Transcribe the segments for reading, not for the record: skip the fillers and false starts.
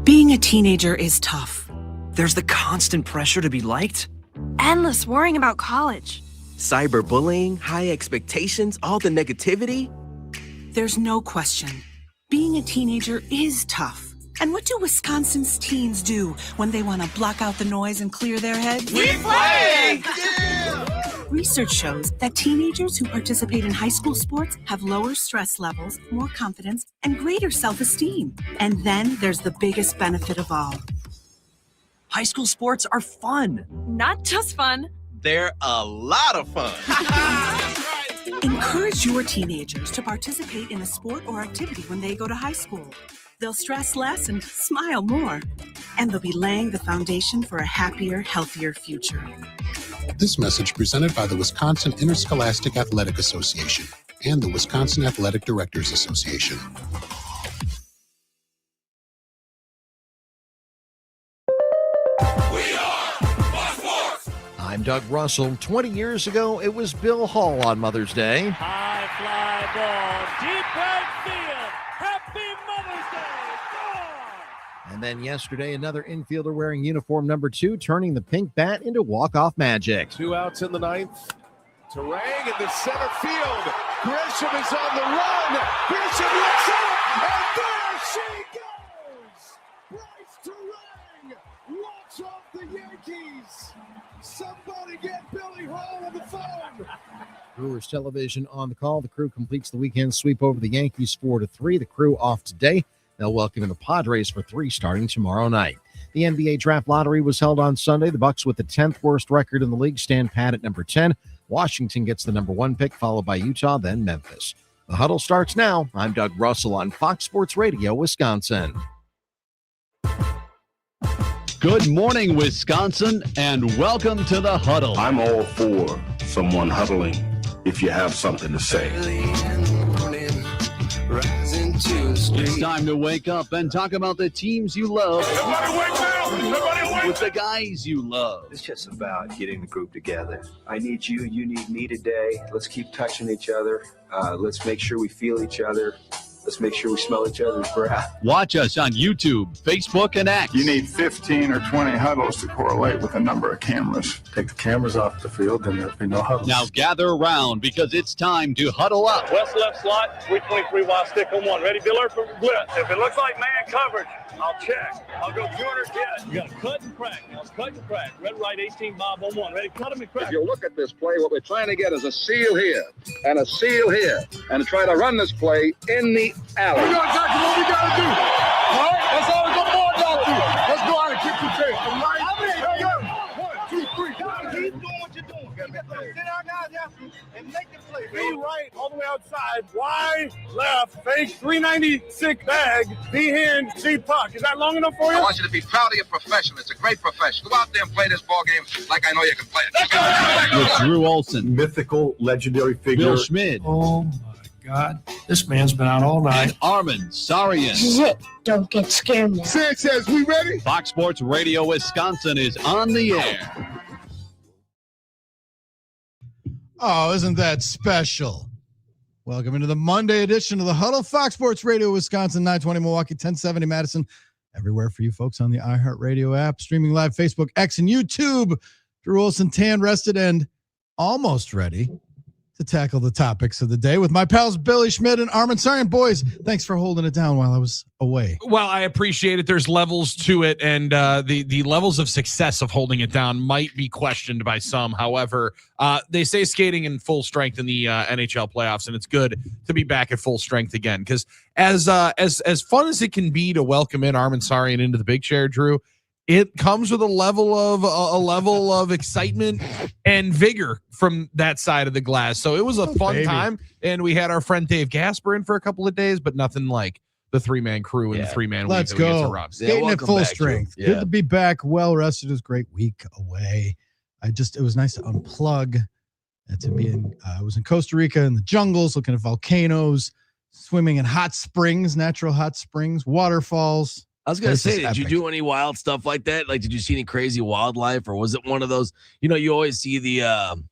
Being a teenager is tough. There's the constant pressure to be liked. Endless worrying about college. Cyberbullying, high expectations, all the negativity. There's no question. Being a teenager is tough. And what do Wisconsin's teens do when they want to block out the noise and clear their heads? We play! Yeah! Research shows that teenagers who participate in high school sports have lower stress levels, more confidence, and greater self-esteem. And then there's the biggest benefit of all. High school sports are fun. Not just fun. They're a lot of fun. Encourage your teenagers to participate in a sport or activity when they go to high school. They'll stress less and smile more. And they'll be laying the foundation for a happier, healthier future. This message presented by the Wisconsin Interscholastic Athletic Association and the Wisconsin Athletic Directors Association. I'm Doug Russell. 20 years ago, it was Bill Hall on Mother's Day. High fly ball, deep right field. Happy Mother's Day. Score! And then yesterday, another infielder wearing uniform number 2, turning the pink bat into walk-off magic. 2 outs in the ninth. Turang in the center field. Grisham is on the run. Grisham looks up, and there she goes. Brice Turang walks off the Yankees. Somebody get Billy Hall on the phone. Brewers television on the call. The Crew completes the weekend sweep over the Yankees 4-3. The Crew off today. They'll welcome in the Padres for 3 starting tomorrow night. The NBA draft lottery was held on Sunday. The Bucks, with the 10th worst record in the league, stand pat at number 10. Washington gets the number 1 pick, followed by Utah, then Memphis. The Huddle starts now. I'm Doug Russell on Fox Sports Radio, Wisconsin. Good morning, Wisconsin, and welcome to the Huddle. I'm all for someone huddling if you have something to say. It's time to wake up and talk about the teams you love. Everybody wake up! Everybody wake with the guys you love. It's just about getting the group together. I need you, you need me today. Let's keep touching each other. Let's make sure we feel each other. Let's make sure we smell each other's breath. Watch us on YouTube, Facebook, and X. You need 15 or 20 huddles to correlate with the number of cameras. Take the cameras off the field, then there'll be no huddles. Now gather around because it's time to huddle up. West left slot, 323 wide stick on 1. Ready, Biller for blitz. If it looks like man coverage, I'll check. I'll go 200 yes. You got to cut and crack. Now cut and crack. Red, right, 18, Bob on 1. Ready, cut him and crack. If you look at this play, what we're trying to get is a seal here and a seal here and try to run this play in the alley. We know exactly what we got to do. All right? That's all the ball got to do. Let's go out and kick the tail. All right? 1, 2, 3. Keep doing what you're doing. Sit our guys after and make the play. Be right, all the way outside. Wide, left, fake, 396 bag, D hand, C puck. Is that long enough for you? I want you to be proud of your profession. It's a great profession. Go out there and play this ball game like I know you can play it. With Drew Olson, mythical, legendary figure. Bill Schmid. Oh, my God. This man's been out all night. Armen Sarian. This is it. Don't get scared now. Sanchez, we ready? Fox Sports Radio Wisconsin is on the air. Oh, isn't that special? Welcome into the Monday edition of the Huddle, Fox Sports Radio, Wisconsin, 920 Milwaukee, 1070 Madison. Everywhere for you folks on the iHeartRadio app, streaming live, Facebook, X, and YouTube. Drew Olson, tan, rested, and almost ready to tackle the topics of the day with my pals Billy Schmid and Armen Sarian. Boys, thanks for holding it down while I was away. Well, I appreciate it. There's levels to it, and the levels of success of holding it down might be questioned by some. However, they say skating in full strength in the NHL playoffs, and it's good to be back at full strength again. Because as fun as it can be to welcome in Armen Sarian into the big chair, Drew, it comes with a level of excitement and vigor from that side of the glass. So it was a fun time, and we had our friend Dave Gasper in for a couple of days, but nothing like the 3-man crew and the 3-man week that we get to rub. Skating at full strength. Good to be back, well rested. It was a great week away. It was nice to unplug and to be in. I was in Costa Rica in the jungles, looking at volcanoes, swimming in hot springs, natural hot springs, waterfalls. I was going to say, did you do any wild stuff like that? Like, did you see any crazy wildlife, or was it one of those, you always see the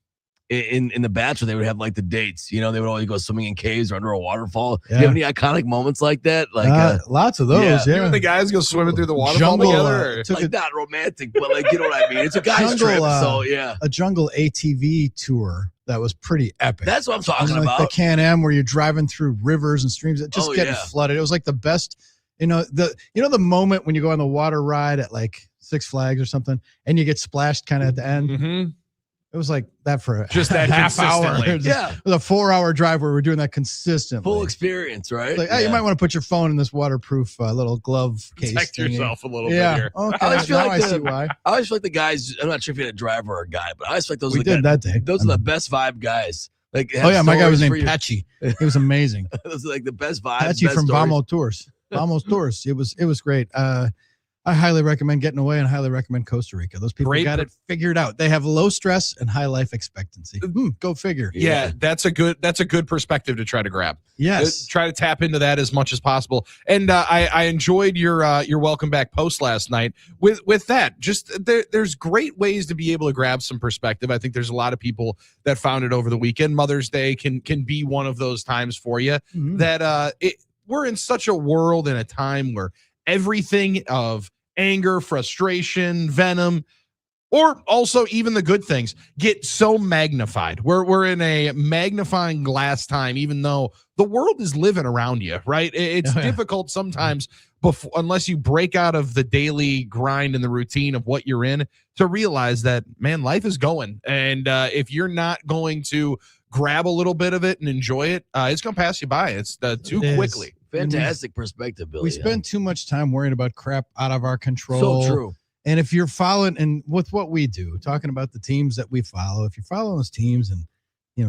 in The Bachelor, they would have like the dates. You know, they would always go swimming in caves or under a waterfall. Do you have any iconic moments like that? Like lots of those. Yeah. You and the guys go swimming through the waterfall together. Like not romantic, but like you know what I mean. It's a guy's trip. So yeah, a jungle ATV tour that was pretty epic. That's what I'm talking about. The Can-Am where you're driving through rivers and streams that just getting flooded. It was like the best. The moment when you go on the water ride at like Six Flags or something, and you get splashed kind of at the end. Mm-hmm. It was like that for just that half hour. Yeah, it was a 4-hour drive where we're doing that consistently. Full experience, right? Like, hey, you might want to put your phone in this waterproof little glove case. Protect yourself a little bit here. Okay. I always feel now like I see why. I always feel like the guys. I'm not sure if you're a driver or a guy, but I always feel like those. We did that day. Those are the best vibe guys. Like, my guy was named Patchy. He was amazing. Those are like the best vibes. Patchy from Vamos Tours. Vamos Tours. It was great. I highly recommend getting away and highly recommend Costa Rica. Those people got it figured out. They have low stress and high life expectancy. Go figure. Yeah, that's a good perspective to try to grab. Yes. Try to tap into that as much as possible. And I enjoyed your welcome back post last night. With that, just there's great ways to be able to grab some perspective. I think there's a lot of people that found it over the weekend. Mother's Day can be one of those times for you that we're in such a world and a time where everything of anger, frustration, venom, or also even the good things get so magnified. We're in a magnifying glass time, even though the world is living around you, right? It's difficult sometimes unless you break out of the daily grind and the routine of what you're in to realize that, man, life is going. And if you're not going to grab a little bit of it and enjoy it, it's going to pass you by. It's too quickly. Fantastic perspective, Billy. We spend too much time worrying about crap out of our control. So true. And if you're following, and with what we do, talking about the teams that we follow, if you're following those teams and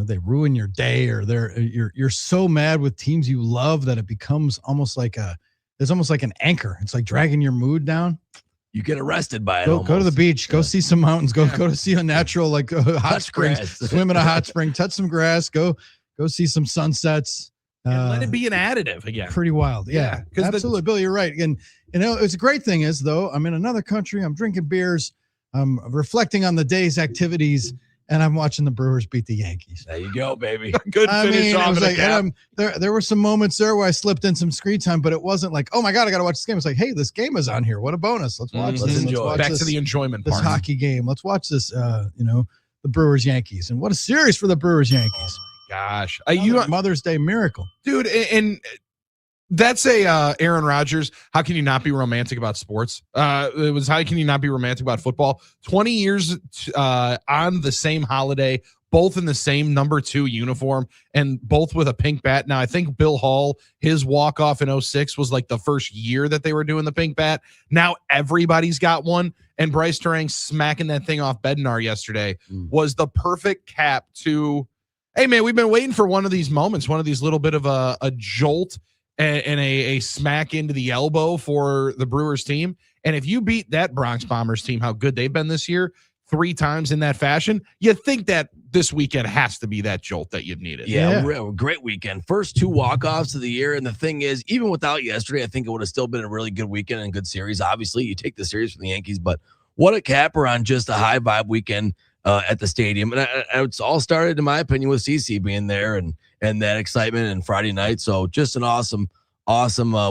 they ruin your day, or you're so mad with teams you love that it becomes almost like an anchor. It's like dragging your mood down. You get arrested by it. Go to the beach. Go see some mountains. Go to see a natural hot spring. Swim in a hot spring. Touch some grass. Go see some sunsets. And let it be an additive again. Pretty wild. Yeah, absolutely. Billy, you're right. And it's a great thing is, though, I'm in another country. I'm drinking beers. I'm reflecting on the day's activities, and I'm watching the Brewers beat the Yankees. There you go, baby. Good finish off of the cap. There were some moments there where I slipped in some screen time, but it wasn't like, oh my God, I got to watch this game. It's like, hey, this game is on here. What a bonus. Let's watch this. Let's enjoy. Back to the enjoyment this part. Hockey game. Let's watch this, the Brewers Yankees. And what a series for the Brewers Yankees. Gosh, Mother's Day miracle, dude, and that's a Aaron Rodgers. How can you not be romantic about sports? It was how can you not be romantic about football? 20 years on the same holiday, both in the same number 2 uniform, and both with a pink bat. Now, I think Bill Hall, his walk off in 2006 was like the first year that they were doing the pink bat. Now everybody's got one, and Brice Turang smacking that thing off Bednar yesterday was the perfect cap to. Hey, man, we've been waiting for one of these moments, one of these little bit of a jolt and a smack into the elbow for the Brewers team. And if you beat that Bronx Bombers team, how good they've been this year, 3 times in that fashion, you think that this weekend has to be that jolt that you've needed. Yeah. Great weekend. First 2 walk-offs of the year. And the thing is, even without yesterday, I think it would have still been a really good weekend and good series. Obviously, you take the series from the Yankees, but what a capper on just a high vibe weekend at the stadium. And it's all started, in my opinion, with CC being there and that excitement and Friday night. So just an awesome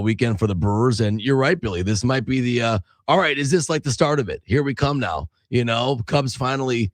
weekend for the Brewers. And you're right, Billy, this might be the all right, is this like the start of it? Here we come now. Cubs finally,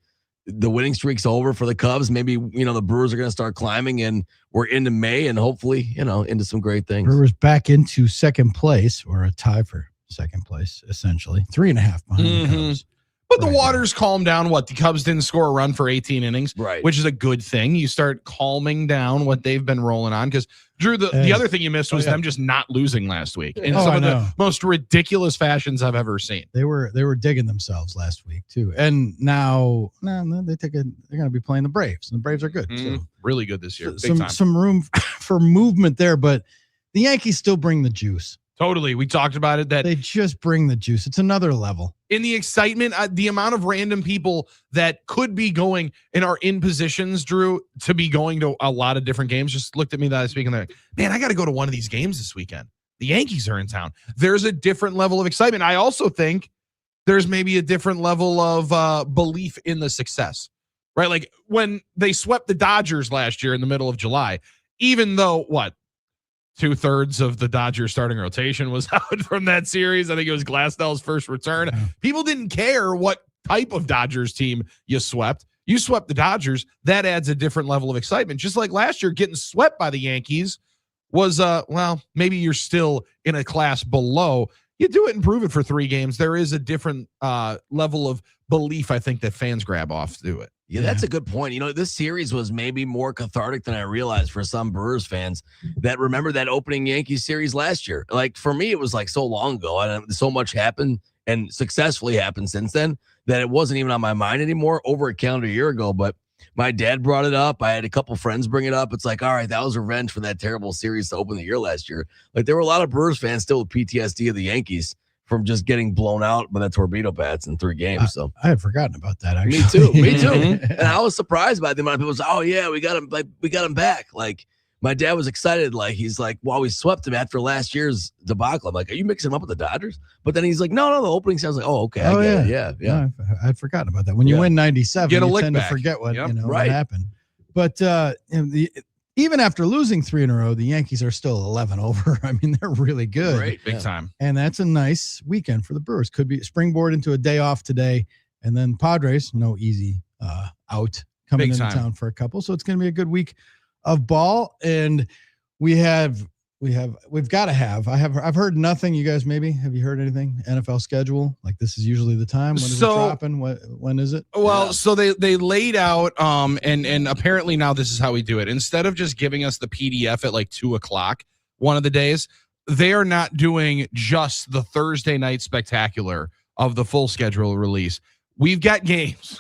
the winning streak's over for the Cubs. Maybe the Brewers are going to start climbing, and we're into May, and hopefully into some great things. Brewers back into second place, or a tie for second place, essentially 3.5 behind the Cubs. But the water's calmed down. The Cubs didn't score a run for 18 innings, right? Which is a good thing. You start calming down what they've been rolling on. Because, Drew, the other thing you missed was them just not losing last week in some of the most ridiculous fashions I've ever seen. They were digging themselves last week too, and now they're going to be playing the Braves, and the Braves are good. So really good this year. Big time. Some room for movement there, but the Yankees still bring the juice. Totally. We talked about it. That they just bring the juice. It's another level. In the excitement, the amount of random people that could be going and are in positions, Drew, to be going to a lot of different games, just looked at me last week and they're like, man, I got to go to one of these games this weekend. The Yankees are in town. There's a different level of excitement. I also think there's maybe a different level of belief in the success. right? Like when they swept the Dodgers last year in the middle of July, even though 2/3 of the Dodgers starting rotation was out from that series. I think it was Glasnell's first return. People didn't care what type of Dodgers team you swept. You swept the Dodgers. That adds a different level of excitement. Just like last year, getting swept by the Yankees was, maybe you're still in a class below. You do it and prove it for 3 games. There is a different level of belief, I think, that fans grab off to it. Yeah, that's a good point. This series was maybe more cathartic than I realized for some Brewers fans that remember that opening Yankees series last year. Like for me, it was like so long ago, and so much happened and successfully happened since then that it wasn't even on my mind anymore over a calendar year ago. But my dad brought it up. I had a couple friends bring it up. It's like, all right, that was revenge for that terrible series to open the year last year. Like there were a lot of Brewers fans still with PTSD of the Yankees from just getting blown out by the torpedo bats in 3 games. So I had forgotten about that. Actually, me too. And I was surprised by the amount of people. Oh yeah, we got him. Like we got him back. Like my dad was excited. Like he's like, well, we swept him after last year's debacle. I'm like, are you mixing him up with the Dodgers? But then he's like, no. The opening sounds like, oh okay, I get it. Yeah. No, I had forgotten about that. When you win 97, Get a you lick tend back. to forget what Yep. what happened. But even after losing 3 in a row, the Yankees are still 11 over. I mean, they're really good. Great, big time. And that's a nice weekend for the Brewers. Could be springboard into a day off today. And then Padres, no easy out coming into town for a couple. So it's going to be a good week of ball. And we've got to have, I've heard nothing. You guys, maybe, have you heard anything? NFL schedule? Like this is usually the time. When is it dropping? When is it? Well, so they laid out, and apparently now this is how we do it. Instead of just giving us the PDF at like 2:00 one of the days, they are not doing just the Thursday night spectacular of the full schedule release. We've got games.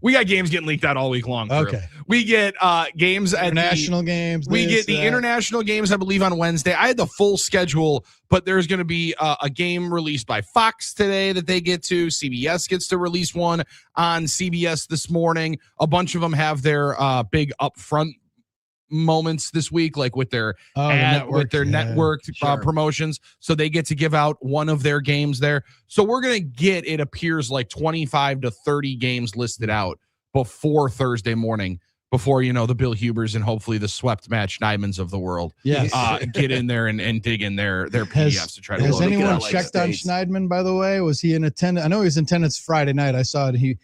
We got games getting leaked out all week long. Okay. We get games at international games. We get the international games, I believe, on Wednesday. I had the full schedule, but there's going to be a game released by Fox today that they get to. CBS gets to release one on CBS this morning. A bunch of them have their big upfront moments this week, like with their network promotions. So they get to give out one of their games there. So we're going to get, it appears like 25 to 30 games listed out before Thursday morning, before, the Bill Hubers and hopefully the swept Matt Schneidmans of the world get in there and dig in their PDFs to try to. Has anyone checked on Schneidman, by the way? Was he in attendance? I know he was in attendance Friday night. I saw it. He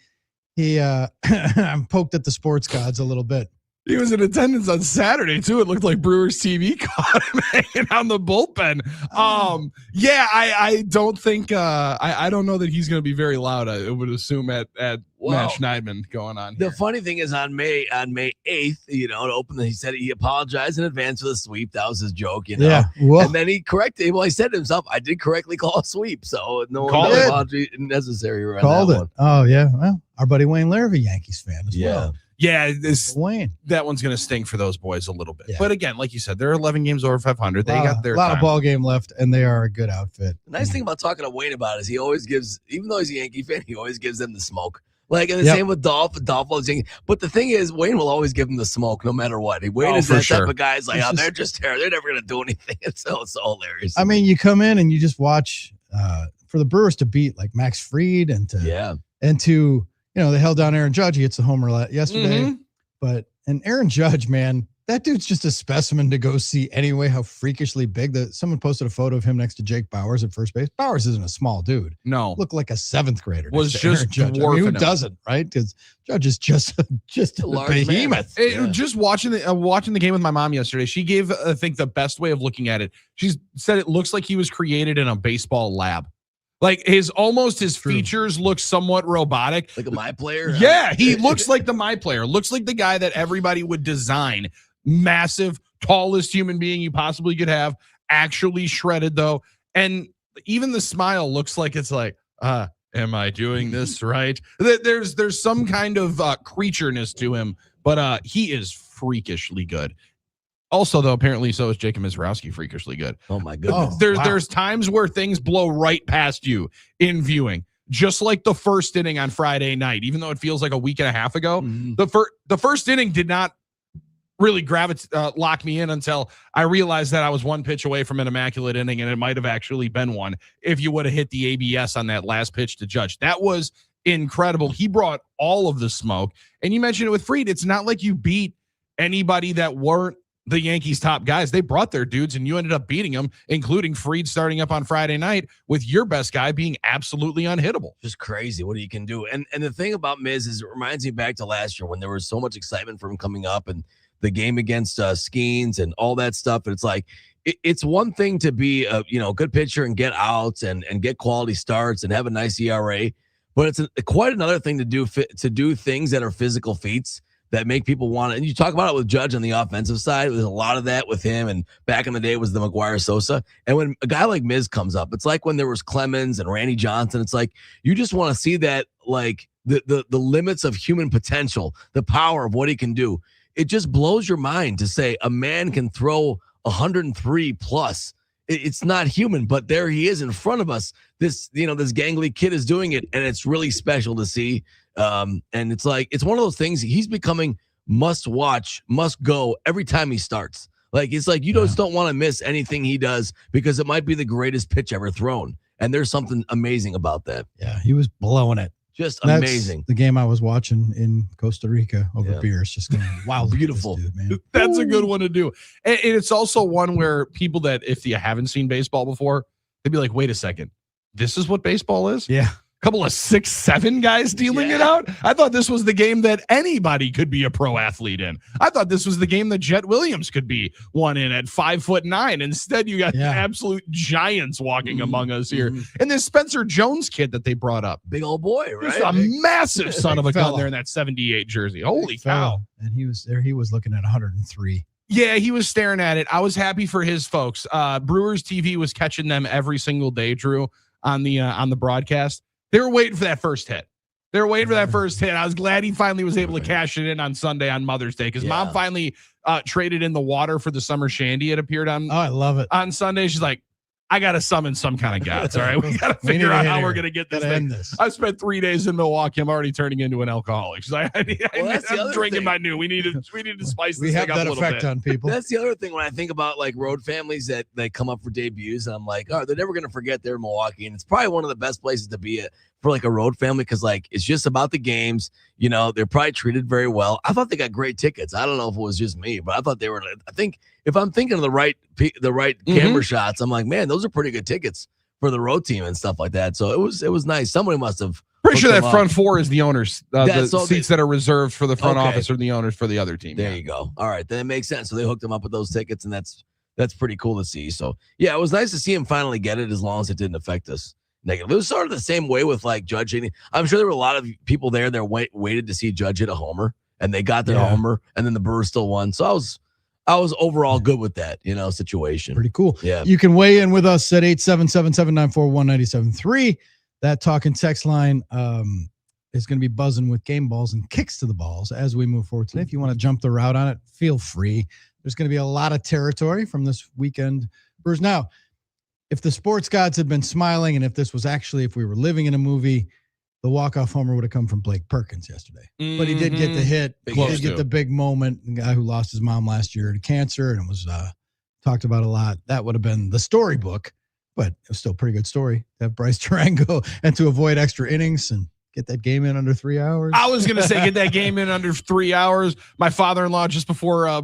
poked at the sports gods a little bit. He was in attendance on Saturday too. It looked like Brewers TV caught him hanging on the bullpen. I don't think I don't know that he's going to be very loud. I would assume at Matt Schneidman going on here. The funny thing is on May 8th, to open, he said he apologized in advance for the sweep. That was his joke, Yeah. And then he corrected. Well, he said to himself, "I did correctly call a sweep, so no apology necessary." Around Called that it. one. Oh yeah. Well, our buddy Wayne Lair, a Yankees fan as well. Yeah, Wayne. That one's going to sting for those boys a little bit. Yeah. But again, like you said, they're 11 games over 500. They got their a lot time. of ball game left, and they are a good outfit. The nice thing about talking to Wayne about it is he always gives, even though he's a Yankee fan, he always gives them the smoke. Like, and the same with Dolphin. But the thing is, Wayne will always give him the smoke no matter what. Wayne is that type of guy. It's like, they're just terrible. They're never going to do anything. It's so hilarious. I mean, you come in and you just watch for the Brewers to beat like Max Fried and to they held down Aaron Judge. He hits the homer yesterday. Mm-hmm. And Aaron Judge, man, that dude's just a specimen to go see anyway. How freakishly big someone posted a photo of him next to Jake Bowers at first base. Bowers isn't a small dude. No, looked like a 7th grader. Was just dwarfing who doesn't, right? Because Judge is just a behemoth. Just watching the game with my mom yesterday, she gave, I think, the best way of looking at it. She said it looks like he was created in a baseball lab. Like his features look somewhat robotic. Like a My Player? Yeah, he looks like the My Player. Looks like the guy that everybody would design. Massive, tallest human being you possibly could have. Actually shredded though. And even the smile looks like it's like, am I doing this right? There's some kind of creatureness to him, but he is freakishly good. Also, though, apparently so is Jacob Misiorowski freakishly good. Oh, my goodness. There's times where things blow right past you in viewing, just like the first inning on Friday night, even though it feels like a week and a half ago. Mm-hmm. The first inning did not really lock me in until I realized that I was one pitch away from an immaculate inning, and it might have actually been one if you would have hit the ABS on that last pitch to Judge. That was incredible. He brought all of the smoke. And you mentioned it with Fried. It's not like you beat anybody that weren't the Yankees' top guys. They brought their dudes, and you ended up beating them, including Fried starting up on Friday night with your best guy being absolutely unhittable. Just crazy what he can do. And the thing about Miz is it reminds me back to last year when there was so much excitement for him coming up and the game against Skeens and all that stuff. And it's like, it's one thing to be a good pitcher and get outs and get quality starts and have a nice ERA, but it's quite another thing to do things that are physical feats that make people want it. And you talk about it with Judge on the offensive side. There's a lot of that with him. And back in the day it was the McGuire Sosa. And when a guy like Miz comes up, it's like when there was Clemens and Randy Johnson. It's like you just want to see that, like the limits of human potential, the power of what he can do. It just blows your mind to say a man can throw 103 plus. It's not human, but there he is in front of us. This gangly kid is doing it, and it's really special to see. And it's like, it's one of those things. He's becoming must watch, must go every time he starts. Like, it's like, you just don't want to miss anything he does because it might be the greatest pitch ever thrown. And there's something amazing about that. Yeah, he was blowing it. Just That's amazing. The game I was watching in Costa Rica over beers, just going, wow, beautiful. Dude, man. That's a good one to do. And it's also one where people that, if you haven't seen baseball before, they'd be like, wait a second, this is what baseball is? Yeah. Couple of 6'7" guys dealing it out. I thought this was the game that anybody could be a pro athlete in. I thought this was the game that Jet Williams could be one in at 5'9". Instead, you got absolute giants walking among us here. And this Spencer Jones kid that they brought up, big old boy, right? Just a massive son of a gun fella. there in that 78 jersey. Holy cow! And he was there. He was looking at 103. Yeah, he was staring at it. I was happy for his folks. Brewers TV was catching them every single day, Drew, on the broadcast. They were waiting for that first hit. I was glad he finally was able to cash it in on Sunday on Mother's Day because Mom finally traded in the water for the summer shandy. It appeared on. Oh, I love it. On Sunday, she's like, I got to summon some kind of gods. All right, we got to figure out how we're going to get this thing. I spent 3 days in Milwaukee. I'm already turning into an alcoholic. She's like, I'm drinking my new. We need to spice this thing up a little bit. We have that effect on people. That's the other thing when I think about like road families that they come up for debuts, and I'm like, oh, they're never going to forget they're in Milwaukee, and it's probably one of the best places to be for like a road family because like it's just about the games. They're probably treated very well. I thought they got great tickets. I don't know if it was just me, but I thought they were. I think if I'm thinking of the right camera shots, I'm like, man, those are pretty good tickets for the road team and stuff like that. So it was nice. Somebody must have. Pretty sure that front four is the owners. The seats that are reserved for the front office are the owners for the other team. There you go. All right, then it makes sense. So they hooked them up with those tickets, and that's pretty cool to see. So yeah, it was nice to see him finally get it, as long as it didn't affect us negative. It was sort of the same way with like Judge. I'm sure there were a lot of people there that waited to see Judge hit a homer, and they got their homer, and then the Brewers still won. So I was overall good with that, situation. Pretty cool. Yeah. You can weigh in with us at 877-794-1973. That talk and text line is going to be buzzing with game balls and kicks to the balls as we move forward today. If you want to jump the route on it, feel free. There's going to be a lot of territory from this weekend. Brewers. Now, if the sports gods had been smiling, and if we were living in a movie, the walk-off homer would have come from Blake Perkins yesterday. But he did get the hit. He did get the big moment. The guy who lost his mom last year to cancer, and it was talked about a lot. That would have been the storybook, but it was still a pretty good story to have Brice Turang go and to avoid extra innings and get that game in under 3 hours. I was going to say get that game in under 3 hours. My father-in-law, just before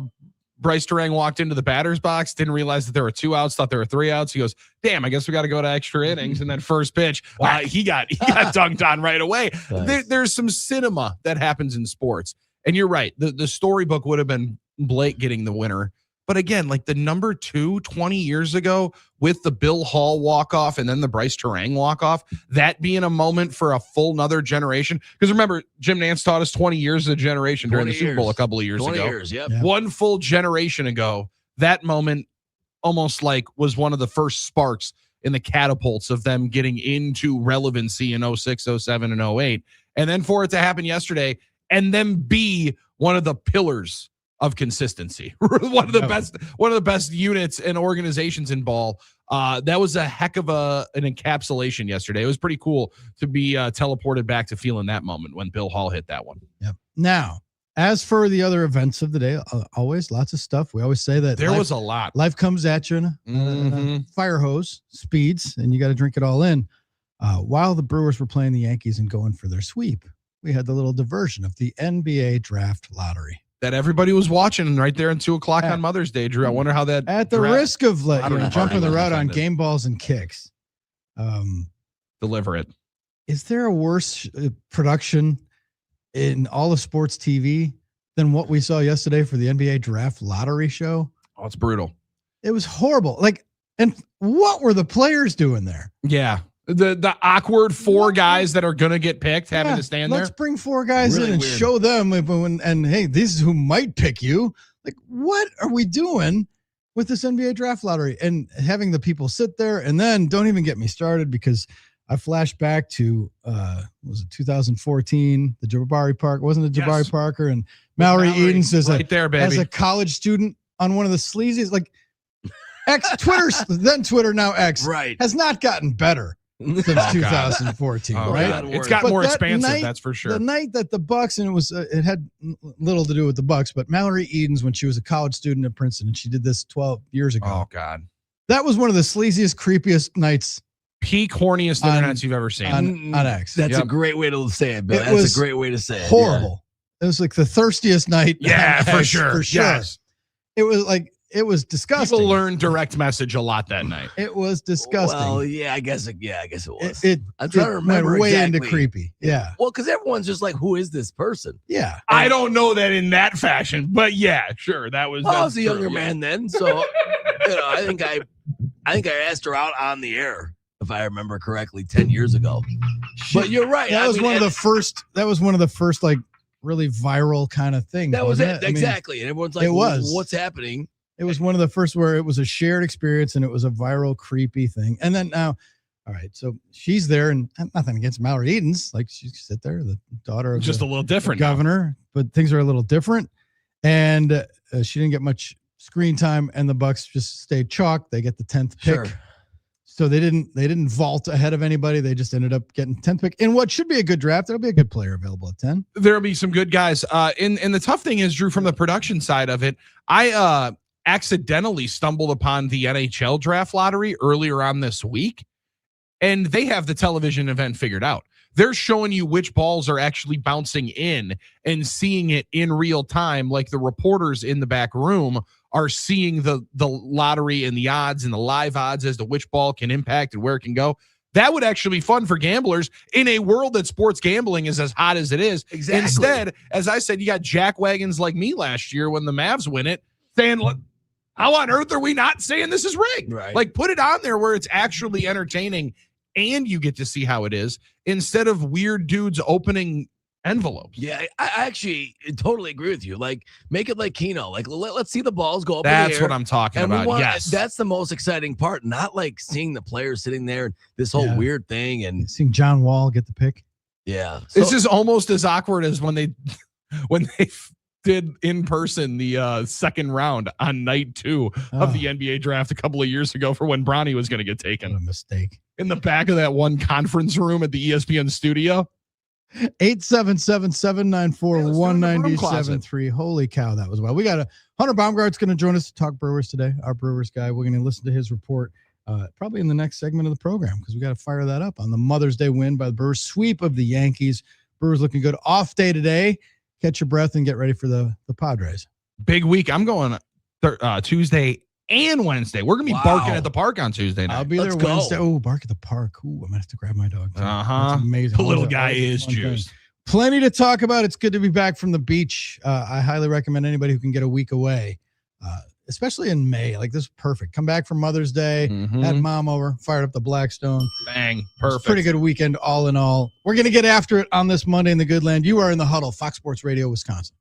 Brice Turang walked into the batter's box, didn't realize that there were 2 outs, thought there were 3 outs. He goes, damn, I guess we got to go to extra innings. And then first pitch, he got dunked on right away. Nice. There's some cinema that happens in sports. And you're right. The storybook would have been Blake getting the winner. But again, like the number 2 20 years ago with the Bill Hall walk-off and then the Brice Turang walk-off, that being a moment for a full nother generation. Because remember, Jim Nantz taught us 20 years of a generation during the Super Bowl a couple of years 20 ago. years, yep. One full generation ago, that moment almost like was one of the first sparks in the catapults of them getting into relevancy in 06, 07, and 08. And then for it to happen yesterday and then be one of the pillars of consistency, one of the best units and organizations in ball. That was a heck of an encapsulation yesterday. It was pretty cool to be teleported back to feeling that moment when Bill Hall hit that one. Yep. Now, as for the other events of the day, always lots of stuff. We always say that there was a lot. Life comes at you in a fire hose, speeds, and you got to drink it all in. while the Brewers were playing the Yankees and going for their sweep, we had the little diversion of the NBA draft lottery that everybody was watching right there at 2:00 on Mother's Day, Drew. I wonder how that at the risk of jumping the route on game balls and kicks. Deliver it. Is there a worse production in all of sports TV than what we saw yesterday for the NBA draft lottery show? Oh, it's brutal. It was horrible. And what were the players doing there? Yeah. The awkward four guys that are going to get picked having to stand there. Let's bring four guys in and show them. And hey, this is who might pick you. Like, what are we doing with this NBA draft lottery? And having the people sit there, and then don't even get me started, because I flashed back to, was it 2014, the Jabari Parker, wasn't it Jabari Parker and Mallory Edens as a college student on one of the sleaziest, like Twitter, now X, has not gotten better since 2014, right? God. It's got more expansive, that's for sure. The night that the Bucks, and it had little to do with the Bucks, but Mallory Edens, when she was a college student at Princeton, and she did this 12 years ago. Oh God, that was one of the sleaziest, creepiest nights. Peak horniest internets you've ever seen on X. That's a great way to say it, Bill. That's a great way to say it. Horrible. Yeah. It was like the thirstiest night. Yeah, for sure. For sure. Yes. It was disgusting. People learned direct message a lot that night. It was disgusting. Well, I guess it was. I'm trying to remember went way into creepy. Yeah. Well, because everyone's just like, who is this person? Yeah. I don't know that in that fashion, but yeah, sure. I was a younger man then, so I think I asked her out on the air, if I remember correctly, 10 years ago. But you're right. That was one of the first like really viral kind of things. That was it. Exactly. And everyone's like, what's happening? It was one of the first where it was a shared experience and it was a viral, creepy thing. And then now, all right, so she's there, and nothing against Mallory Edens. Like, she sit there, the daughter of just a little different governor, but things are a little different. And she didn't get much screen time, and the Bucks just stayed chalk. They get the 10th pick. Sure. So they didn't vault ahead of anybody. They just ended up getting 10th pick in what should be a good draft. There'll be a good player available at 10. There'll be some good guys. And the tough thing is, Drew, from the production side of it, I accidentally stumbled upon the NHL draft lottery earlier on this week, and they have the television event figured out. They're showing you which balls are actually bouncing in and seeing it in real time, like the reporters in the back room are seeing the lottery and the odds and the live odds as to which ball can impact and where it can go. That would actually be fun for gamblers in a world that sports gambling is as hot as it is. Exactly. Instead, as I said, you got jackwagons like me last year when the Mavs win it saying, look, how on earth are we not saying this is rigged? Right. Like, put it on there where it's actually entertaining and you get to see how it is instead of weird dudes opening envelopes. Yeah, I actually totally agree with you. Like, make it like Keno. Like, let's see the balls go up That's in the air. What I'm talking about. Yes. That's the most exciting part. Not like seeing the players sitting there and this whole weird thing. And seeing John Wall get the pick. Yeah. This is almost as awkward as when they did in person the second round on night 2 of the NBA draft a couple of years ago for when Bronny was going to get taken. What a mistake. In the back of that one conference room at the ESPN studio. 877-794-1973. Holy cow, that was wild. We got Hunter Baumgart's going to join us to talk Brewers today, our Brewers guy. We're going to listen to his report probably in the next segment of the program because we got to fire that up on the Mother's Day win by the Brewers, sweep of the Yankees. Brewers looking good. Off day today. Catch your breath and get ready for the Padres. Big week. I'm going Tuesday and Wednesday. We're going to be barking at the park on Tuesday night. I'll be there Wednesday. Oh, bark at the park. Ooh, I'm going to have to grab my dog. That's amazing. The little guy is juiced. Plenty to talk about. It's good to be back from the beach. I highly recommend anybody who can get a week away, especially in May. Like, this is perfect. Come back for Mother's Day, had mom over, fired up the Blackstone. Bang. Perfect. Pretty good weekend all in all. We're going to get after it on this Monday in the Good Land. You are in the Huddle, Fox Sports Radio, Wisconsin.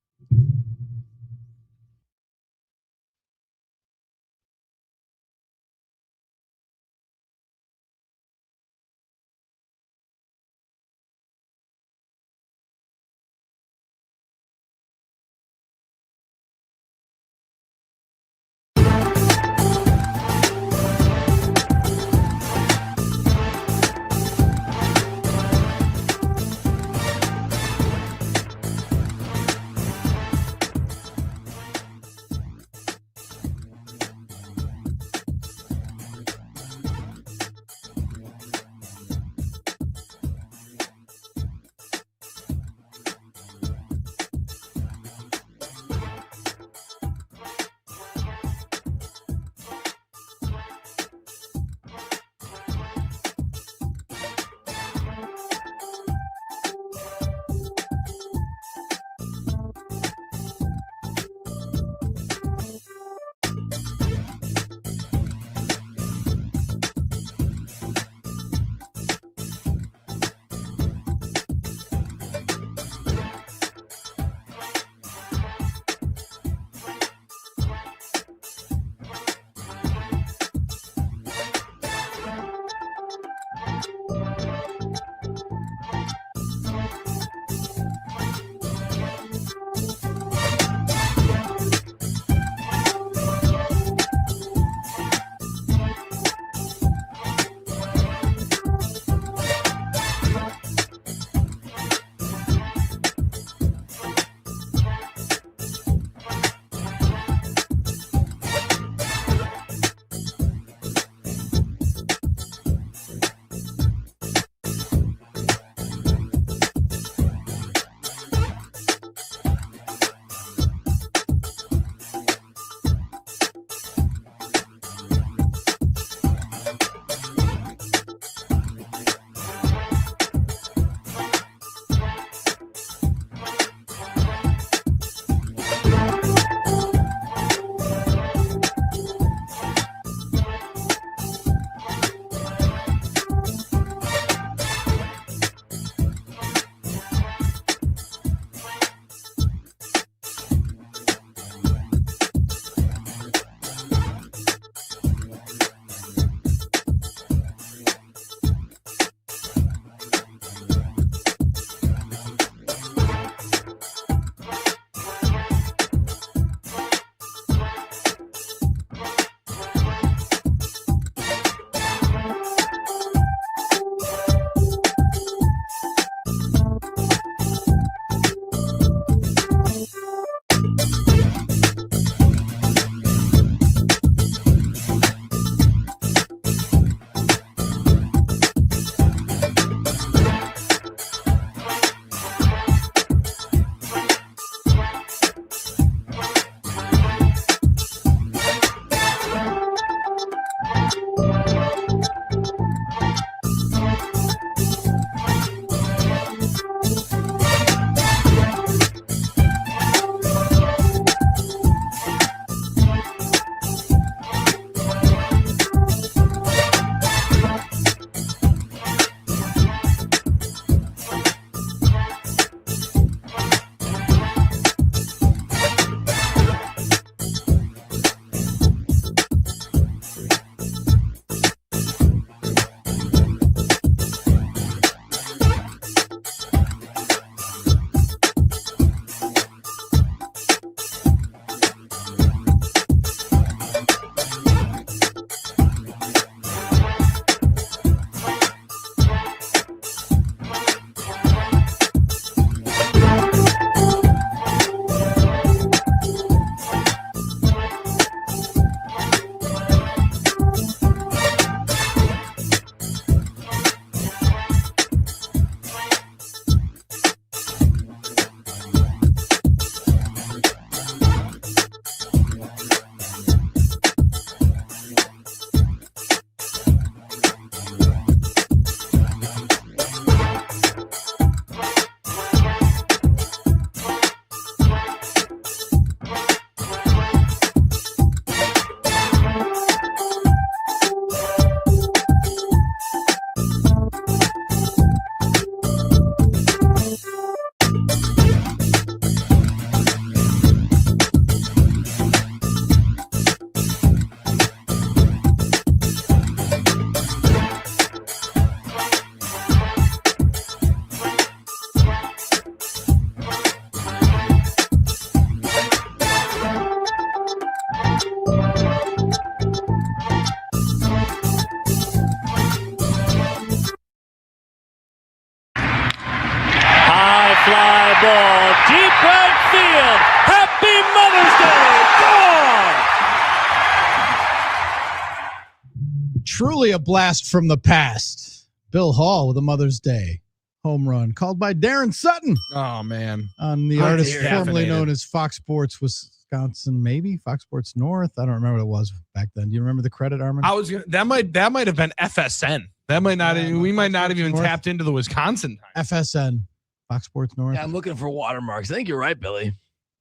Probably a blast from the past. Bill Hall with a Mother's Day home run called by Darren Sutton. Oh, man. On the artist formerly known as Fox Sports Wisconsin, maybe Fox Sports North. I don't remember what it was back then. Do you remember the credit, Armen? That might have been FSN. That might not. We might not have even tapped into the Wisconsin time. FSN, Fox Sports North. Yeah, I'm looking for watermarks. I think you're right, Billy.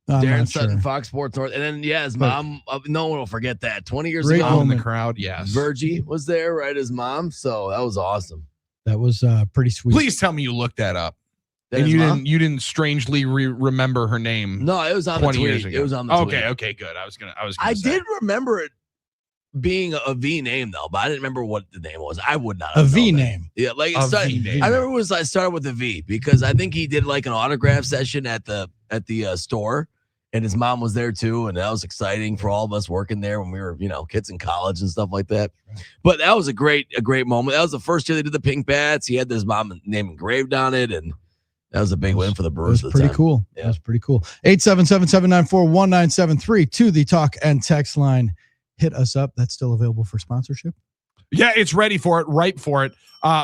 I'm Darren not Sutton, sure. Fox Sports North, and then his mom. No one will forget that. 20 years Great ago, in the moment. crowd. Yes, Virgie was there, right? His mom. So that was awesome. That was pretty sweet. Please tell me you looked that up. That And his mom? you didn't strangely remember her name. No, it was on the 20 years tweet. ago. It was on the tweet. Okay, good. I was gonna I say. did remember it being a V name though, but I didn't remember what the name was. I would not A have V known that. name. Yeah, like A it started, V name. I remember I started with a V because I think he did like an autograph session at the store, and his mom was there too, and that was exciting for all of us working there when we were kids in college and stuff like that. But that was a great moment. That was the first year they did the pink bats. He had his mom name engraved on it, and that was a big win for the Brewers. It was pretty cool. Yeah. That was pretty cool. 877-794-1973 to the talk and text line. Hit us up. That's still available for sponsorship. Yeah, it's ready for it, ripe for it.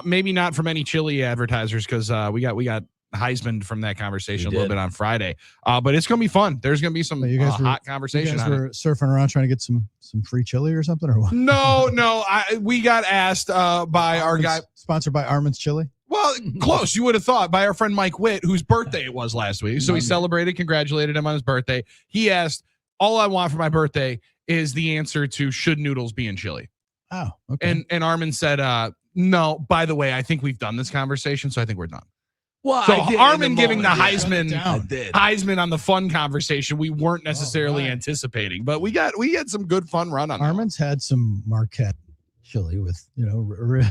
Maybe not from any chili advertisers because we got Heisman from that conversation a little bit on Friday. But it's gonna be fun. There's gonna be some hot conversation. You guys on were surfing around trying to get some free chili or something, or what? No. We got asked by our guy, sponsored by Armen's Chili. Well, close. You would have thought by our friend Mike Witt, whose birthday it was last week. So we celebrated, congratulated him on his birthday. He asked, all I want for my birthday is the answer to should noodles be in chili. Oh, okay. And Armen said, no, by the way, I think we've done this conversation, so I think we're done. Well, so I did Armen in the giving the moment. Heisman on the fun conversation, we weren't necessarily anticipating, but we had some good fun run on Armen's had some Marquette chili with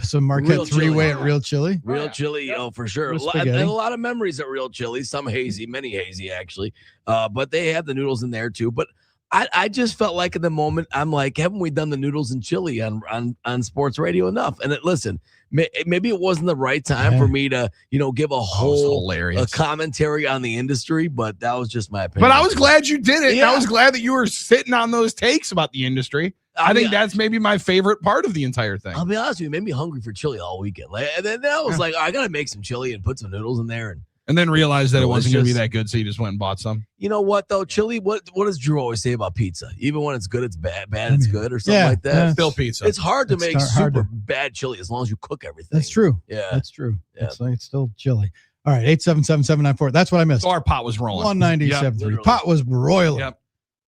some Marquette three-way at Real Chili. Real chili, for sure. And a lot of memories at Real Chili, some hazy, many hazy actually. But they have the noodles in there too. But I just felt like in the moment, I'm like, haven't we done the noodles and chili on sports radio enough? And listen, maybe it wasn't the right time for me to, give a whole commentary on the industry, but that was just my opinion. But I was glad you did it. Yeah. I was glad that you were sitting on those takes about the industry. I think that's maybe my favorite part of the entire thing. I'll be honest with you, it made me hungry for chili all weekend. And then I was like, I got to make some chili and put some noodles in there. And then realized that it wasn't going to be that good, so you just went and bought some. You know what, though? Chili, what does Drew always say about pizza? Even when it's good, it's bad it's good or something like that? Yeah. Still pizza. It's hard to make super bad chili as long as you cook everything. That's true. Yeah. That's true. Yeah. It's still chili. All right, 877-794. That's what I missed. So our pot was rolling. 197.3. Pot was roiling. Yep.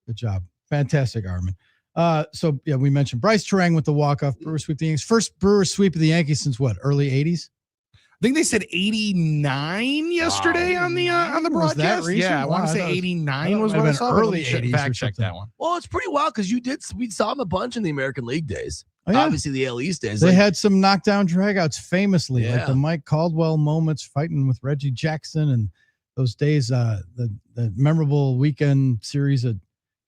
Good job. Fantastic, Armen. We mentioned Brice Turang with the walk-off Brewers sweep the Yankees. First Brewers sweep of the Yankees since what? Early 80s? I think they said 89 yesterday on the broadcast. that recent? Yeah, I want to say 89 was what I saw. Early 80s. Fact check that one. Well, it's pretty wild because we saw them a bunch in the American League days. Oh, yeah. Obviously, the AL East days. They had some knockdown dragouts famously, like Yeah. the Mike Caldwell moments fighting with Reggie Jackson and those days, the memorable weekend series at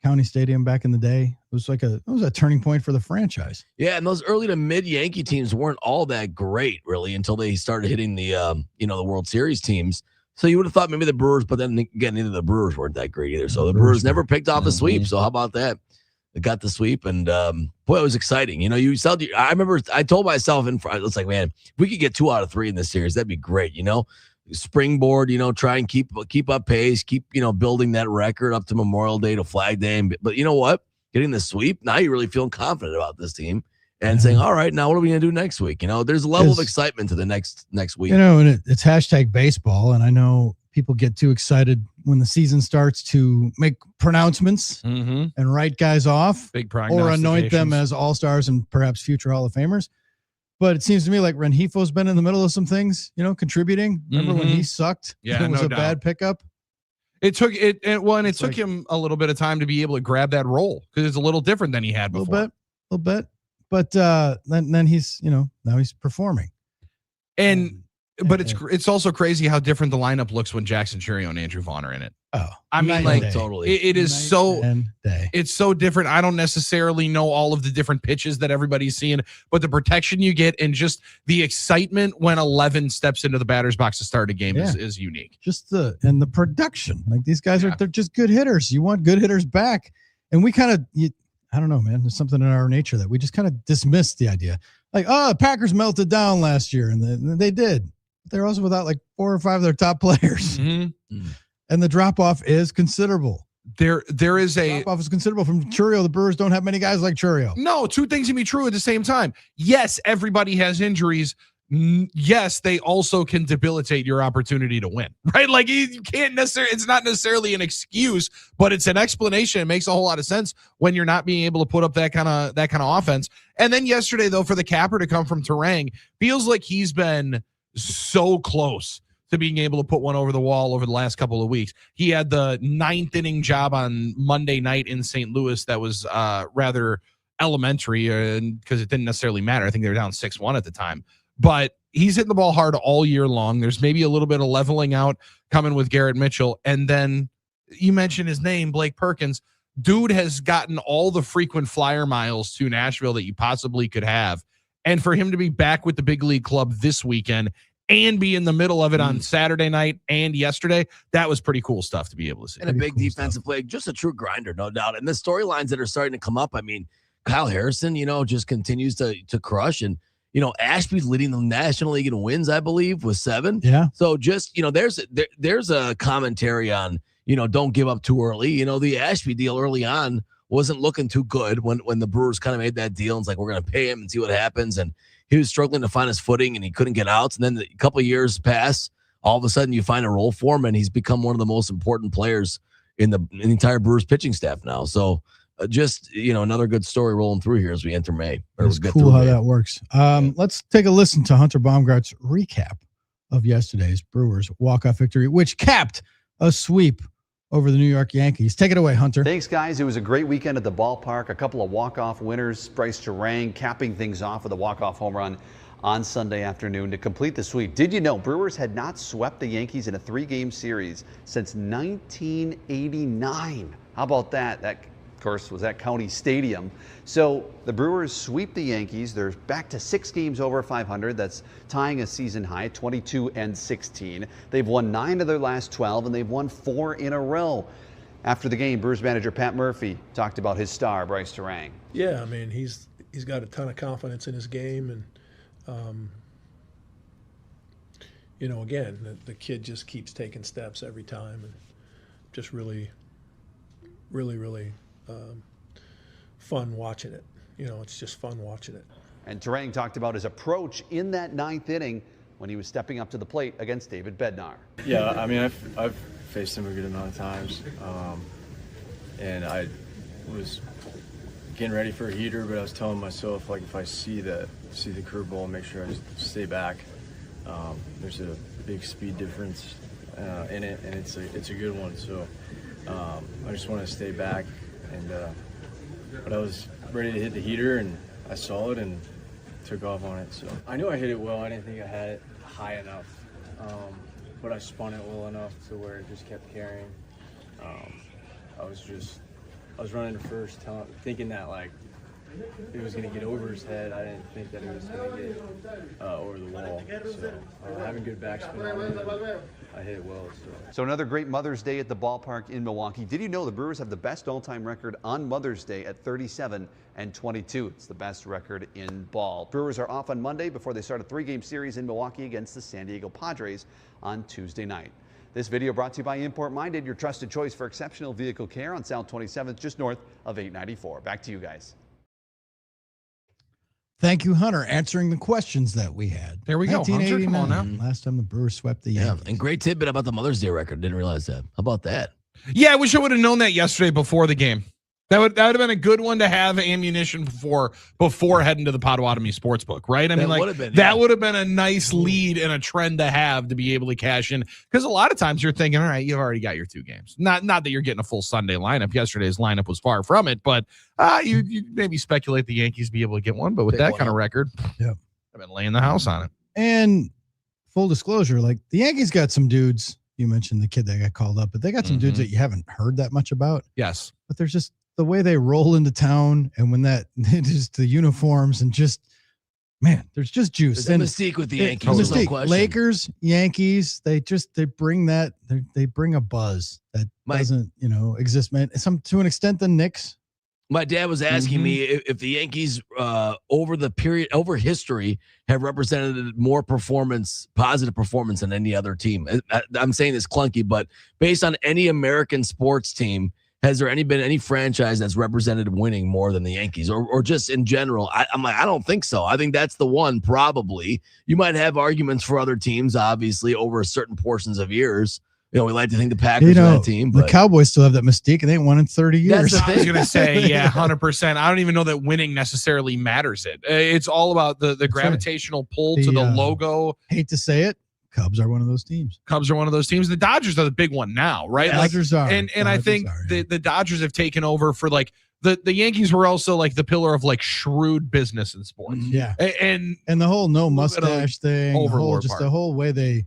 County Stadium back in the day. It was a turning point for the franchise. Yeah, and those early to mid Yankee teams weren't all that great, really, until they started hitting the the World Series teams. So you would have thought maybe the Brewers, but then again, neither the Brewers weren't that great either. So the Brewers never picked off a sweep. So how about that? They got the sweep, and boy, it was exciting. I remember I told myself it's like, man, if we could get 2 out of 3 in this series, that'd be great. Springboard, try and keep up pace, keep building that record up to Memorial Day to Flag Day. But you know what? Getting the sweep, now you're really feeling confident about this team and saying, all right, now what are we gonna do next week? There's a level of excitement to the next week. And it's hashtag baseball, and I know people get too excited when the season starts to make pronouncements and write guys off Big or anoint them as all-stars and perhaps future Hall of Famers. But it seems to me like Renjifo's been in the middle of some things, contributing. Remember when he sucked? Yeah, it was no a doubt. bad pickup. It took him a little bit of time to be able to grab that role because it's a little different than he had before. A little bit. But then he's, now he's performing. But it's also crazy how different the lineup looks when Jackson Chourio and Andrew Vaughn are in it. Oh, I mean, like totally. it is day. It's so different. I don't necessarily know all of the different pitches that everybody's seeing, but the protection you get and just the excitement when 11 steps into the batter's box to start a game is unique. Just the production. Like these guys they're just good hitters. You want good hitters back. And we kind of, I don't know, man. There's something in our nature that we just kind of dismiss the idea. like, oh, the Packers melted down last year, and they did. They're also without like 4 or 5 of their top players, and the drop off is considerable. There is a drop off is considerable from Chourio. The Brewers don't have many guys like Chourio. No, two things can be true at the same time. Yes, everybody has injuries. Yes, they also can debilitate your opportunity to win, right? Like you can't necessarily, it's not necessarily an excuse, but it's an explanation. It makes a whole lot of sense when you're not being able to put up that kind of offense. And then yesterday, though, for the capper to come from Turang, feels like he's been so close to being able to put one over the wall over the last couple of weeks. He had the 9th inning job on Monday night in St. Louis that was rather elementary because it didn't necessarily matter. I think they were down 6-1 at the time. But he's hitting the ball hard all year long. There's maybe a little bit of leveling out coming with Garrett Mitchell. And then you mentioned his name, Blake Perkins. Dude has gotten all the frequent flyer miles to Nashville that you possibly could have. And for him to be back with the big league club this weekend and be in the middle of it on Saturday night and yesterday, that was pretty cool stuff to be able to see. And a big defensive play, just a true grinder, no doubt. And the storylines that are starting to come up, I mean, Kyle Harrison, just continues to crush. And Ashby's leading the National League in wins, I believe, with 7. Yeah. So just, there's a commentary on, don't give up too early. The Ashby deal early on wasn't looking too good when the Brewers kind of made that deal. And it's like, we're going to pay him and see what happens. And he was struggling to find his footing and he couldn't get outs. And then a couple of years pass, all of a sudden you find a role for him and he's become one of the most important players in the entire Brewers pitching staff now. So, just another good story rolling through here as we enter May. It's cool how that works. Let's take a listen to Hunter Baumgart's recap of yesterday's Brewers walk-off victory, which capped a sweep over the New York Yankees. Take it away, Hunter. Thanks, guys. It was a great weekend at the ballpark. A couple of walk-off winners. Brice Turang capping things off with a walk-off home run on Sunday afternoon to complete the sweep. Did you know Brewers had not swept the Yankees in a 3-game series since 1989? How about that? That, of course, was at County Stadium. So the Brewers sweep the Yankees. They're back to 6 games over 500. That's tying a season high, 22-16. They've won 9 of their last 12, and they've won 4 in a row. After the game, Brewers manager Pat Murphy talked about his star, Brice Turang. Yeah, I mean, he's got a ton of confidence in his game, and again, the kid just keeps taking steps every time, and just really fun watching it. It's just fun watching it. And Turang talked about his approach in that 9th inning when he was stepping up to the plate against David Bednar. Yeah, I mean, I've faced him a good amount of times, and I was getting ready for a heater, but I was telling myself, like, if I see the curveball, make sure I stay back. There's a big speed difference in it, and it's a good one. So I just want to stay back, but I was ready to hit the heater, and I saw it and took off on it. So I knew I hit it well. I didn't think I had it high enough, but I spun it well enough to where it just kept carrying. I was running to first, thinking that like it was going to get over his head. I didn't think that it was going to get over the wall. So having good backspin, I hit it well. So another great Mother's Day at the ballpark in Milwaukee. Did you know the Brewers have the best all-time record on Mother's Day at 37-22? It's the best record in ball. Brewers are off on Monday before they start a 3-game series in Milwaukee against the San Diego Padres on Tuesday night. This video brought to you by Import Minded, your trusted choice for exceptional vehicle care on South 27th, just north of 894. Back to you guys. Thank you, Hunter, answering the questions that we had. There we go. Hunter, come on now. Last time the Brewers swept the Yankees. Yeah, and great tidbit about the Mother's Day record. Didn't realize that. How about that? Yeah, I wish I would have known that yesterday before the game. That would have been a good one to have ammunition before heading to the Potawatomi Sportsbook, right? I mean, that would have been a nice lead and a trend to have to be able to cash in. Because a lot of times you're thinking, all right, you've already got your 2 games. Not that you're getting a full Sunday lineup. Yesterday's lineup was far from it, but you maybe speculate the Yankees be able to get one. But with that kind of record, yeah, I've been laying the house on it. And full disclosure, like the Yankees got some dudes. You mentioned the kid that got called up, but they got some dudes that you haven't heard that much about. Yes, but there's just the way they roll into town, and when just the uniforms and just, man, there's just juice. There's a mystique with the Yankees. No question. Lakers, Yankees, they bring that, they bring a buzz that doesn't, exist, man. To an extent, the Knicks. My dad was asking me if the Yankees over history have represented more positive performance than any other team. I'm saying this clunky, but based on any American sports team, has there been any franchise that's represented winning more than the Yankees, or just in general? I'm like, I don't think so. I think that's the one. Probably you might have arguments for other teams, obviously, over certain portions of years. We like to think the Packers are that team, but the Cowboys still have that mystique, and they ain't won in 30 years. I was gonna say, 100%. I don't even know that winning necessarily matters. It's all about the gravitational pull to the logo. Hate to say it, Cubs are one of those teams. The Dodgers are the big one now, right? Yeah, Dodgers are. And I think the Dodgers have taken over for the Yankees were also like the pillar of like shrewd business in sports. Yeah. And the whole no mustache thing, the whole way they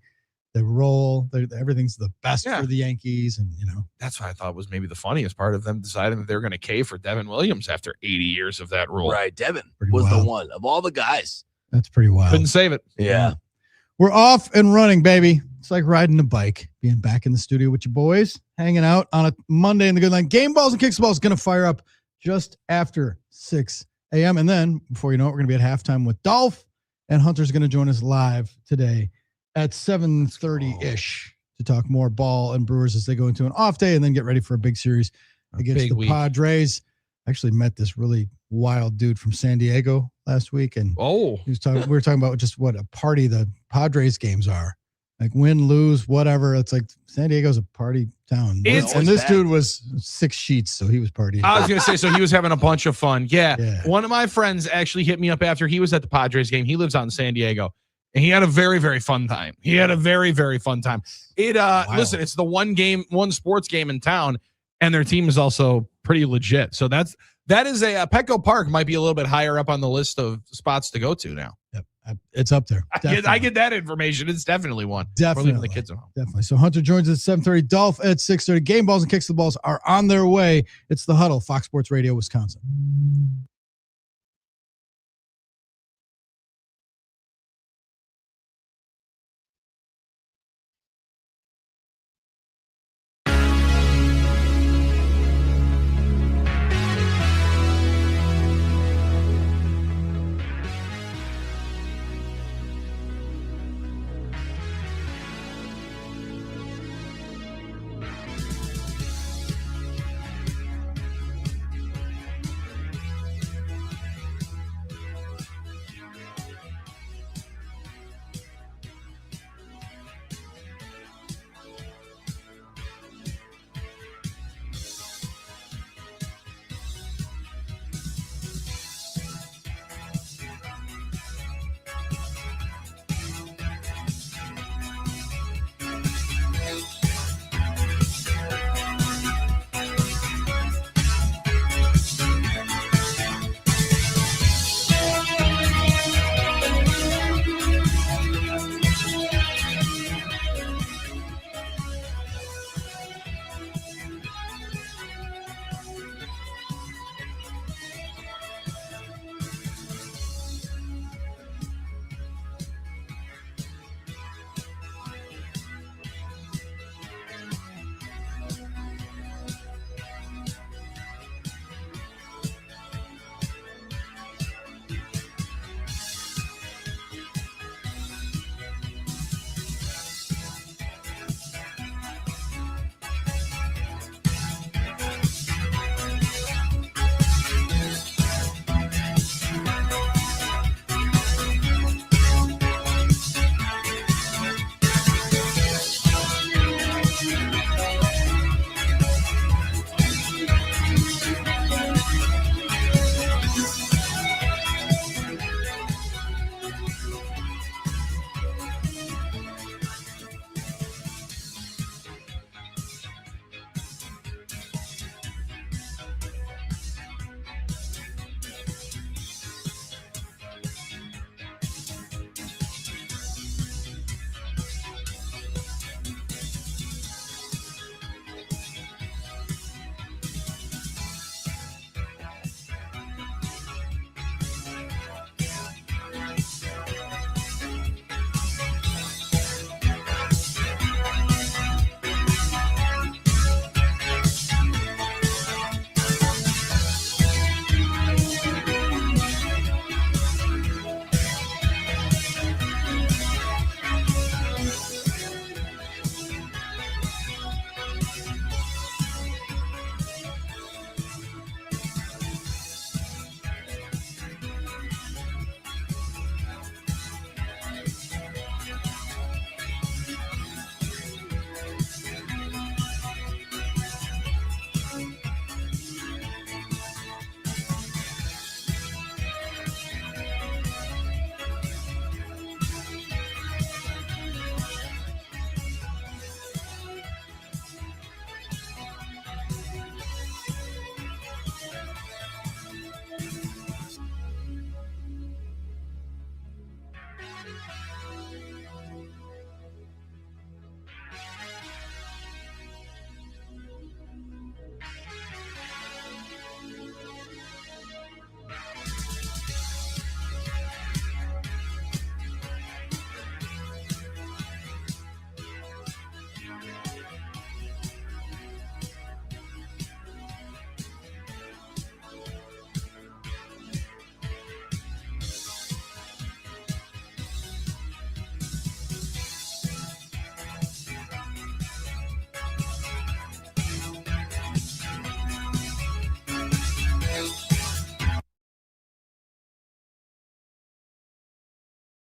roll, everything's the best for the Yankees. And, that's what I thought was maybe the funniest part of them deciding that they were going to cave for Devin Williams after 80 years of that rule. Right. Devin was the one of all the guys. That's pretty wild. Couldn't save it. Yeah. We're off and running, baby. It's like riding a bike, being back in the studio with your boys, hanging out on a Monday in the good line. Game Balls and Kicks the Balls is going to fire up just after 6 a.m. And then, before you know it, we're going to be at halftime with Dolph, and Hunter's going to join us live today at 7:30-ish to talk more ball and Brewers as they go into an off day and then get ready for a big series against the Padres. I actually met this really wild dude from San Diego last week, and we were talking about just what a party the Padres games are. Like win, lose, whatever. It's like San Diego's a party town. And this dude was 6 sheets, so he was partying. I was going to say, so he was having a bunch of fun. Yeah. One of my friends actually hit me up after he was at the Padres game. He lives out in San Diego, and he had a very, very fun time. Listen, it's the one sports game in town, and their team is also pretty legit. So that is Petco Park might be a little bit higher up on the list of spots to go to now. Yep. It's up there. I get that information. It's definitely one. Definitely. We're leaving the kids at home. Definitely. So Hunter joins us at 7:30. Dolph at 6:30. Game Balls and Kicks the Balls are on their way. It's the Huddle, Fox Sports Radio, Wisconsin.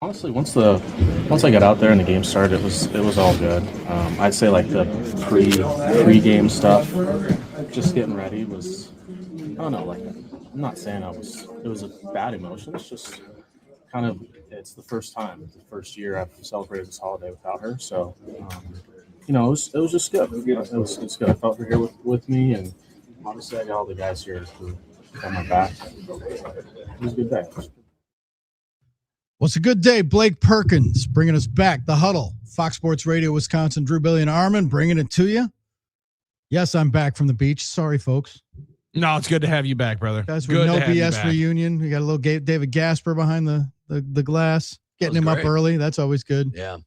Honestly, once I got out there and the game started, it was all good. I'd say like the pre-game stuff, just getting ready was, I don't know, like I'm not saying it was a bad emotion. It's just kind of, it's the first time, it's the first year I've celebrated this holiday without her. So, it was just good. It's good. I felt her here with me, and obviously I got all the guys here who got my back. It was a good day. Well, it's a good day. Blake Perkins bringing us back. The Huddle, Fox Sports Radio, Wisconsin. Drew, Billy, and Armen bringing it to you. Yes, I'm back from the beach. Sorry, folks. No, it's good to have you back, brother. Guys, with no BS reunion. We got a little David Gasper behind the glass, getting him up early. That's always good. Yeah.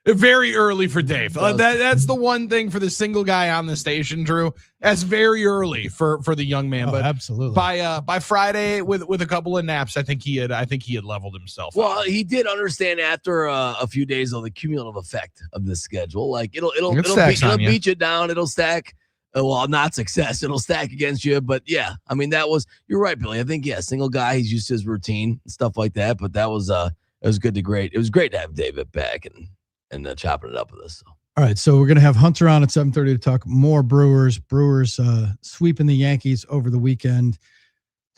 Very early for Dave. That's the one thing for the single guy on the station, Drew. That's very early for the young man. But absolutely. By Friday, with a couple of naps, I think he had leveled himself. Well, he did understand after a few days of the cumulative effect of this schedule. Like it'll beat you down. It'll stack. Well, not success. It'll stack against you. But yeah, I mean you're right, Billy. I think single guy. He's used to his routine and stuff like that. But that was it was good to great. It was great to have David back and chopping it up with us. So. All right, so we're going to have Hunter on at 7:30 to talk more Brewers. Brewers sweeping the Yankees over the weekend.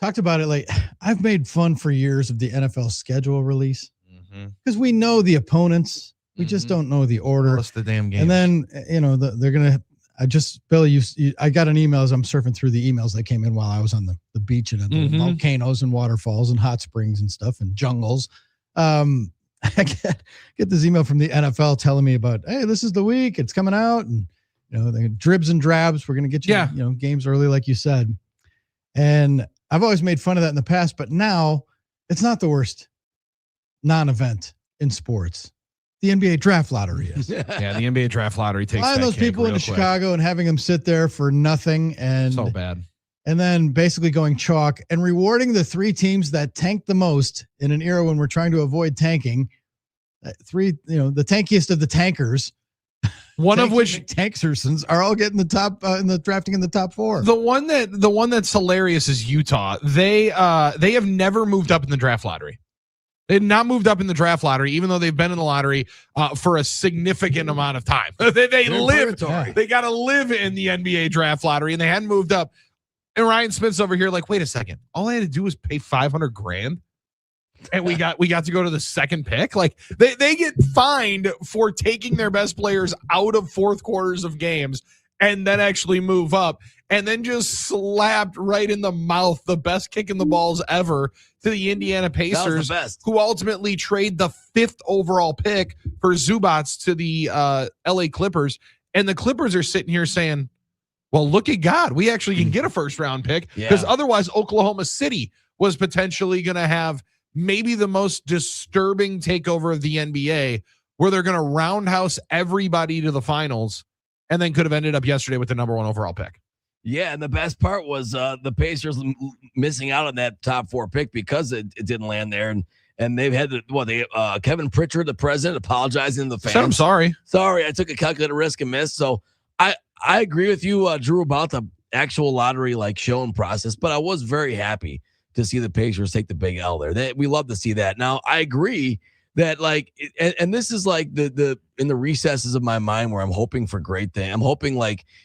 Talked about it like I've made fun for years of the NFL schedule release because we know the opponents. We just don't know the order. What's the damn game? And then, they're going to Billy, I got an email as I'm surfing through the emails that came in while I was on the beach and the volcanoes and waterfalls and hot springs and stuff and jungles. I get this email from the NFL telling me about, hey, this is the week, it's coming out, and the dribs and drabs. We're going to get you, games early, like you said. And I've always made fun of that in the past, but now it's not the worst non-event in sports. The NBA draft lottery is. Yeah, the NBA draft lottery takes flying those people into Chicago and having them sit there for nothing and so bad. And then basically going chalk and rewarding the three teams that tanked the most in an era when we're trying to avoid tanking. The tankiest of the tankers. One of which Tankersons are all getting the top in the drafting in the top four. The one that's hilarious is Utah. They have never moved up in the draft lottery. They had not moved up in the draft lottery, even though they've been in the lottery for a significant amount of time. They got to live in the NBA draft lottery, and they hadn't moved up. And Ryan Smith's over here like, wait a second. All I had to do was pay $500,000, and we got to go to the second pick. Like they get fined for taking their best players out of fourth quarters of games and then actually move up, and then just slapped right in the mouth the best kick in the balls ever to the Indiana Pacers, who ultimately trade the 5th overall pick for Zubats to the LA Clippers. And the Clippers are sitting here saying, well, look at God. We actually can get a first-round pick because otherwise Oklahoma City was potentially going to have maybe the most disturbing takeover of the NBA where they're going to roundhouse everybody to the finals and then could have ended up yesterday with the number 1 overall pick. Yeah, and the best part was the Pacers missing out on that top 4 pick because it didn't land there. And they've had Kevin Pritchard, the president, apologizing to the fans. Said, I'm sorry. Sorry, I took a calculated risk and missed. So I agree with you, Drew, about the actual lottery showing process, but I was very happy to see the Pacers take the big L there. We love to see that. Now, I agree that and this is the in the recesses of my mind where I'm hoping for great thing. I'm hoping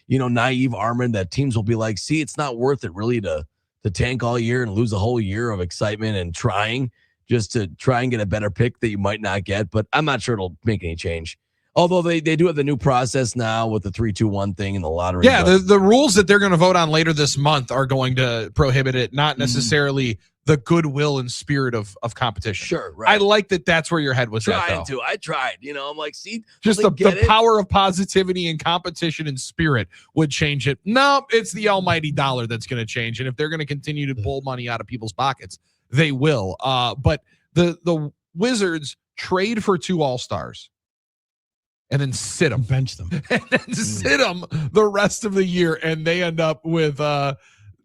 naive Armen that teams will be like, see, it's not worth it really to tank all year and lose a whole year of excitement and trying just to try and get a better pick that you might not get. But I'm not sure it'll make any change. Although they do have the new process now with the 3-2-1 thing in the lottery. Yeah, the rules that they're going to vote on later this month are going to prohibit it, not necessarily the goodwill and spirit of competition. Sure, right. I like that that's where your head was at, though. I tried. I'm like, see? Just the power of positivity and competition and spirit would change it. No, it's the almighty dollar that's going to change. And if they're going to continue to pull money out of people's pockets, they will. But the Wizards trade for 2 All-Stars. And then sit them, bench them, and then sit them the rest of the year, and they end up with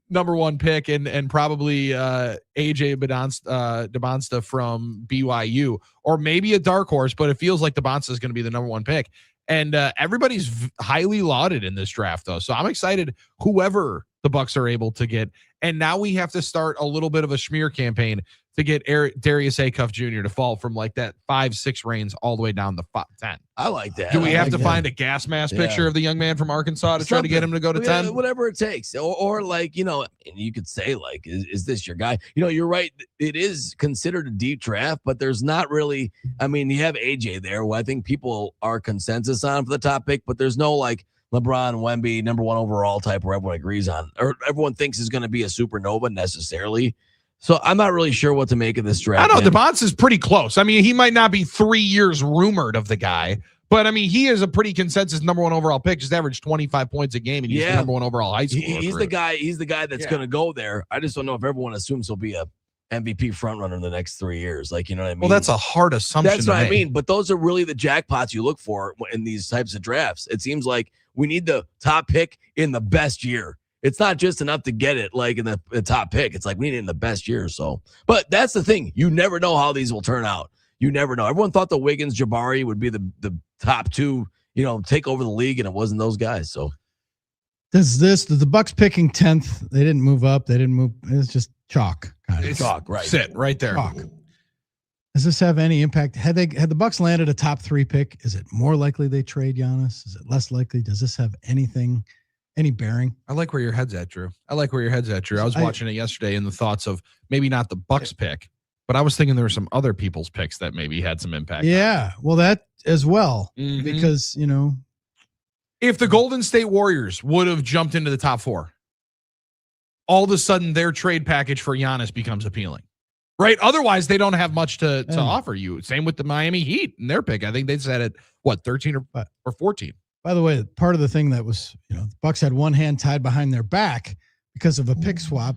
number 1 pick and probably AJ Debonsta from BYU, or maybe a dark horse, but it feels like Debonsta is going to be the number 1 pick. And everybody's highly lauded in this draft, though. So I'm excited whoever the Bucks are able to get. And now we have to start a little bit of a smear campaign to get Darius Acuff Jr. to fall from like that 5-6 reigns all the way down to 10. I like that. Do we have to find a gas mask picture of the young man from Arkansas to try to get him to go to 10? Whatever it takes. Or like, and you could say like, is this your guy? You're right. It is considered a deep draft, but there's not really, you have AJ there, who I think people are consensus on for the top pick, but there's no like LeBron, Wemby, number 1 overall type where everyone agrees on, or everyone thinks is going to be a supernova necessarily. So I'm not really sure what to make of this draft. I know DeBonce is pretty close. He might not be 3 years rumored of the guy, but he is a pretty consensus number 1 overall pick. Just averaged 25 points a game, and he's the number 1 overall high school. He's the guy. He's the guy that's going to go there. I just don't know if everyone assumes he'll be a MVP frontrunner in the next 3 years. Like, you know what I mean? Well, that's a hard assumption. That's what I mean. But those are really the jackpots you look for in these types of drafts. It seems like we need the top pick in the best year. It's not just enough to get it like in the top pick. It's like we need it in the best year. So, but that's the thing. You never know how these will turn out. You never know. Everyone thought the Wiggins Jabari would be the top 2, take over the league, and it wasn't those guys. So does the Bucks picking 10th? They didn't move up. They didn't move. It's just chalk. It's chalk, right? Sit right there. Chalk. Does this have any impact? Had the Bucks landed a top 3 pick? Is it more likely they trade Giannis? Is it less likely? Does this have any bearing? I like where your head's at, Drew. I was watching it yesterday in the thoughts of maybe not the Bucks pick, but I was thinking there were some other people's picks that maybe had some impact. Yeah, well, that as well, because, if the Golden State Warriors would have jumped into the top 4, all of a sudden their trade package for Giannis becomes appealing, right? Otherwise, they don't have much to offer you. Same with the Miami Heat and their pick. I think they said it, 13 or 14. By the way, part of the thing that was, the Bucks had one hand tied behind their back because of a pick swap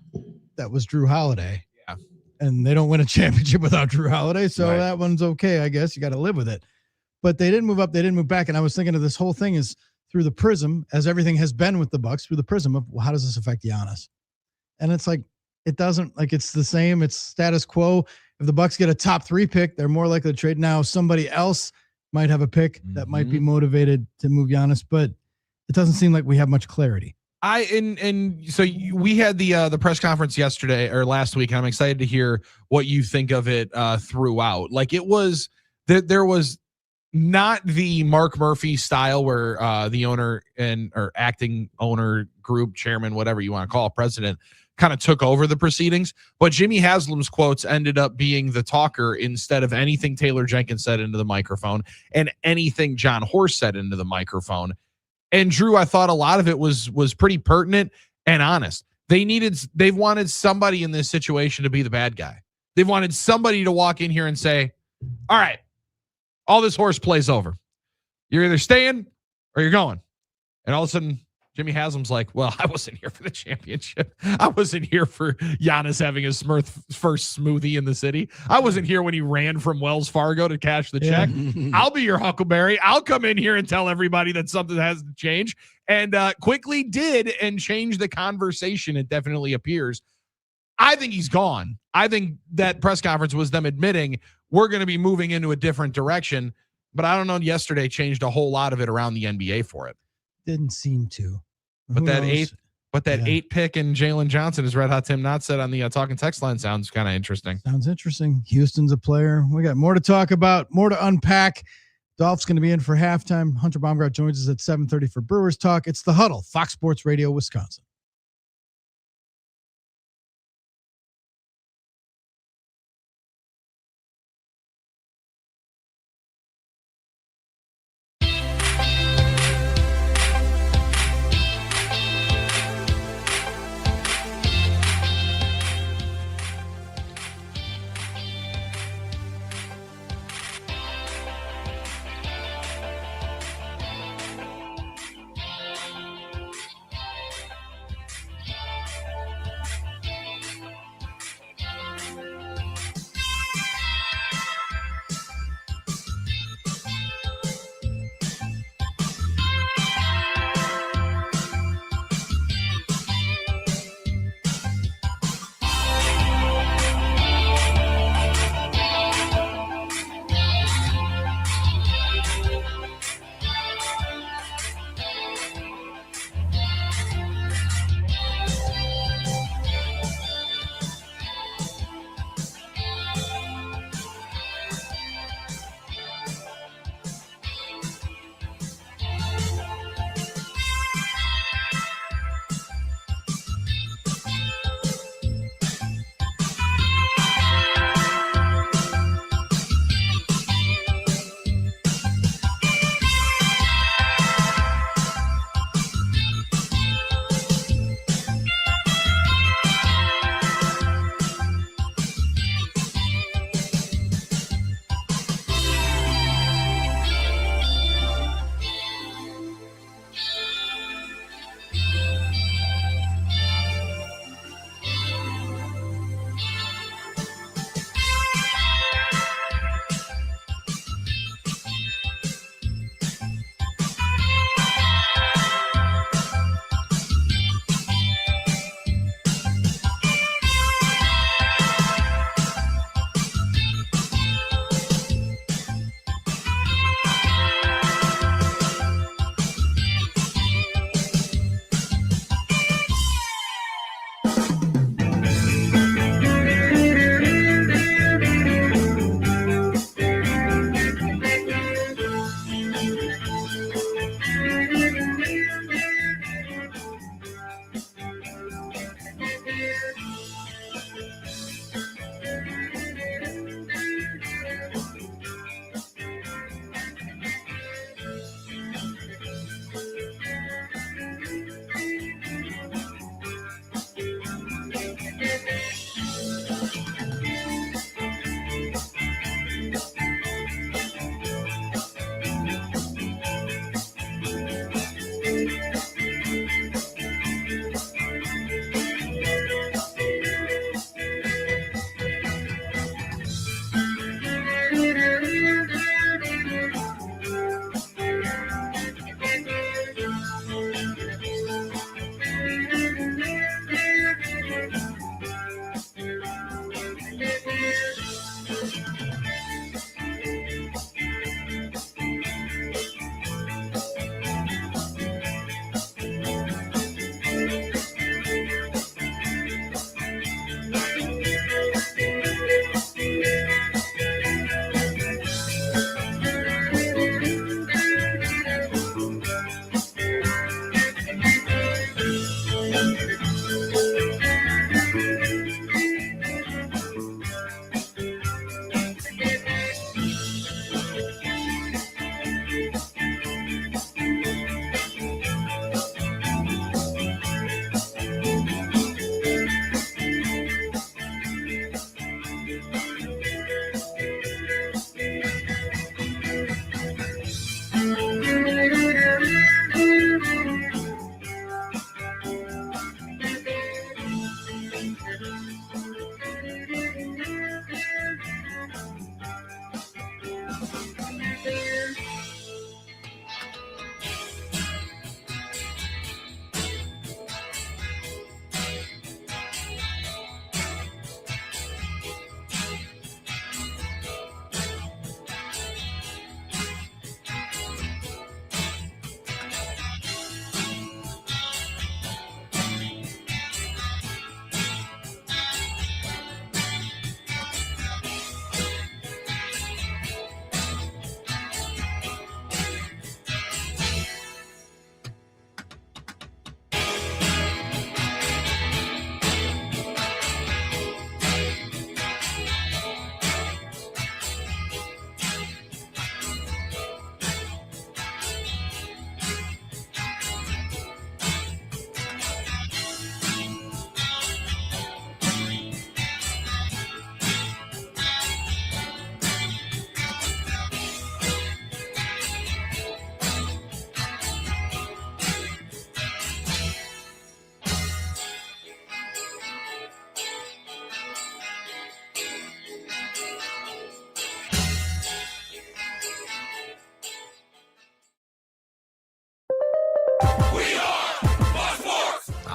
that was Drew Holiday. Yeah. And they don't win a championship without Drew Holiday. So that one's okay, I guess. You got to live with it. But they didn't move up. They didn't move back. And I was thinking of this whole thing is through the prism, as everything has been with the Bucks, through the prism of how does this affect Giannis? And it's like, it doesn't, like, it's the same. It's status quo. If the Bucks get a top 3 pick, they're more likely to trade. Now somebody else might have a pick that might be motivated to move Giannis, but it doesn't seem like we have much clarity. So we had the press conference yesterday or last week, and I'm excited to hear what you think of it throughout. Like, it was there was not the Mark Murphy style where the owner or acting owner, group chairman, whatever you want to call it, president, kind of took over the proceedings, but Jimmy Haslam's quotes ended up being the talker instead of anything Taylor Jenkins said into the microphone and anything John Horst said into the microphone. And Drew, I thought a lot of it was pretty pertinent and honest. They've wanted somebody in this situation to be the bad guy. They've wanted somebody to walk in here and say, all right, all this horse plays over. You're either staying or you're going. And all of a sudden, Jimmy Haslam's like, well, I wasn't here for the championship. I wasn't here for Giannis having his first smoothie in the city. I wasn't here when he ran from Wells Fargo to cash the check. I'll be your Huckleberry. I'll come in here and tell everybody that something has to change. And quickly did and changed the conversation. It definitely appears. I think he's gone. I think that press conference was them admitting we're going to be moving into a different direction. But I don't know, yesterday changed a whole lot of it around the NBA for it. Didn't seem to. But that 8 pick in Jalen Johnson, as Red Hot Tim Knott said on the talking text line, sounds kind of interesting. Sounds interesting. Houston's a player. We got more to talk about, more to unpack. Dolph's going to be in for halftime. Hunter Bombgard joins us at 7:30 for Brewers Talk. It's the Huddle, Fox Sports Radio, Wisconsin.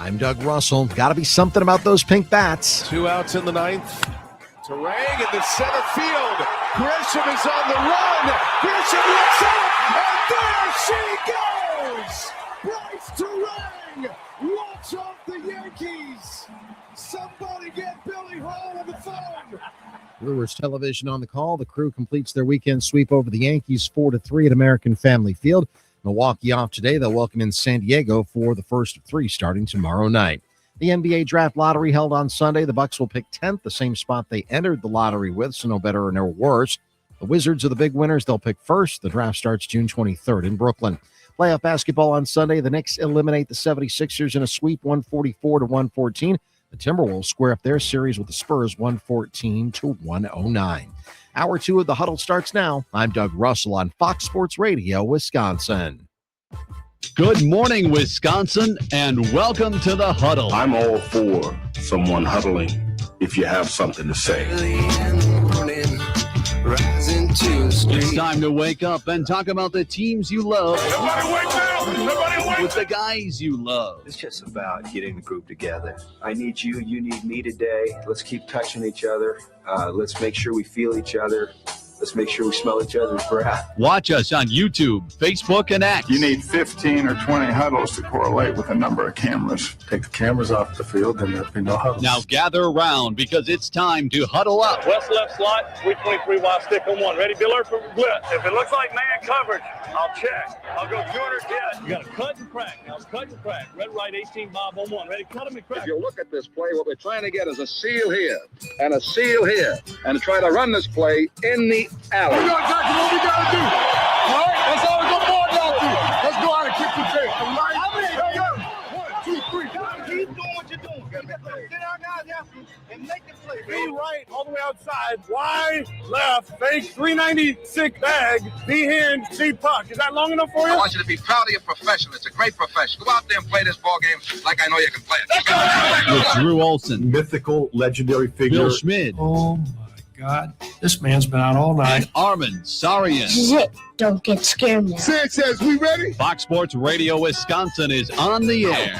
I'm Doug Russell. Got to be something about those pink bats. 2 outs in the ninth. Turang in the center field. Grisham is on the run. Grisham looks up, and there she goes. Brice Turang walks off the Yankees. Somebody get Billy Hall on the phone. Brewers television on the call. The Crew completes their weekend sweep over the Yankees 4-3 at American Family Field. Milwaukee off today. They'll welcome in San Diego for the first of 3 starting tomorrow night. The NBA draft lottery held on Sunday. The Bucks will pick 10th, the same spot they entered the lottery with, so no better or no worse. The Wizards are the big winners. They'll pick first. The draft starts June 23rd in Brooklyn. Playoff basketball on Sunday. The Knicks eliminate the 76ers in a sweep 144-114. The Timberwolves square up their series with the Spurs 114-109. Hour 2 of the Huddle starts now. I'm Doug Russell on Fox Sports Radio, Wisconsin. Good morning, Wisconsin, and welcome to the Huddle. I'm all for someone huddling if you have something to say. It's time to wake up and talk about the teams you love. Nobody wake up! Nobody wake With the guys you love. It's just about getting the group together. I need you, you need me today. Let's keep touching each other. Let's make sure we feel each other. Let's make sure we smell each other's breath. Watch us on YouTube, Facebook, and X. You need 15 or 20 huddles to correlate with a number of cameras. Take the cameras off the field and there'll be no huddles. Now gather around because it's time to huddle up. West left slot, 323 wide stick on one. Ready, Bill for blitz. If it looks like man coverage, I'll check. I'll go 200 hit. You got to cut and crack. Now cut and crack. Red, right, 18 Bob on one. Ready, cut him and crack. If you look at this play, what we're trying to get is a seal here and a seal here and to try to run this play in the alley. We know exactly what we got to do. All right? That's all the ball got to do. Let's go out and kick the tape. All right? Hey, yo. 1, 2, 3. Keep doing what you're doing. Sit our guys after and make the play. Be right all the way outside. Wide, left, fake, 396 bag, B hand, C puck. Is that long enough for you? I want you to be proud of your profession. It's a great profession. Go out there and play this ball game like I know you can play it. With Drew Olson, Mythical, legendary figure. Bill Schmid, Oh, God. This man's been out all night. and Armen Sarian. This is it. Don't get scared now. Sanchez, we ready? Fox Sports Radio Wisconsin is on the air.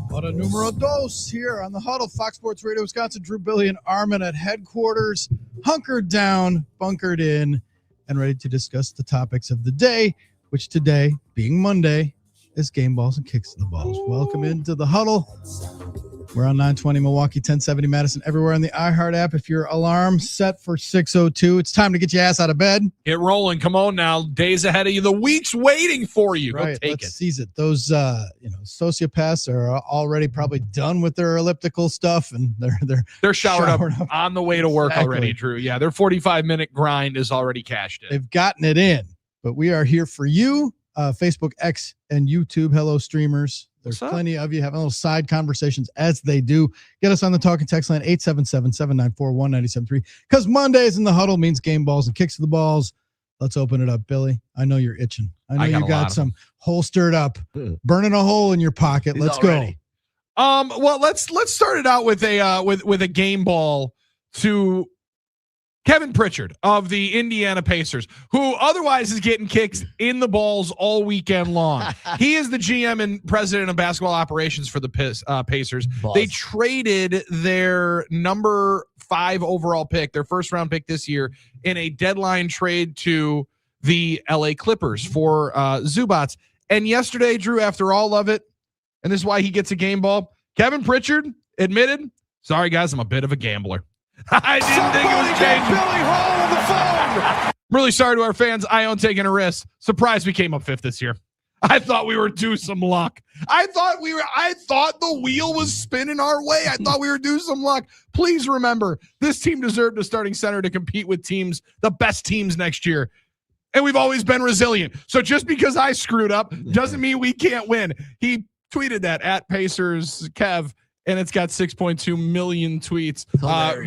What a numero dos here on the Huddle. Fox Sports Radio Wisconsin. Drew, Billy, and Armen at headquarters, hunkered down, bunkered in, and ready to discuss the topics of the day, which today, being Monday, is game balls and kicks to the balls. Welcome into the Huddle. We're on 920 Milwaukee, 1070 Madison, everywhere on the iHeart app. If your alarm set for 6:02, it's time to get your ass out of bed. Get rolling. Come on now. Days ahead of you. The week's waiting for you. Go Right, take let's it. seize it. Those sociopaths are already probably done with their elliptical stuff, and They're showered up on the way to work Exactly. already, Drew. Yeah, their 45-minute grind is already cashed in. They've gotten it in, but we are here for you. Facebook, X, and YouTube. Hello, streamers. There's plenty of you having little side conversations as they do. Get us on the talk and text line 877-794-1973. Because Mondays in the Huddle means game balls and kicks to the balls. Let's open it up, Billy. I know you're itching. I know you got some holstered up, burning a hole in your pocket. Let's go. Well, let's start it out with a game ball to Kevin Pritchard of the Indiana Pacers, who otherwise is getting kicks in the balls all weekend long. He is the GM and president of basketball operations for the Pacers. Boss. They traded their number 5 overall pick, their first round pick this year, in a deadline trade to the LA Clippers for Zubats. And yesterday, Drew, after all of it, and this is why he gets a game ball, Kevin Pritchard admitted, sorry guys, I'm a bit of a gambler. I didn't think it was changing. Billy Hall on the phone. I'm really sorry to our fans. I own taking a risk. Surprised we came up 5th this year. I thought we were due some luck. I thought the wheel was spinning our way. I thought we were due some luck. Please remember, this team deserved a starting center to compete with teams, the best teams next year. And we've always been resilient. So just because I screwed up doesn't mean we can't win. He tweeted that at Pacers Kev, and it's got 6.2 million tweets,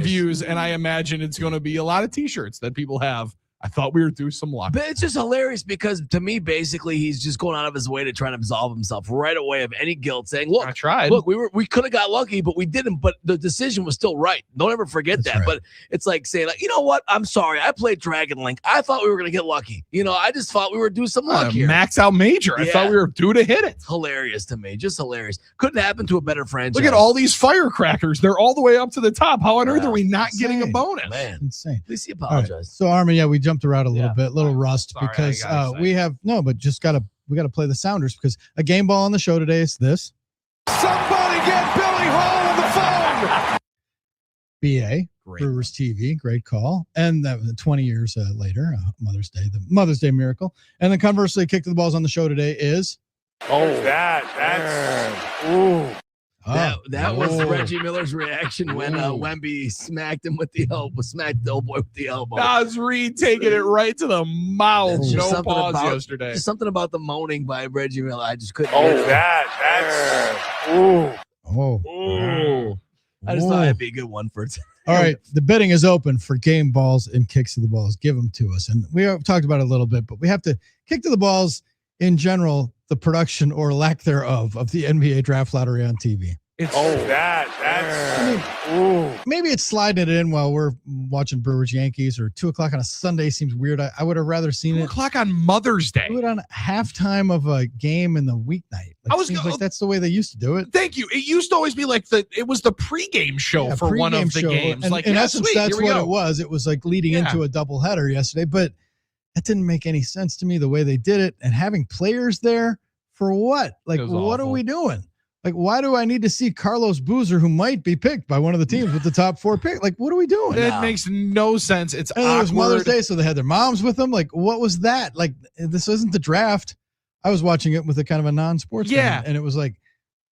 views, and I imagine it's going to be a lot of T-shirts that people have I thought we were due some luck. But it's just hilarious because to me, basically, he's just going out of his way to try and absolve himself right away of any guilt, saying, "Look, I tried. Look, we could have got lucky, but we didn't. But the decision was still right. Don't ever forget that." Right. But it's like saying, like, you know what? I'm sorry. I played Dragon Link. I thought we were going to get lucky. I just thought we were due some luck here. Max out major. I thought we were due to hit it. It's hilarious to me. Just hilarious. Couldn't happen to a better franchise. Look at all these firecrackers. They're all the way up to the top. How on earth are we not getting a bonus? Man, insane. At least he apologized. Right. So Armen, we jumped around a little bit. Little rust. Sorry, because we have we got to play the Sounders because a game ball on the show today is this. Somebody get Billy Hall on the phone. BA Brewers TV, great call. And 20 years later, Mother's Day, the Mother's Day miracle. And then conversely, kick to the balls on the show today is. That was Reggie Miller's reaction when Wemby smacked him with the elbow, smacked the old boy with the elbow. Nas Reed taking it right to the mouth. No pause yesterday. Just something about the moaning by Reggie Miller. I just couldn't. I just thought it'd be a good one for it. All right, the bidding is open for game balls and kicks to the balls. Give them to us. And we have talked about it a little bit, but we have to kick to the balls in general, the production or lack thereof of the NBA draft lottery on TV. Maybe it's sliding it in while we're watching Brewers Yankees or 2:00 on a Sunday seems weird. I would have rather seen it 2:00 on Mother's Day. Do it on halftime of a game in the weeknight. Like that's the way they used to do it. Thank you. It used to always be like it was the pregame show for one of the games. And in essence, that's what it was. It was like leading into a doubleheader yesterday, but that didn't make any sense to me the way they did it. And having players there for what? Like, what are we doing? Like, why do I need to see Carlos Boozer, who might be picked by one of the teams with the top 4 pick? Like, what are we doing? It makes no sense. It's and awkward. It was Mother's Day, so they had their moms with them. Like, what was that? Like, this isn't the draft. I was watching it with a kind of a non-sports fan, and it was like,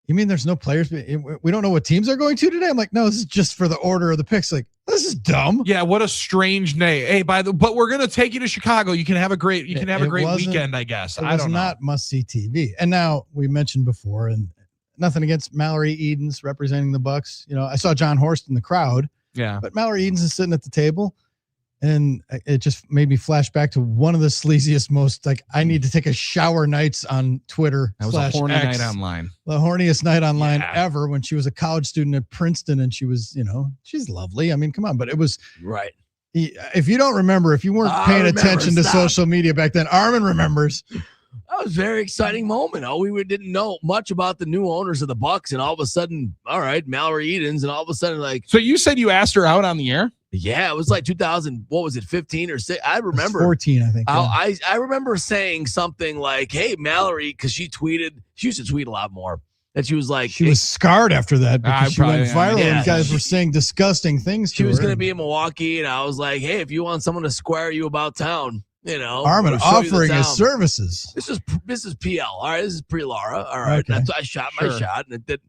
you mean there's no players? We don't know what teams are going to today? I'm like, no, this is just for the order of the picks. Like, this is dumb. Yeah, what a strange nay. Hey, but we're gonna take you to Chicago. You can have a great weekend, I guess. I don't know. Not must-see TV. And now we mentioned before, and nothing against Mallory Edens representing the Bucks. I saw John Horst in the crowd. Yeah. But Mallory Edens is sitting at the table, and it just made me flash back to one of the sleaziest, most I need to take a shower nights on Twitter. That was a horny night online. The horniest night online ever when she was a college student at Princeton, and she was, she's lovely. I mean, come on, but it was right. If you don't remember, if you weren't paying attention to social media back then, Armen remembers. That was a very exciting moment. We didn't know much about the new owners of the Bucks, and all of a sudden, all right, Mallory Edens, and all of a sudden, So you said you asked her out on the air? Yeah, it was like 2000. What was it, 15 or 6? I remember 14, I think. Yeah. I remember saying something like, "Hey, Mallory," because she used to tweet a lot more. That she was like, she was scarred after that because she went viral and guys were saying disgusting things. She was going to be in Milwaukee, and I was like, "Hey, if you want someone to square you about town." Armen offering his services. This is PL. All right, this is pre-Laura. All right, okay. I shot my shot, and it did.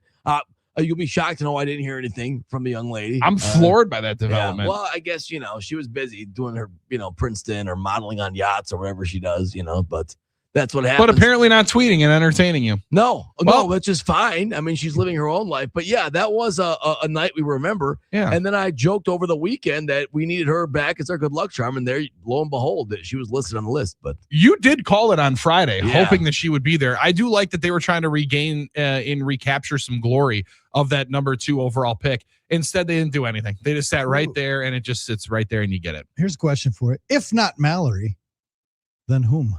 You'll be shocked to know I didn't hear anything from the young lady. I'm floored by that development. Yeah, well, I guess she was busy doing her Princeton or modeling on yachts or whatever she does. But that's what happens. But apparently not tweeting and entertaining you. No, which is fine. I mean, she's living her own life. But yeah, that was a night we remember. Yeah. And then I joked over the weekend that we needed her back as our good luck charm. And there, lo and behold, that she was listed on the list. But you did call it on Friday, hoping that she would be there. I do like that they were trying to recapture some glory of that number 2 overall pick. Instead, they didn't do anything. They just sat right there, and it just sits right there, and you get it. Here's a question for it. If not Mallory, then whom?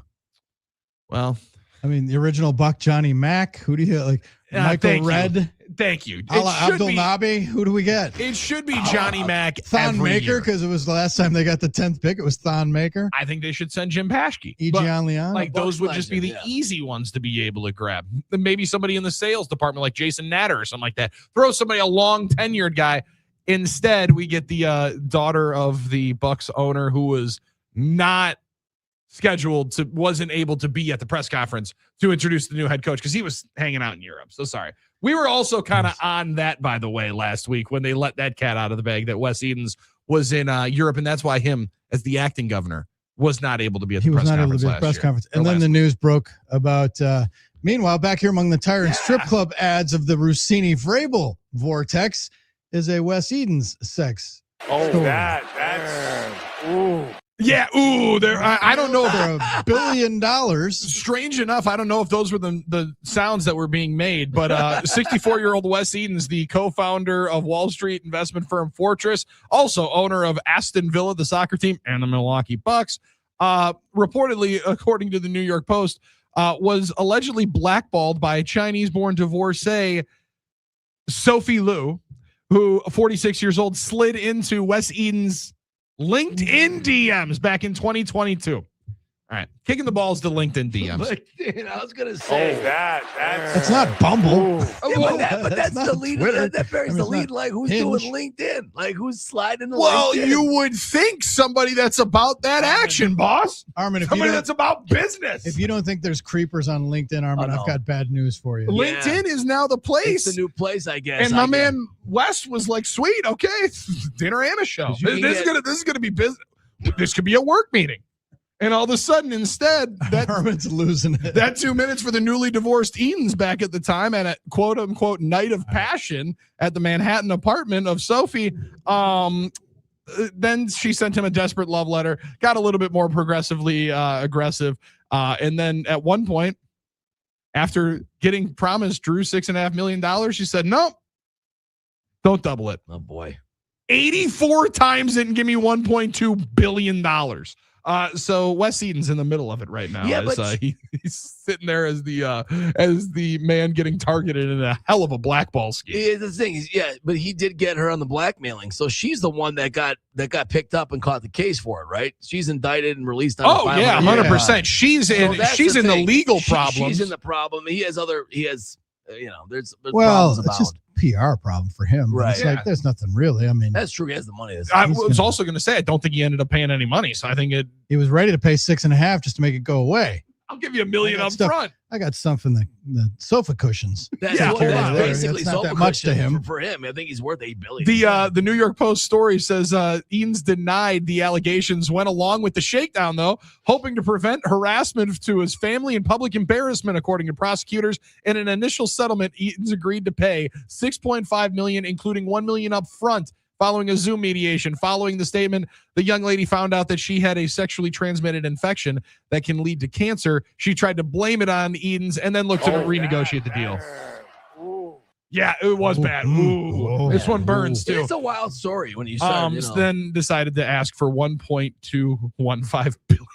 Well, I mean, the original Buck, Johnny Mack. Who do you like? Michael Redd. Thank you. Abdul Nabi. Who do we get? It should be Johnny Mack. Thon Maker, because it was the last time they got the 10th pick. It was Thon Maker. I think they should send Jim Paschke. Ejon Leon. Like those would just be the easy ones to be able to grab. Maybe somebody in the sales department like Jason Natter or something like that. Throw somebody, a long tenured guy. Instead, we get the daughter of the Bucks owner who was not wasn't able to be at the press conference to introduce the new head coach because he was hanging out in Europe. So sorry. We were also kind of on that, by the way, last week when they let that cat out of the bag that Wes Edens was in Europe, and that's why him, as the acting governor, was not able to be at the press conference last year. And then the news broke about, meanwhile, back here among the tire and strip club ads of the Rossini-Vrabel vortex is a Wes Edens sex story. Yeah. Ooh, I don't know if for $1 billion. Strange enough, I don't know if those were the sounds that were being made, but 64-year-old Wes Edens, the co-founder of Wall Street investment firm Fortress, also owner of Aston Villa, the soccer team, and the Milwaukee Bucks, reportedly, according to the New York Post, was allegedly blackballed by Chinese-born divorcee Sophie Liu, who, 46 years old, slid into Wes Edens' LinkedIn DMs back in 2022. All right, kicking the balls to LinkedIn DMs. I was gonna say that's not Bumble. But that's the lead. Twitter. That buries the lead. Like who's Hinge. doing LinkedIn? Like who's sliding the Well, LinkedIn? you would think somebody that's about that action, boss. Armen, Somebody that's about business. If you don't think there's creepers on LinkedIn, Armen, I've got bad news for you. LinkedIn is now the place. It's the new place, I guess. And my man Wes was like, "Sweet, okay, dinner and a show. This is gonna be business. This could be a work meeting." And all of a sudden, instead, that Armen's losing it. That 2 minutes for the newly divorced Edens back at the time at a quote unquote night of passion at the Manhattan apartment of Sophie. Then she sent him a desperate love letter, got a little bit more progressively aggressive. And then at one point, after getting promised Drew $6.5 million, she said, "No, don't double it." Oh boy. 84 times it and give me $1.2 billion. So Wes Edens in the middle of it right now. Yeah, as, he's sitting there as the man getting targeted in a hell of a blackball scheme. Yeah, the thing is, but he did get her on the blackmailing, so she's the one that got picked up and caught the case for it, right? She's indicted and released on. Oh yeah, 100%. She's in the legal problems. She's in the problem. He has there's Well, problems it's about. just PR problem for him. Right. It's like there's nothing really. I mean, That's true. He has the money. I was also going to say I don't think he ended up paying any money, so I think he was ready to pay 6.5 just to make it go away. I'll give you $1 million up stuff, front. I got stuff in the sofa cushions. That's basically not sofa that much to cushion him. For him, I think he's worth $8 billion. The New York Post story says Edens denied the allegations, went along with the shakedown, though, hoping to prevent harassment to his family and public embarrassment, according to prosecutors. In an initial settlement, Edens agreed to pay $6.5 million, including $1 million up front. Following a Zoom mediation, following the statement, the young lady found out that she had a sexually transmitted infection that can lead to cancer. She tried to blame it on Edens and then looked to renegotiate the deal. Yeah, it was bad. Ooh. This one burns too. It's a wild story when you start. Then decided to ask for $1.215 billion,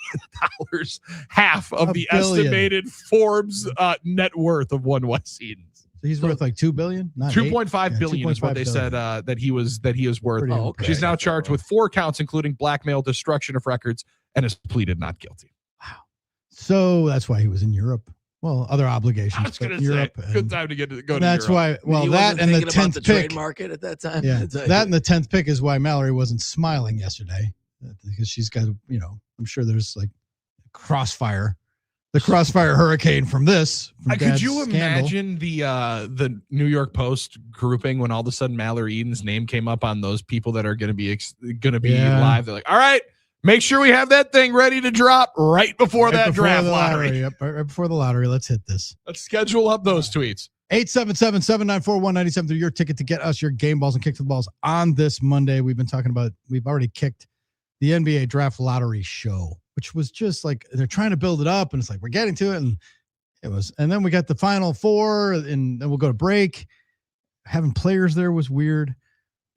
half of the estimated Forbes net worth of one Wes Edens. He's worth like $2 billion. $2.5 billion is what they said that he is worth. Okay. She's now charged with 4 counts, including blackmail, destruction of records, and has pleaded not guilty. So that's why he was in Europe. Well, other obligations. I was going to Europe say, good time to go to Europe. That's why. Well, that and the 10th pick market at that time. Yeah, that and the 10th pick is why Mallory wasn't smiling yesterday, because she's got, I'm sure there's like crossfire. The crossfire hurricane from this. Could you imagine the New York Post grouping when all of a sudden Mallory Edens' name came up on those people that are going to be live? They're like, all right, make sure we have that thing ready to drop right before that draft lottery. Yep, right before the lottery. Let's hit this. Let's schedule up those tweets. 877-794-1973 through your ticket to get us your game balls and kick to the balls on this Monday. We've already kicked the NBA draft lottery show, which was just like they're trying to build it up, and it's like we're getting to it, and then we got the final 4, and then we'll go to break. Having players there was weird,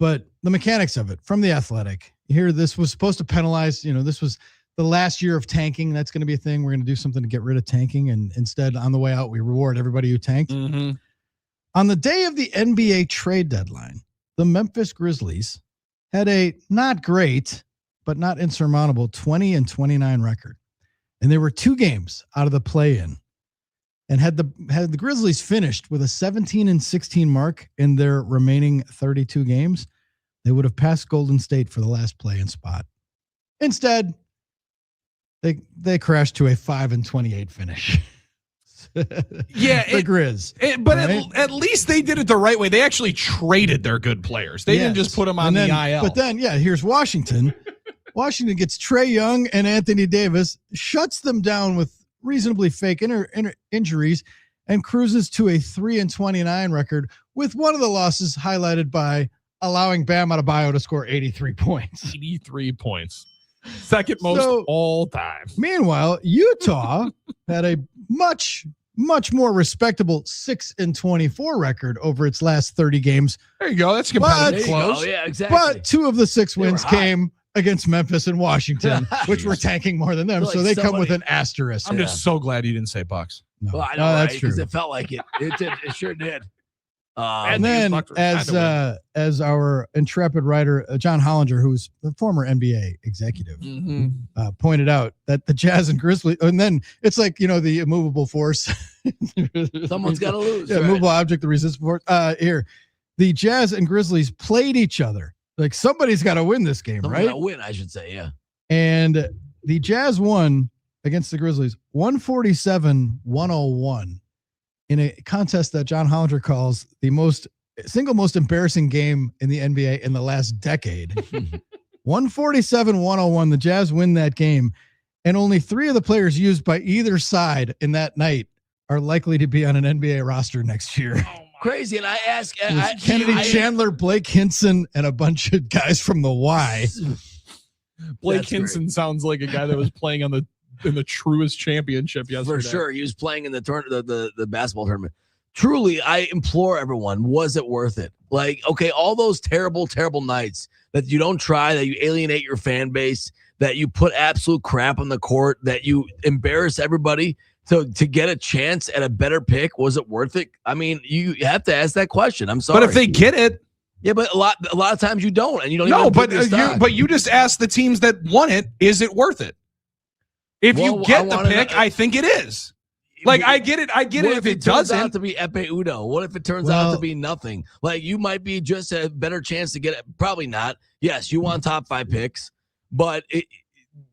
but the mechanics of it from The Athletic. Here, this was supposed to penalize. This was the last year of tanking. That's going to be a thing. We're going to do something to get rid of tanking, and instead, on the way out, we reward everybody who tanked. Mm-hmm. On the day of the NBA trade deadline, the Memphis Grizzlies had a not great but not insurmountable 20-29 record. And there were 2 games out of the play-in. And had the Grizzlies finished with a 17-16 mark in their remaining 32 games, they would have passed Golden State for the last play-in spot. Instead, they crashed to a 5-28 finish. Yeah, the Grizz. But right? at least they did it the right way. They actually traded their good players. They didn't just put them on the IL. But then, here's Washington. Washington gets Trae Young and Anthony Davis, shuts them down with reasonably fake injuries, and cruises to a 3-29 record, with one of the losses highlighted by allowing Bam Adebayo to score 83 points. 83 points. Second most all time. Meanwhile, Utah had a much more respectable 6-24 record over its last 30 games. There you go. That's competitive. Close. Yeah, exactly. But 2 of the 6 wins came against Memphis and Washington, which were tanking more than them. So they come with an asterisk. I'm just so glad you didn't say Bucks. No. Well, I know, that's right? true. Because it felt like it. It sure did. And then, as our intrepid writer John Hollinger, who's the former NBA executive, pointed out, that the Jazz and Grizzlies, and then it's like, the immovable force. Someone's got to lose. Yeah, right? immovable object, the resistance force. Here, the Jazz and Grizzlies played each other. Like, somebody's got to win this game, Someone's right? got to win, I should say. Yeah. And the Jazz won against the Grizzlies 147-101. In a contest that John Hollinger calls the single most embarrassing game in the NBA in the last decade. 147-101. The Jazz win that game, and only 3 of the players used by either side in that night are likely to be on an NBA roster next year. Crazy. And I ask Kennedy Chandler, Blake Hinson, and a bunch of guys from the Y. Blake Hinson sounds like a guy that was playing in the truest championship yesterday. For sure. He was playing in the basketball tournament. Truly, I implore everyone, was it worth it? Like, okay, all those terrible, terrible nights that you don't try, that you alienate your fan base, that you put absolute crap on the court, that you embarrass everybody to get a chance at a better pick, was it worth it? I mean, you have to ask that question. I'm sorry. But if they get it. Yeah, but a lot of times you don't, and you don't. No, even but you just ask the teams that won it, is it worth it? If you get the pick, I think it is. Like, I get it. If it doesn't, turns out to be Epe Udo? What if it turns out to be nothing? Like, you might be just a better chance to get it. Probably not. Yes, you want top 5 picks, but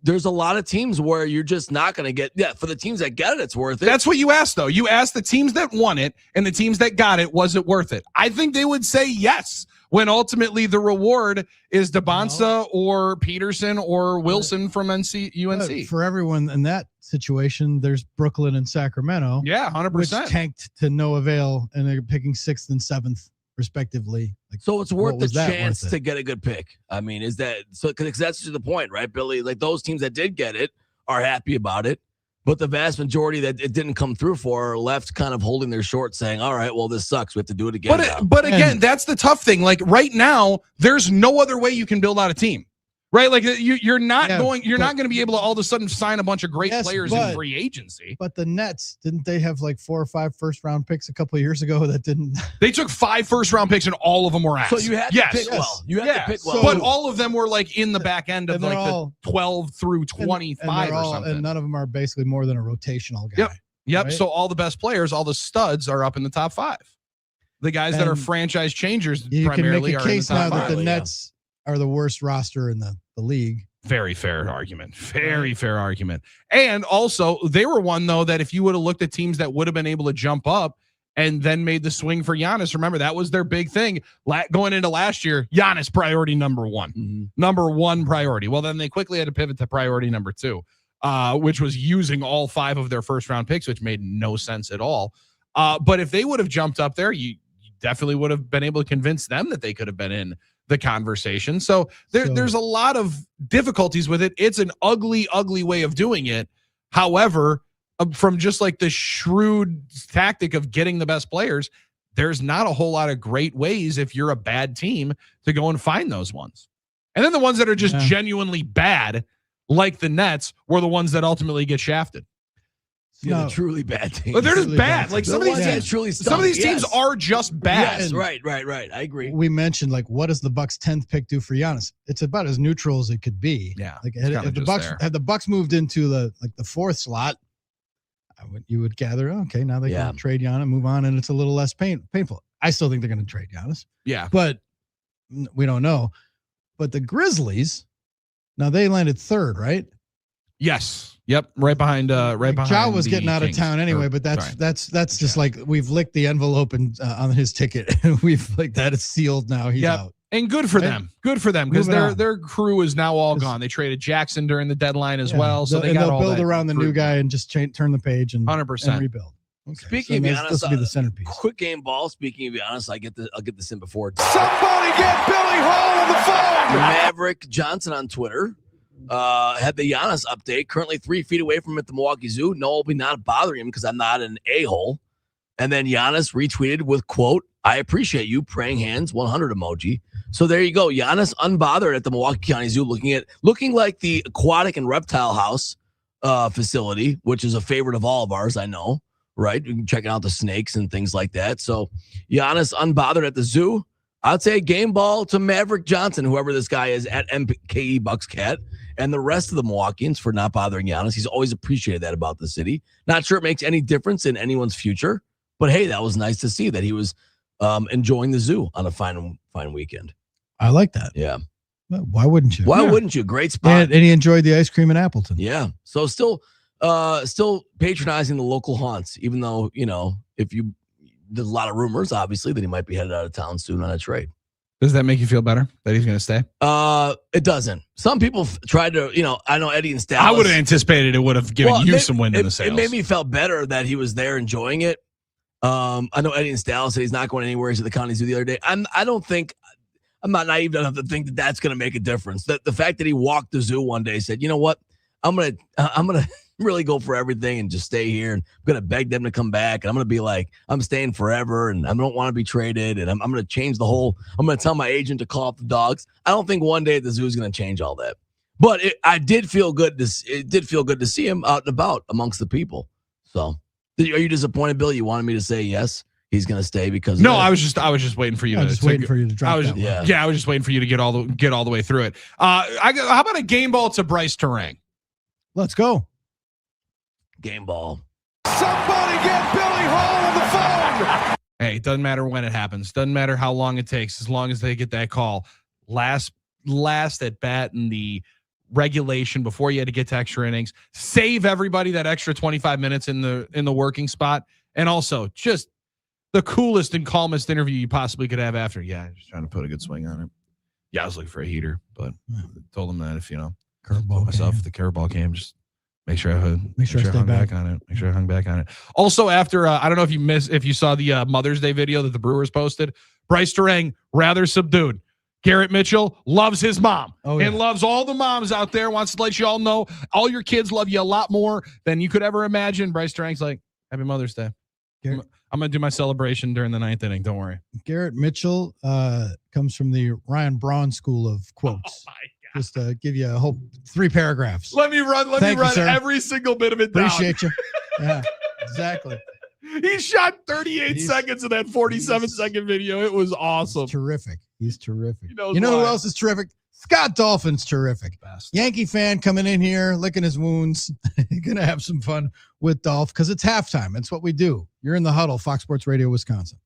there's a lot of teams where you're just not going to get. Yeah, for the teams that get it, it's worth it. That's what you asked, though. You asked the teams that won it and the teams that got it, was it worth it? I think they would say yes, when ultimately the reward is DeBonsa or Peterson or Wilson from UNC. For everyone in that situation, there's Brooklyn and Sacramento. Yeah, 100%. Which tanked to no avail, and they're picking 6th and 7th, respectively. Like, so it's worth the chance to get a good pick. I mean, is that so? Because that's to the point, right, Billy? Like, those teams that did get it are happy about it, but the vast majority that it didn't come through for are left kind of holding their short, saying, "All right, well, this sucks. We have to do it again." But again, that's the tough thing. Like, right now, there's no other way you can build out a team. Right, like you're not going to be able to all of a sudden sign a bunch of great players in free agency. But the Nets, didn't they have like 4 or 5 first-round picks a couple of years ago that didn't? They took 5 first-round picks and all of them were ass. So you had to pick well. You had to pick well. But all of them were like in the back end of like the 12 through 25 or something. And none of them are basically more than a rotational guy. Yep. Right? So all the best players, all the studs are up in the top 5. The guys that are franchise changers primarily you can make a are case in the top now 5. that the Nets are the worst roster in the league. Very fair argument. Very fair argument. And also, they were one, though, that if you would have looked at teams that would have been able to jump up and then made the swing for Giannis, remember, that was their big thing. Going into last year, Giannis priority number 1. Mm-hmm. Number 1 priority. Well, then they quickly had to pivot to priority number 2, which was using all 5 of their first-round picks, which made no sense at all. But if they would have jumped up there, you definitely would have been able to convince them that they could have been in the conversation. So there's a lot of difficulties with it. It's an ugly, ugly way of doing it. However, from just like the shrewd tactic of getting the best players, there's not a whole lot of great ways if you're a bad team to go and find those ones. And then the ones that are just genuinely bad, like the Nets, were the ones that ultimately get shafted. Yeah, the truly bad teams. But they're just bad. Like some of these teams are just bad. Yes, right. I agree. We mentioned, like, what does the Bucks 10th pick do for Giannis? It's about as neutral as it could be. Yeah. Like, if the Bucks moved into the 4th slot, you would gather, okay, now they can trade Giannis, move on, and it's a little less painful. I still think they're going to trade Giannis. Yeah. But we don't know. But the Grizzlies, now they landed 3rd, right? Yes. Yep. Right behind. Ja was getting out of town anyway, but that's just like we've licked the envelope and on his ticket. We've like that is sealed now. He's out. And good for them. Good for them because their crew is now all gone. They traded Jackson during the deadline as well, so they'll build around the new guy and just turn the page and 100% and rebuild. Okay, speaking of Giannis, this will be the centerpiece. Quick game ball. Speaking of Giannis, I'll get this in before. Somebody get Billy Hall on the phone. Maverick Johnson on Twitter had the Giannis update. Currently 3 feet away from him at the Milwaukee Zoo. No, I'll be not bothering him because I'm not an a-hole. And then Giannis retweeted with, quote, I appreciate you, praying hands, 100 emoji. So there you go. Giannis unbothered at the Milwaukee County Zoo, looking like the aquatic and reptile house facility, which is a favorite of all of ours, I know, right? You can check out the snakes and things like that. So Giannis unbothered at the zoo. I'd say a game ball to Maverick Johnson, whoever this guy is, at MKE Buckscat, and the rest of the Milwaukeeans for not bothering Giannis. He's always appreciated that about the city. Not sure it makes any difference in anyone's future, but hey, that was nice to see that he was enjoying the zoo on a fine weekend. I like that. Yeah. Why wouldn't you? Why wouldn't you? Great spot. And he enjoyed the ice cream in Appleton. Yeah. So still patronizing the local haunts, even though, there's a lot of rumors, obviously, that he might be headed out of town soon on a trade. Does that make you feel better that he's going to stay? It doesn't. Some people tried to, I know Eddie and Stallis. I would have anticipated it would have given you some wind in the sails. It made me feel better that he was there enjoying it. I know Eddie and Stallis said he's not going anywhere. He's at the county zoo the other day. I'm not naive enough to think that that's going to make a difference. The fact that he walked the zoo one day, said, you know what, I'm gonna really go for everything and just stay here. And I'm gonna beg them to come back. And I'm gonna be like, I'm staying forever, and I don't want to be traded. And I'm gonna change the whole. I'm gonna tell my agent to call up the dogs. I don't think one day at the zoo is gonna change all that. But it did feel good to see him out and about amongst the people. So, are you disappointed, Bill? You wanted me to say yes, he's going to stay because no, I was just waiting for you. I was waiting for you to drop. I was just waiting for you to get all the way through it. How about a game ball to Brice Turang? Let's go. Game ball. Somebody get Billy Hall on the phone. Hey, it doesn't matter when it happens. Doesn't matter how long it takes, as long as they get that call. Last at bat in the regulation before you had to get to extra innings. Save everybody that extra 25 minutes in the working spot, and also just the coolest and calmest interview you possibly could have after. Yeah, just trying to put a good swing on it. Yeah, I was looking for a heater, but I told him that if curveball myself, the curveball came, just make sure I hung back on it. Make sure I hung back on it. Also, after I don't know if you saw the Mother's Day video that the Brewers posted, Brice Turang rather subdued. Garrett Mitchell loves his mom and loves all the moms out there, wants to let you all know all your kids love you a lot more than you could ever imagine. Brice Turang's like, Happy Mother's Day. I'm going to do my celebration during the 9th inning. Don't worry. Garrett Mitchell comes from the Ryan Braun school of quotes. Just to give you a whole 3 paragraphs. Let me run every single bit of it down. Appreciate you. Yeah, exactly. He shot 38 seconds of that 47-second video. It was awesome. He's terrific. You know who else is terrific? Scott Dolphin's terrific. Best. Yankee fan coming in here, licking his wounds. You're going to have some fun with Dolph because it's halftime. That's what we do. You're in the Huddle, Fox Sports Radio, Wisconsin.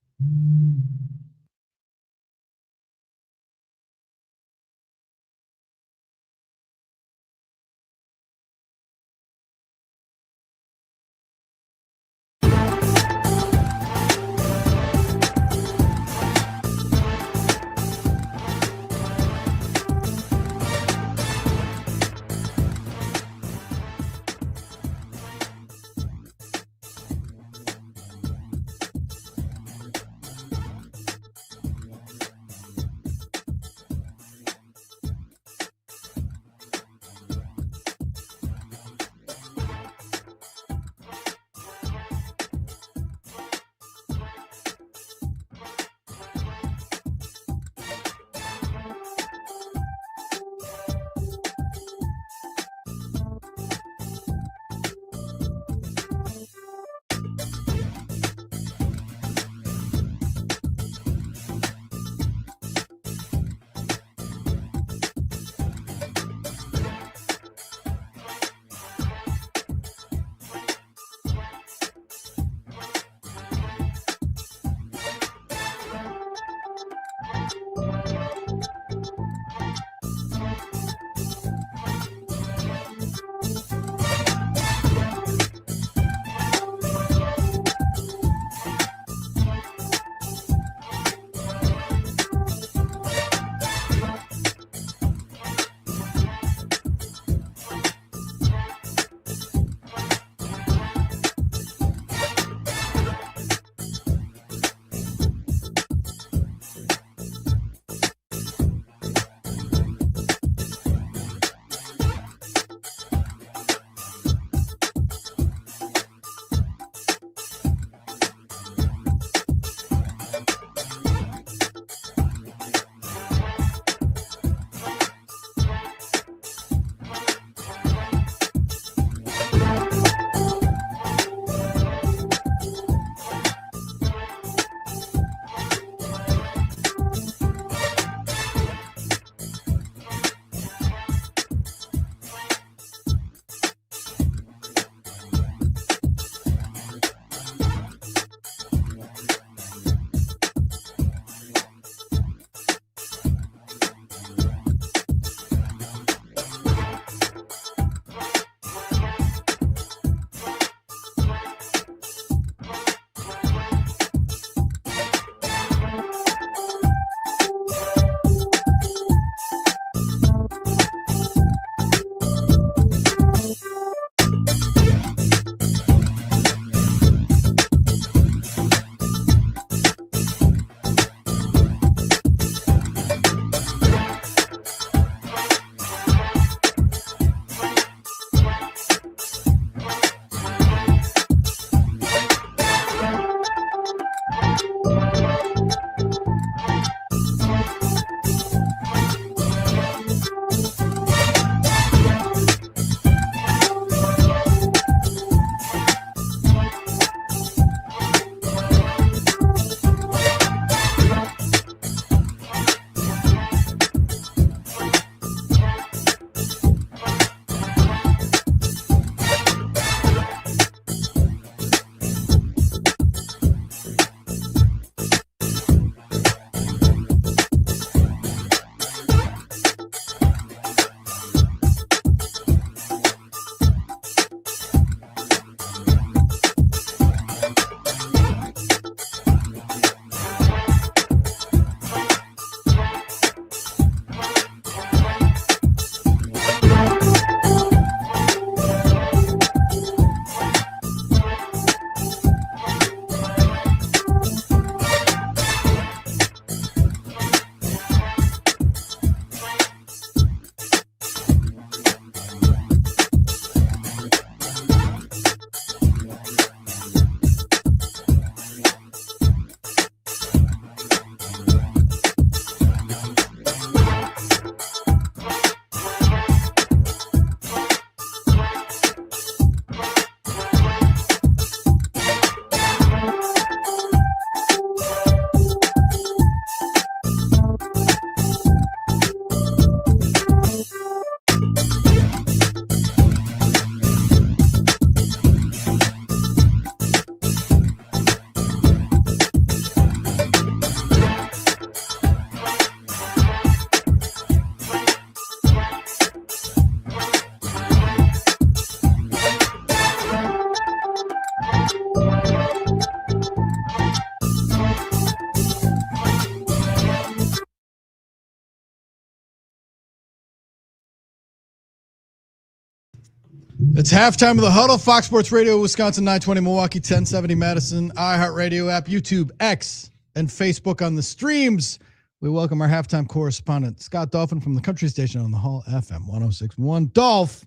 It's halftime of the Huddle. Fox Sports Radio, Wisconsin, 920 Milwaukee, 1070 Madison, iHeartRadio app, YouTube, X, and Facebook on the streams. We welcome our halftime correspondent, Scott Dolphin from the country station on the Hall FM 106.1. Dolph,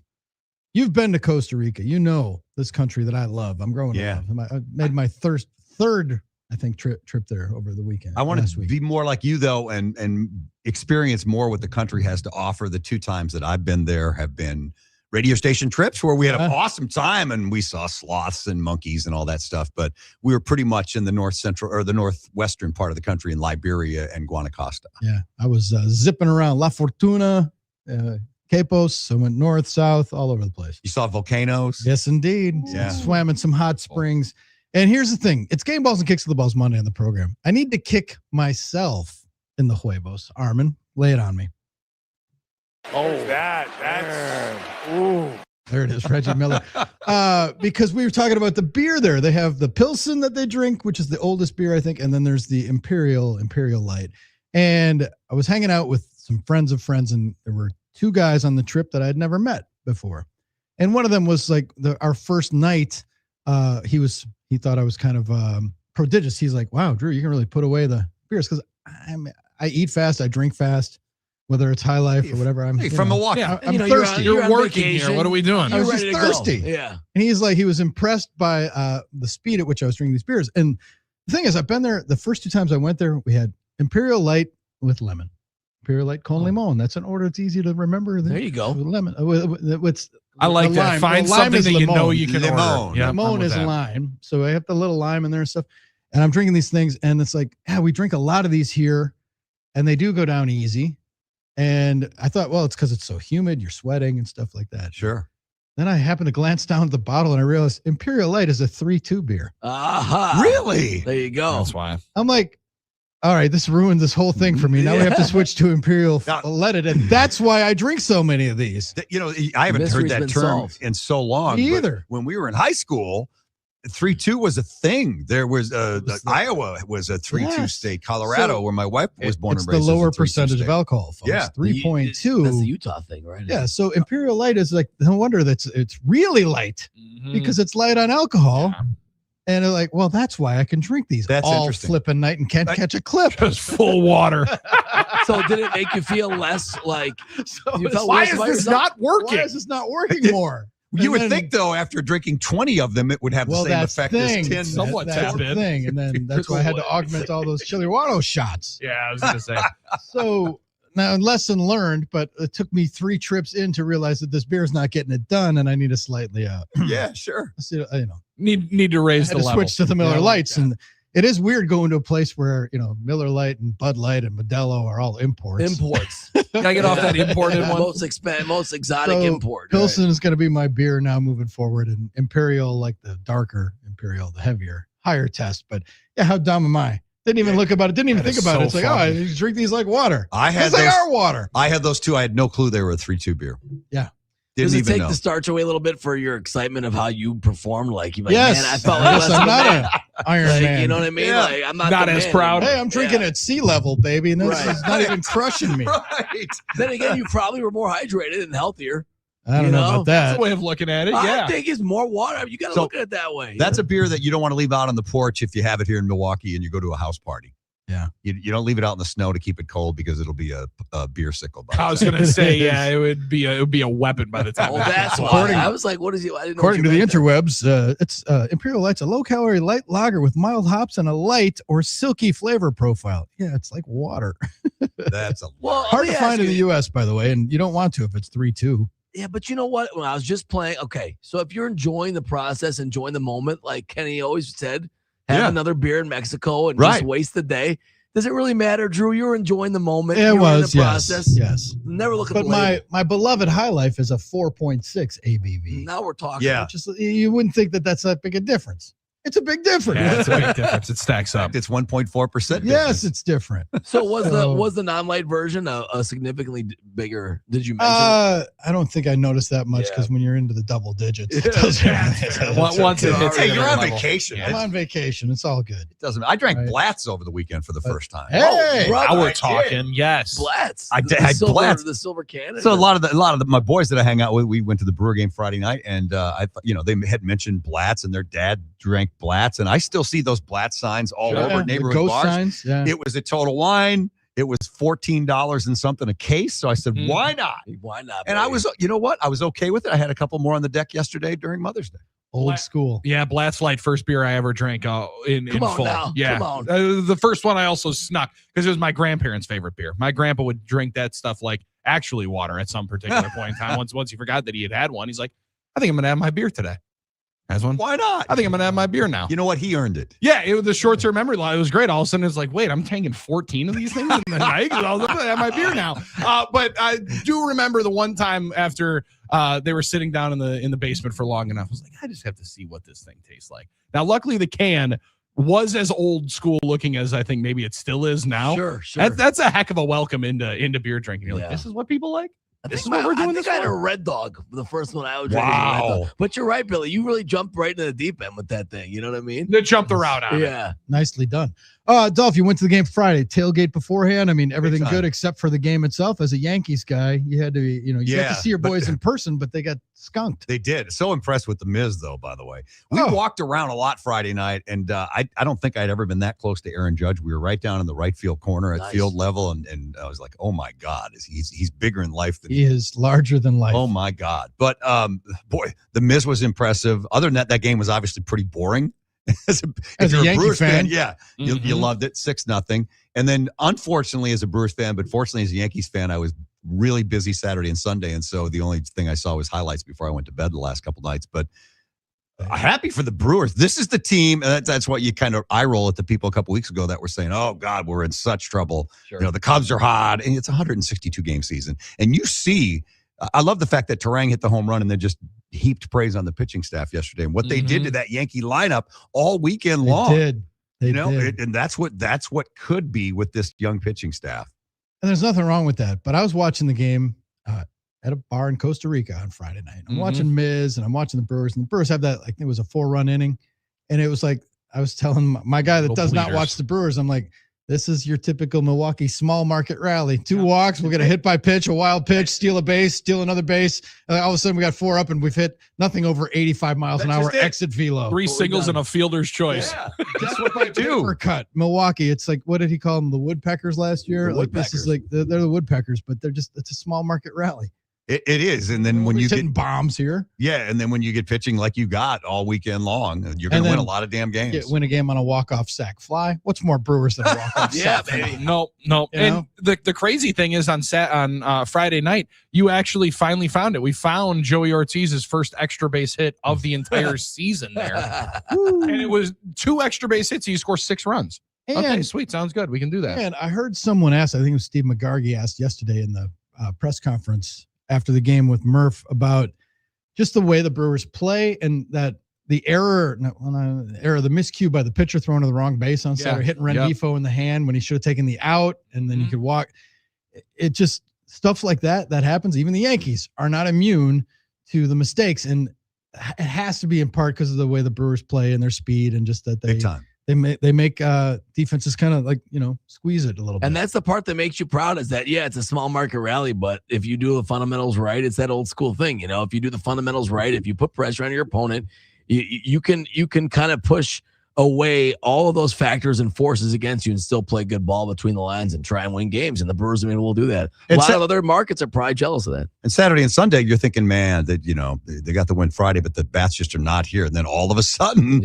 you've been to Costa Rica. You know this country that I love. I'm growing up. I made my third, I think, trip there over the weekend. I want to be more like you, though, and experience more what the country has to offer. The 2 times that I've been there have been radio station trips where we had an awesome time and we saw sloths and monkeys and all that stuff. But we were pretty much in the northwestern part of the country in Liberia and Guanacaste. Yeah, I was zipping around La Fortuna, Capos. I went north, south, all over the place. You saw volcanoes? Yes, indeed. Yeah. Swam in some hot springs. And here's the thing. It's Game Balls and Kicks of the Balls Monday on the program. I need to kick myself in the huevos. Armen, lay it on me. Ooh. There it is, Reggie Miller. Because we were talking about the beer there. They have the Pilsen that they drink, which is the oldest beer, I think. And then there's the Imperial Light. And I was hanging out with some friends of friends, and there were 2 guys on the trip that I had never met before. And one of them was like our first night. He thought I was kind of prodigious. He's like, wow, Drew, you can really put away the beers. Because I eat fast, I drink fast. Whether it's High Life or whatever, I'm from Milwaukee. Yeah, I'm thirsty. You're working here. What are we doing? I was just thirsty. Yeah. And he was impressed by the speed at which I was drinking these beers. And the thing is, I've been there the first 2 times I went there. We had Imperial Light with lemon, Imperial Light con limon. That's an order. It's easy to remember. There you go. With lemon. I like that. Lime. Find Lime something is that you limon. know you can order. Yeah, limon is lime. So I have the little lime in there and stuff. And I'm drinking these things, and it's like, we drink a lot of these here, and they do go down easy. And I thought, well, it's because it's so humid, you're sweating and stuff like that. Sure. Then I happened to glance down at the bottle and I realized Imperial Light is a 3-2 beer. Aha. Really? There you go. That's why. I'm like, all right, this ruined this whole thing for me. Now we have to switch to Imperial Leaded. And that's why I drink so many of these. You know, I haven't heard that term in so long. Me either. When we were in high school, 3-2 was a thing. There was Iowa was a 3-2 state. Colorado, where my wife was born and raised, it's the lower percentage of alcohol, folks. Yeah, 3.2. That's the Utah thing, right? Yeah. So Imperial Light is like, no wonder it's really light because it's light on alcohol. Yeah. And they're like, well, that's why I can drink these all flipping night and can't catch a clip. Just full water. So did it make you feel less like? Why is this not working? Why is this not working more? You would think, though, after drinking 20 of them, it would have the same effect as 10. Somewhat that's the thing. And then that's why I had to augment all those Chourio shots. Yeah, I was going to say. So now, lesson learned, but it took me 3 trips in to realize that this beer is not getting it done, and I need to slightly yeah, sure. Need to raise the level. Switch to the Miller Lights, and it is weird going to a place where Miller Lite and Bud Light and Modelo are all imports. Gotta get off that imported one. Most exotic import. Pilsen is going to be my beer now moving forward, and Imperial, like the darker Imperial, the heavier, higher test. But yeah, how dumb am I? Didn't even look about it. Didn't even think about it. It's like, I drink these like water. They are water. I had those 2. I had no clue they were a 3-2 beer. Yeah. Does it take the starch away a little bit for your excitement of how you performed? Like, you're like, yes, man, I felt like I'm not an Iron Man. You know what I mean? Yeah. Like, I'm not as proud. Hey, I'm drinking at sea level, baby, and this is not even crushing me. Right. Then again, you probably were more hydrated and healthier. I don't know about that. That's a way of looking at it. Yeah. I think it's more water. You got to look at it that way. That's a beer that you don't want to leave out on the porch if you have it here in Milwaukee and you go to a house party. Yeah. You don't leave it out in the snow to keep it cold because it'll be a beer sickle. I was going to say, yeah, it would be a weapon by the time. Well, that's why. I was like, what is he? I didn't know. According to the interwebs, it's Imperial Light's a low-calorie light lager with mild hops and a light or silky flavor profile. Yeah, it's like water. That's hard to find in the U.S., by the way, and you don't want to if it's 3-2. Yeah, but you know what? When I was just playing, okay, so if you're enjoying the process, enjoying the moment, like Kenny always said, have another beer in Mexico and just waste the day. Does it really matter, Drew? You're enjoying the moment. It was, in the process. Yes. Never look at but the label. my beloved High Life is a 4.6 ABV. Now we're talking. Yeah. You wouldn't think that that's that big a difference. It's a big difference. Yeah, it's a big difference. It stacks up. It's 1.4%. Yes, it's different. So was the non-light version a significantly bigger? Did you mention? I don't think I noticed that much because when you're into the double digits, it once it hits, hey, you're on vacation. I'm on vacation. It's all good. It doesn't. I drank Blatz over the weekend for the first time. Hey, now we're talking. Yes, Blatz. I did. Blatz. The silver can. So a lot of my boys that I hang out with, we went to the Brewer game Friday night, and they had mentioned Blatz, and their dad drank Blatz, and I still see those Blatz signs all over neighborhood ghost bars. Signs, yeah. It was a Total Wine. It was $14 and something a case. So I said, why not? Why not? And I was, you know what? I was okay with it. I had a couple more on the deck yesterday during Mother's Day. Old school. Yeah, Blatz Light, first beer I ever drank in full. Now. Yeah, Come on. The first one I also snuck because it was my grandparents' favorite beer. My grandpa would drink that stuff like actually water at some particular point in time. Once he forgot that he had one, he's like, I think I'm going to have my beer today. Has one? Why not? I think I'm going to have my beer now. You know what? He earned it. Yeah, it was the short-term memory line. It was great. All of a sudden, it's like, wait, I'm taking 14 of these things in the night. I was going to have my beer now. But I do remember the one time after they were sitting down in the basement for long enough. I was like, I just have to see what this thing tastes like. Now, luckily, the can was as old school looking as I think maybe it still is now. Sure. That's a heck of a welcome into beer drinking. You're like, this is what people like? This is what we're doing. I think I had a Red Dog. The first one I was drinking. Wow. Was a Red Dog. But you're right, Billy. You really jumped right into the deep end with that thing. You know what I mean? They jumped the route on it. Yeah. Nicely done. Dolph, you went to the game Friday, tailgate beforehand. I mean, everything good except for the game itself. As a Yankees guy, you had to, you got to see your boys in person, but they got skunked. They did. So impressed with the Miz, though, by the way. We walked around a lot Friday night, and I don't think I'd ever been that close to Aaron Judge. We were right down in the right field corner at field level, and I was like, oh, my God, he's bigger in life than he is larger than life. Oh, my God. But, boy, the Miz was impressive. Other than that game was obviously pretty boring. As a Yankee Brewers fan, Mm-hmm. you loved it, 6-0. And then, unfortunately, as a Brewers fan, but fortunately as a Yankees fan, I was really busy Saturday and Sunday, and so the only thing I saw was highlights before I went to bed the last couple nights. But happy for the Brewers. This is the team, and that's what you kind of eye roll at the people a couple weeks ago that were saying, "Oh God, we're in such trouble." Sure. You know, the Cubs are hot, and it's a 162 game season, and you see. I love the fact that Turang hit the home run and then just heaped praise on the pitching staff yesterday and what they did to that Yankee lineup all weekend long. They did. And that's what could be with this young pitching staff. And there's nothing wrong with that. But I was watching the game at a bar in Costa Rica on Friday night. I'm watching Miz and I'm watching the Brewers. And the Brewers have that, like, it was a 4-run inning. And it was like, I was telling my guy that does not watch the Brewers, I'm like, this is your typical Milwaukee small market rally. 2 walks, we'll get a hit by pitch, a wild pitch, steal a base, steal another base. And all of a sudden we got 4 up and we've hit nothing over 85 miles an hour exit velo. 3 singles and a fielder's choice. Yeah, that's what they do. Cut Milwaukee. It's like, what did he call them? The Woodpeckers last year? Like, this is like, they're the Woodpeckers, but it's a small market rally. It is. And then when you get bombs here. Yeah. And then when you get pitching like you got all weekend long, you're going to win a lot of damn games. Win a game on a walk-off sack fly. What's more Brewers than a walk-off sack fly? Baby. No. And the crazy thing is on Friday night, you actually finally found it. We found Joey Ortiz's first extra base hit of the entire season there. And it was 2 extra base hits. He scored 6 runs. And, okay, sweet. Sounds good. We can do that. And I heard someone ask, I think it was Steve McGargy asked yesterday in the press conference after the game with Murph about just the way the Brewers play and that the the miscue by the pitcher throwing to the wrong base on Saturday, hitting Rendifo in the hand when he should have taken the out and then he could walk. It just stuff like that happens. Even the Yankees are not immune to the mistakes. And it has to be in part because of the way the Brewers play and their speed and just that big time. They make defenses kind of like, squeeze it a little bit. And that's the part that makes you proud is that, it's a small market rally, but if you do the fundamentals right, it's that old school thing. If you do the fundamentals right, if you put pressure on your opponent, you can kind of push away all of those factors and forces against you and still play good ball between the lines and try and win games. And the Brewers have been able to do that. A lot of other markets are probably jealous of that. And Saturday and Sunday, you're thinking, man, that they got the win Friday, but the bats just are not here. And then all of a sudden,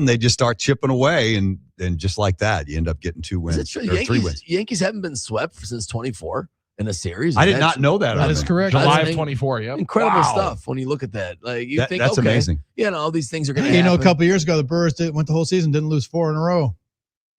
they just start chipping away, and just like that, you end up getting 2 wins or 3 wins. Yankees haven't been swept since 24 in a series. I did not know that. That is correct. July of 24. Yep. Incredible stuff when you look at that. Like you think, that's amazing. All these things are going to happen. A couple of years ago, the Brewers went the whole season, didn't lose 4 in a row.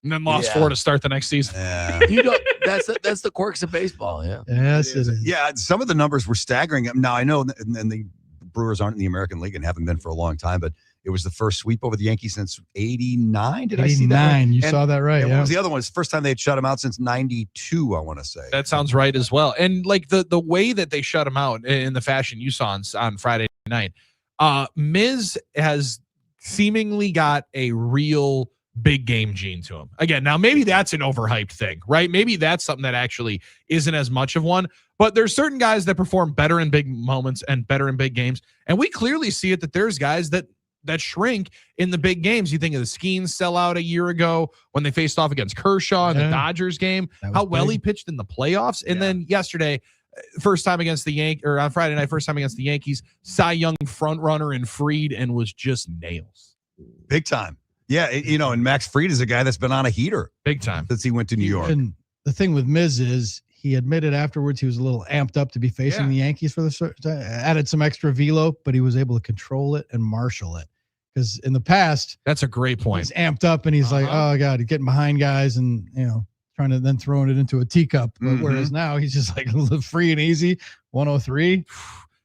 And then lost 4 to start the next season. That's the quirks of baseball. Yeah. Yes, it is. Yeah, some of the numbers were staggering. Now I know, and the Brewers aren't in the American League and haven't been for a long time, but It was the first sweep over the Yankees since 89. Did I see that? 89. You And- saw that right. and Yeah. what was the other one? It's the first time they had shut him out since 92, I want to say. That sounds right as well. And like the way that they shut him out in the fashion you saw on Friday night, Miz has seemingly got a real big game gene to him. Again, now maybe that's an overhyped thing, right? Maybe that's something that actually isn't as much of one, but there's certain guys that perform better in big moments and better in big games. And we clearly see it that there's guys that shrink in the big games. You think of the Skeens sellout a year ago when they faced off against Kershaw in the Dodgers game, how well he pitched in the playoffs. And then yesterday, first time against the Yankees, or on Friday night, first time against the Yankees, Cy Young front runner and Fried, and was just nails. Big time. Yeah, and Max Fried is a guy that's been on a heater big time since he went to New York. And the thing with Miz is he admitted afterwards he was a little amped up to be facing the Yankees for added some extra velo, but he was able to control it and marshal it. Because in the past, that's a great point. He's amped up and he's like, oh God, he's getting behind guys and trying to then throwing it into a teacup. But whereas now he's just like free and easy, 103.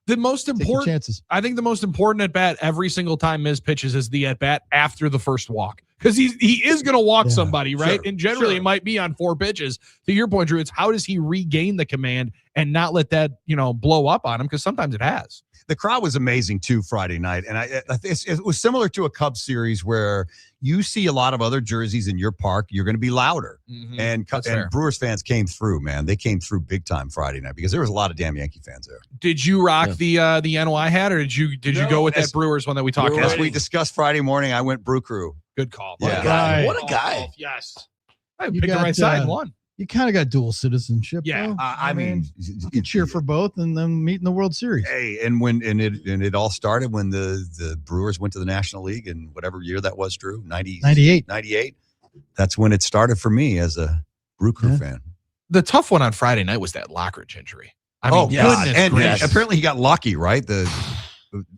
The most important, I think the most important at bat every single time Miz pitches is the at bat after the first walk, because he is going to walk somebody, right? Sure, and generally it might be on 4 pitches. To your point, Drew, it's how does he regain the command and not let that blow up on him, because sometimes it has. The crowd was amazing too Friday night, and it was similar to a Cubs series where you see a lot of other jerseys in your park. You're going to be louder, and Brewers fans came through. Man, they came through big time Friday night because there was a lot of damn Yankee fans there. Did you rock the NOI hat, or did you go with that Brewers one that we talked about? As we discussed Friday morning, I went Brew Crew. Good call. Yeah. What a guy! Yes, I picked the right side and won. You kind of got dual citizenship. Yeah, though. I mean, you can cheer for both and then meet in the World Series. Hey, and it all started when the Brewers went to the National League in whatever year that was, Drew, 98. That's when it started for me as a Brew Crew fan. The tough one on Friday night was that Lockridge injury. I mean, goodness and apparently he got lucky, right? The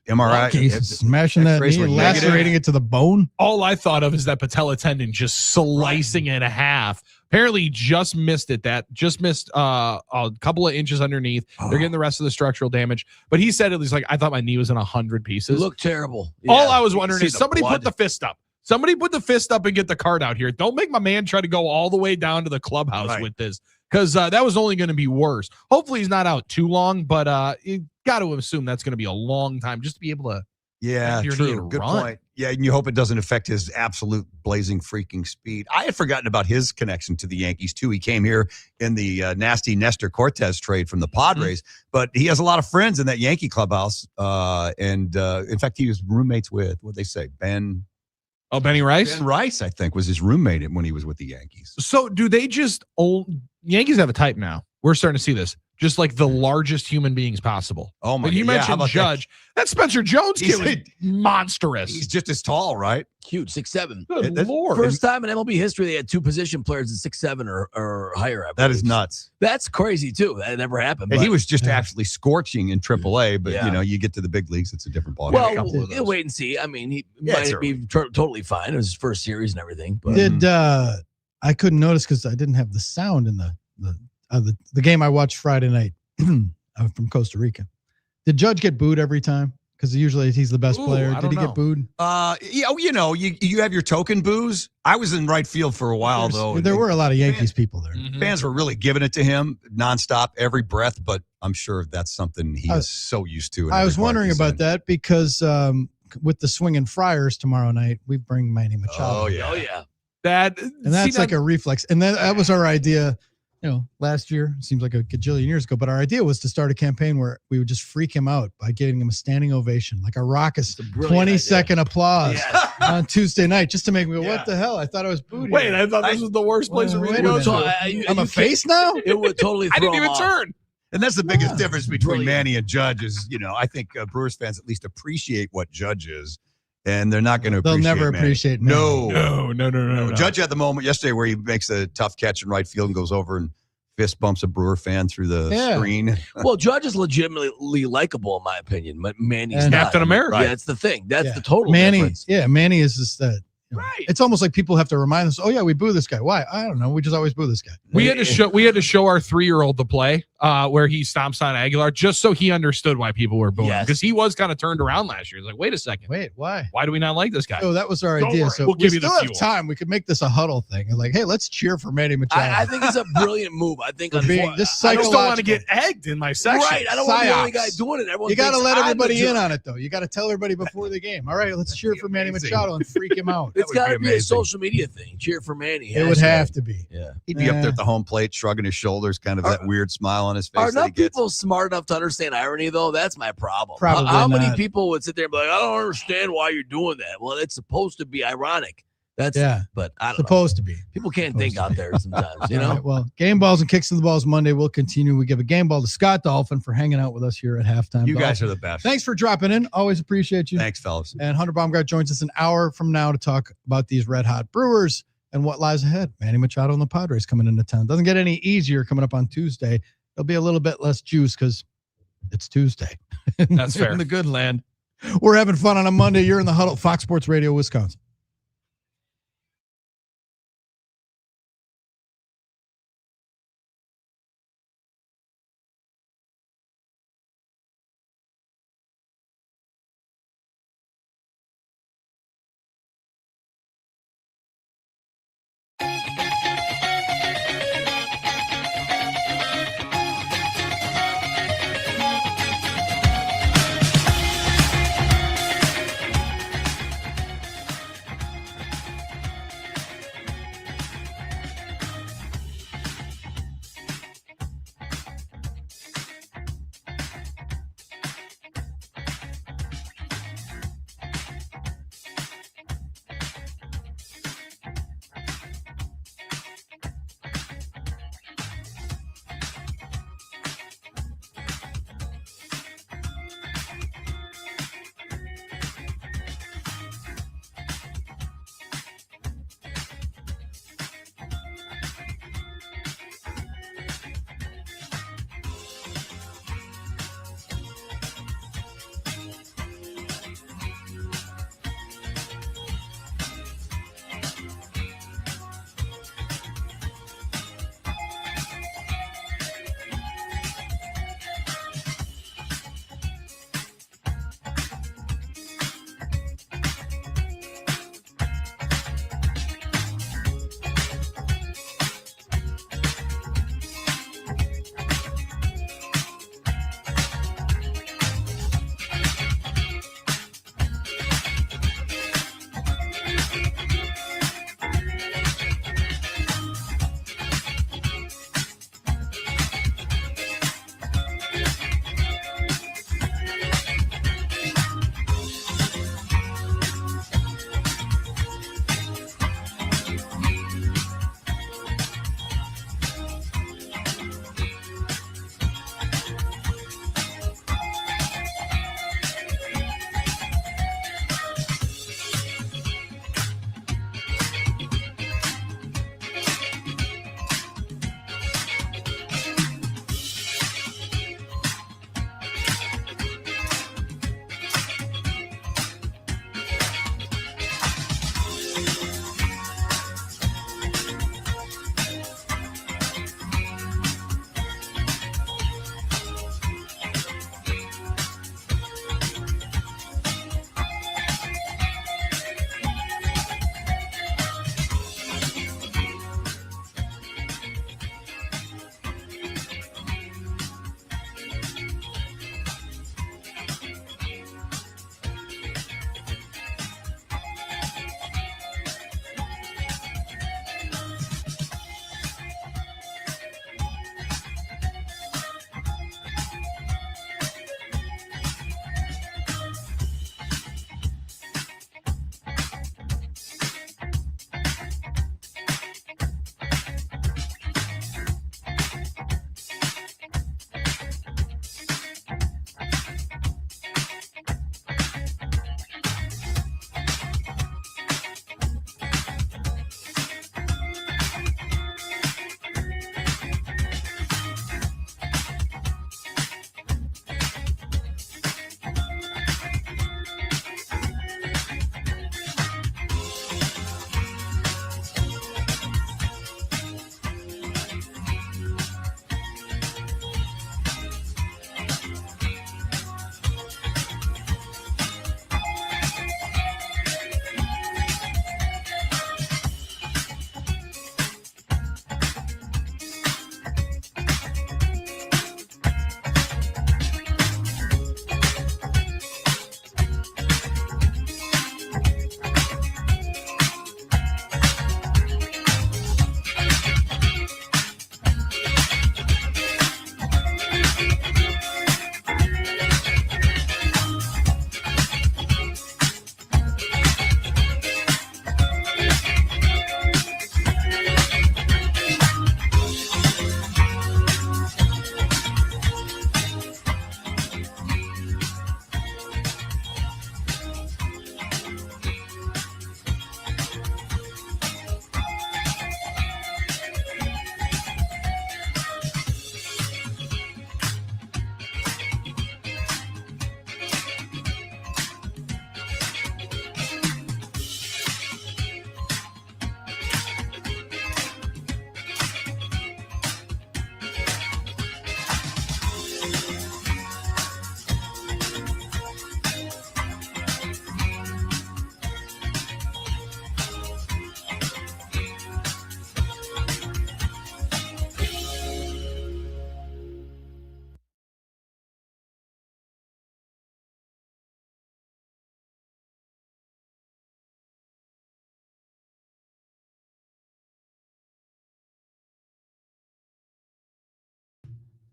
MRI smashing that knee, lacerating it to the bone. All I thought of is that patella tendon just slicing in half. Apparently, just missed it. Just missed a couple of inches underneath. They're getting the rest of the structural damage. But he said, at least, like, I thought my knee was in 100 pieces. It looked terrible. All I was wondering is somebody put the fist up. Somebody put the fist up and get the card out here. Don't make my man try to go all the way down to the clubhouse with this, because that was only going to be worse. Hopefully, he's not out too long, but you got to assume that's going to be a long time just to be able to. Yeah, true. Good point. Yeah, and you hope it doesn't affect his absolute blazing freaking speed. I had forgotten about his connection to the Yankees, too. He came here in the nasty Nestor Cortez trade from the Padres, but he has a lot of friends in that Yankee clubhouse. And in fact, he was roommates with, what'd they say, Ben? Oh, Benny Rice? Ben Rice, I think, was his roommate when he was with the Yankees. So do they just Yankees have a type now. We're starting to see this. Just like the largest human beings possible. Oh, my God. You mentioned Judge. That Spencer Jones kid was monstrous. He's just as tall, right? Huge, 6'7". Good Lord. First time in MLB history they had 2 position players at 6'7" or higher. That is nuts. That's crazy, too. That never happened. And he was just absolutely scorching in AAA, but, you get to the big leagues, it's a different ball. Well, we'll wait and see. I mean, he might be totally fine. It was his first series and everything. But. I couldn't notice because I didn't have the sound in the game I watched Friday night from Costa Rica. Did Judge get booed every time? Because usually he's the best player. Did he get booed? You have your token boos. I was in right field for a while, though. There were a lot of Yankees people there. Fans were really giving it to him nonstop, every breath, but I'm sure that's something he is so used to. I was wondering about that because with the Swinging Friars tomorrow night, we bring Manny Machado. Oh, yeah. That's like a reflex. And then that was our idea. Last year, seems like a gajillion years ago, but our idea was to start a campaign where we would just freak him out by giving him a standing ovation, like a raucous 20-second applause on Tuesday night, just to make me go, what the hell? I thought I was booed. Wait, I thought this was the worst place for me to go to. I'm a face now? It would totally throw I didn't even off. turn. And that's the biggest difference between Manny and Judge is, I think Brewers fans at least appreciate what Judge is. And they're not going to appreciate They'll never appreciate Manny. No. Judge had the moment yesterday where he makes a tough catch in right field and goes over and fist bumps a Brewer fan through the screen. Well, Judge is legitimately likable, in my opinion. But Manny's Captain America. Yeah, that's the thing. That's the total Manny, difference. Yeah, Manny is just that. Right. It's almost like people have to remind us, we boo this guy. Why? I don't know. We just always boo this guy. We had to show our 3-year-old the play where he stomps on Aguilar, just so he understood why people were booing him, Yes. because he was kind of turned around last year. He's like, wait a second. Wait, why? Why do we not like this guy? So that was our Don't idea. worry, So we'll we give you the still have fuel. time. We could make this a huddle thing. Like, hey, let's cheer for Manny Machado. I think it's a brilliant move. I think this I just don't want to psychological. get egged in my section. right. I don't want to be the only Psyops. guy doing it. Everyone You got to thinks let I'm everybody the in jerk. on it, though. You got to tell everybody before the game. All right, let's cheer for Manny amazing. Machado and freak him out. It's got to be a amazing. social media thing. Cheer for Manny. It would have to be. Yeah. He'd be up there at the home plate, shrugging his shoulders, kind of that weird smile on his face. Are that he enough gets. people smart enough to understand irony, though? That's my problem. Probably How many not. people would sit there and be like, I don't understand why you're doing that? Well, it's supposed to be ironic. That's but I don't Supposed to be. People can't think out there sometimes, you All know? right, well, game balls and kicks to the balls Monday will continue. We give a game ball to Scott Dolphin for hanging out with us here at halftime. You guys Dolphin. are the best. Thanks for dropping in. Always appreciate you. Thanks, fellas. And Hunter Baumgart joins us an hour from now to talk about these red hot Brewers and what lies ahead. Manny Machado and the Padres coming into town. Doesn't get any easier coming up on Tuesday. There'll be a little bit less juice because it's Tuesday. That's fair. In the good land. We're having fun on a Monday. You're in the Huddle, Fox Sports Radio, Wisconsin.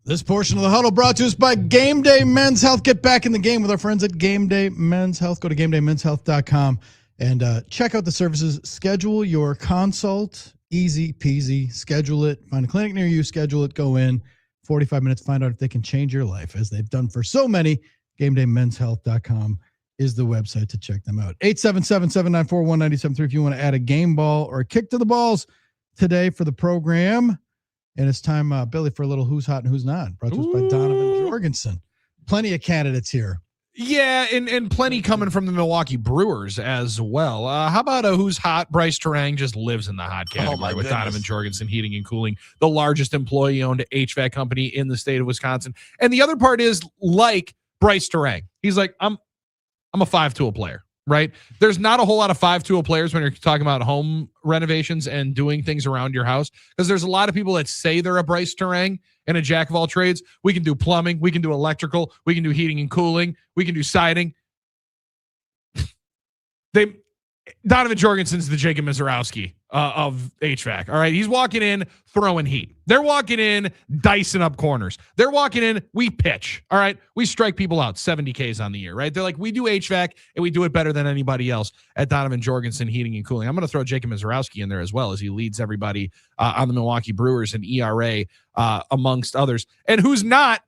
This portion of the Huddle brought to us by Game Day Men's Health. Get back in the game with our friends at Game Day Men's Health. Go to GameDayMen'sHealth.com and check out the services. Schedule your consult. Easy peasy. Schedule it. Find a clinic near you. Schedule it. Go in. 45 minutes. Find out if they can change your life, as they've done for so many. GameDayMen'sHealth.com is the website to check them out. 877-794-1973 if you want to add a game ball or a kick to the balls today for the program. And it's time, Billy, for a little Who's Hot and Who's Not. Brought to us by Donovan Jorgensen. Plenty of candidates here. Yeah, and plenty coming from the Milwaukee Brewers as well. How about a Who's Hot? Brice Turang just lives in the hot category with Donovan Jorgensen Heating and Cooling, the largest employee-owned HVAC company in the state of Wisconsin. And the other part is, like Brice Turang, he's like, I'm a 5-tool player, right? There's not a whole lot of 5-tool players when you're talking about home renovations and doing things around your house, because there's a lot of people that say they're a Brice Turang and a jack of all trades. We can do plumbing, we can do electrical, we can do heating and cooling, we can do siding. Donovan Jorgensen's the Jacob Misiorowski of HVAC. All right. He's walking in, throwing heat. They're walking in, dicing up corners. They're walking in, we pitch. All right. We strike people out 70 Ks on the year, right? They're like, we do HVAC and we do it better than anybody else at Donovan Jorgensen Heating and Cooling. I'm going to throw Jacob Misiorowski in there as well, as he leads everybody on the Milwaukee Brewers and ERA amongst others. And who's not?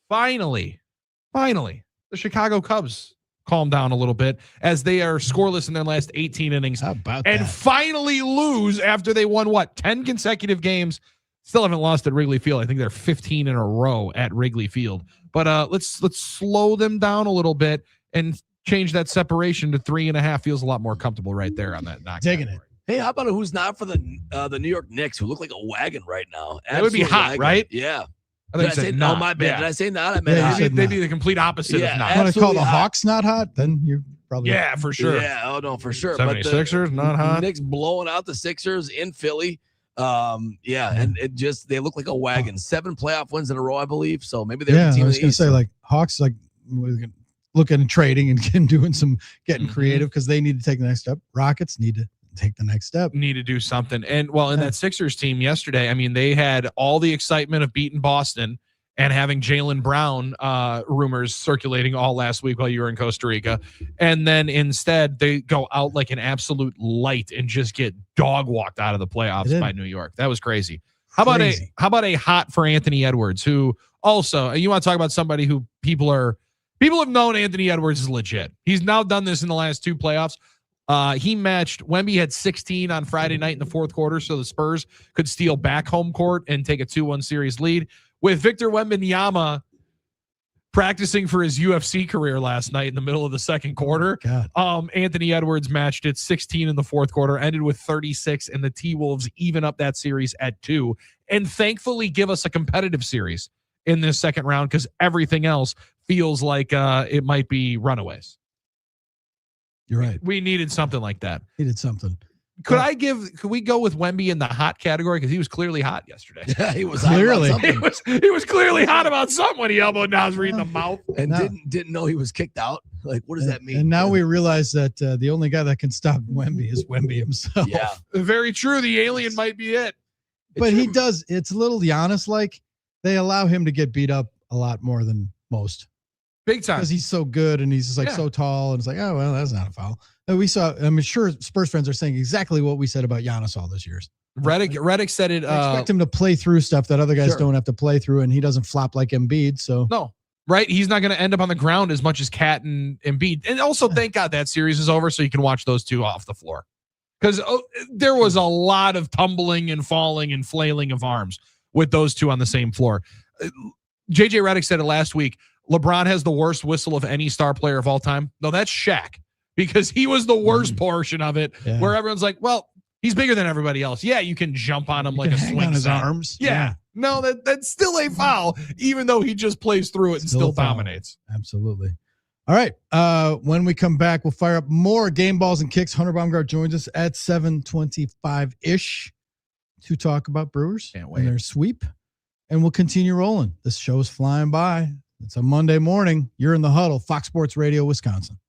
Finally, the Chicago Cubs calm down a little bit as they are scoreless in their last 18 innings. How about and that? Finally lose after they won 10 consecutive games. Still haven't lost at Wrigley Field. I think they're 15 in a row at Wrigley Field. But let's slow them down a little bit and change that separation to 3.5. Feels a lot more comfortable right there on that knock. Digging it. Hey, how about a Who's Not for the New York Knicks, who look like a wagon right now? That would be hot, wagon. right? Yeah. I think Did I say no? My bad. Yeah. Did I say not? I meant hot. They'd be the complete opposite of not. You want to call the Hawks not hot? Then you're probably. Yeah, for sure. Yeah, oh no, for sure. 76ers, not hot. Knicks blowing out the Sixers in Philly. And it just, they look like a wagon. 7 playoff wins in a row, I believe. So maybe they're the team. I was going to say, like, Hawks, like, looking and trading and doing some getting creative because they need to take the next step. Rockets need to take the next step. Need to do something. And in that Sixers team yesterday, I mean, they had all the excitement of beating Boston and having Jaylen Brown rumors circulating all last week while you were in Costa Rica. And then instead they go out like an absolute light and just get dog walked out of the playoffs by New York. That was crazy. How about a hot for Anthony Edwards, who also, you want to talk about somebody who people have known Anthony Edwards is legit. He's now done this in the last 2 playoffs. He matched Wemby had 16 on Friday night in the 4th quarter, so the Spurs could steal back home court and take a 2-1 series lead. With Victor Wembanyama practicing for his UFC career last night in the middle of the 2nd quarter, Anthony Edwards matched it 16 in the 4th quarter, ended with 36, and the T-Wolves even up that series at 2, and thankfully give us a competitive series in this 2nd round, because everything else feels like it might be runaways. You're right. We needed something like that. Needed something. Could we go with Wemby in the hot category? Because he was clearly hot yesterday. Yeah, he was clearly. He was clearly hot about something when he elbowed Nasri in the mouth. And didn't know he was kicked out. Like, what does that mean? And now we realize that the only guy that can stop Wemby is Wemby himself. Yeah. Very true. The alien might be it. But he does. It's a little Giannis like. They allow him to get beat up a lot more than most. Big time. Because he's so good and he's just like so tall, and it's like, oh, well, that's not a foul. And we saw, I'm sure Spurs fans are saying exactly what we said about Giannis all this years. Reddick said it. I expect him to play through stuff that other guys don't have to play through, and he doesn't flop like Embiid. So no, right? He's not going to end up on the ground as much as Cat and Embiid. And also, thank God that series is over, so you can watch those two off the floor. Because there was a lot of tumbling and falling and flailing of arms with those two on the same floor. JJ Redick said it last week. LeBron has the worst whistle of any star player of all time. No, that's Shaq, because he was the worst portion of it, where everyone's like, well, he's bigger than everybody else. Yeah, you can jump on him like a slingshot. On his arms. Yeah. No, that's still a foul, even though he just plays through it and still dominates. Absolutely. All right. When we come back, we'll fire up more game balls and kicks. Hunter Baumgart joins us at 7:25-ish to talk about Brewers and their sweep. And we'll continue rolling. This show is flying by. It's a Monday morning. You're in the Huddle, Fox Sports Radio, Wisconsin.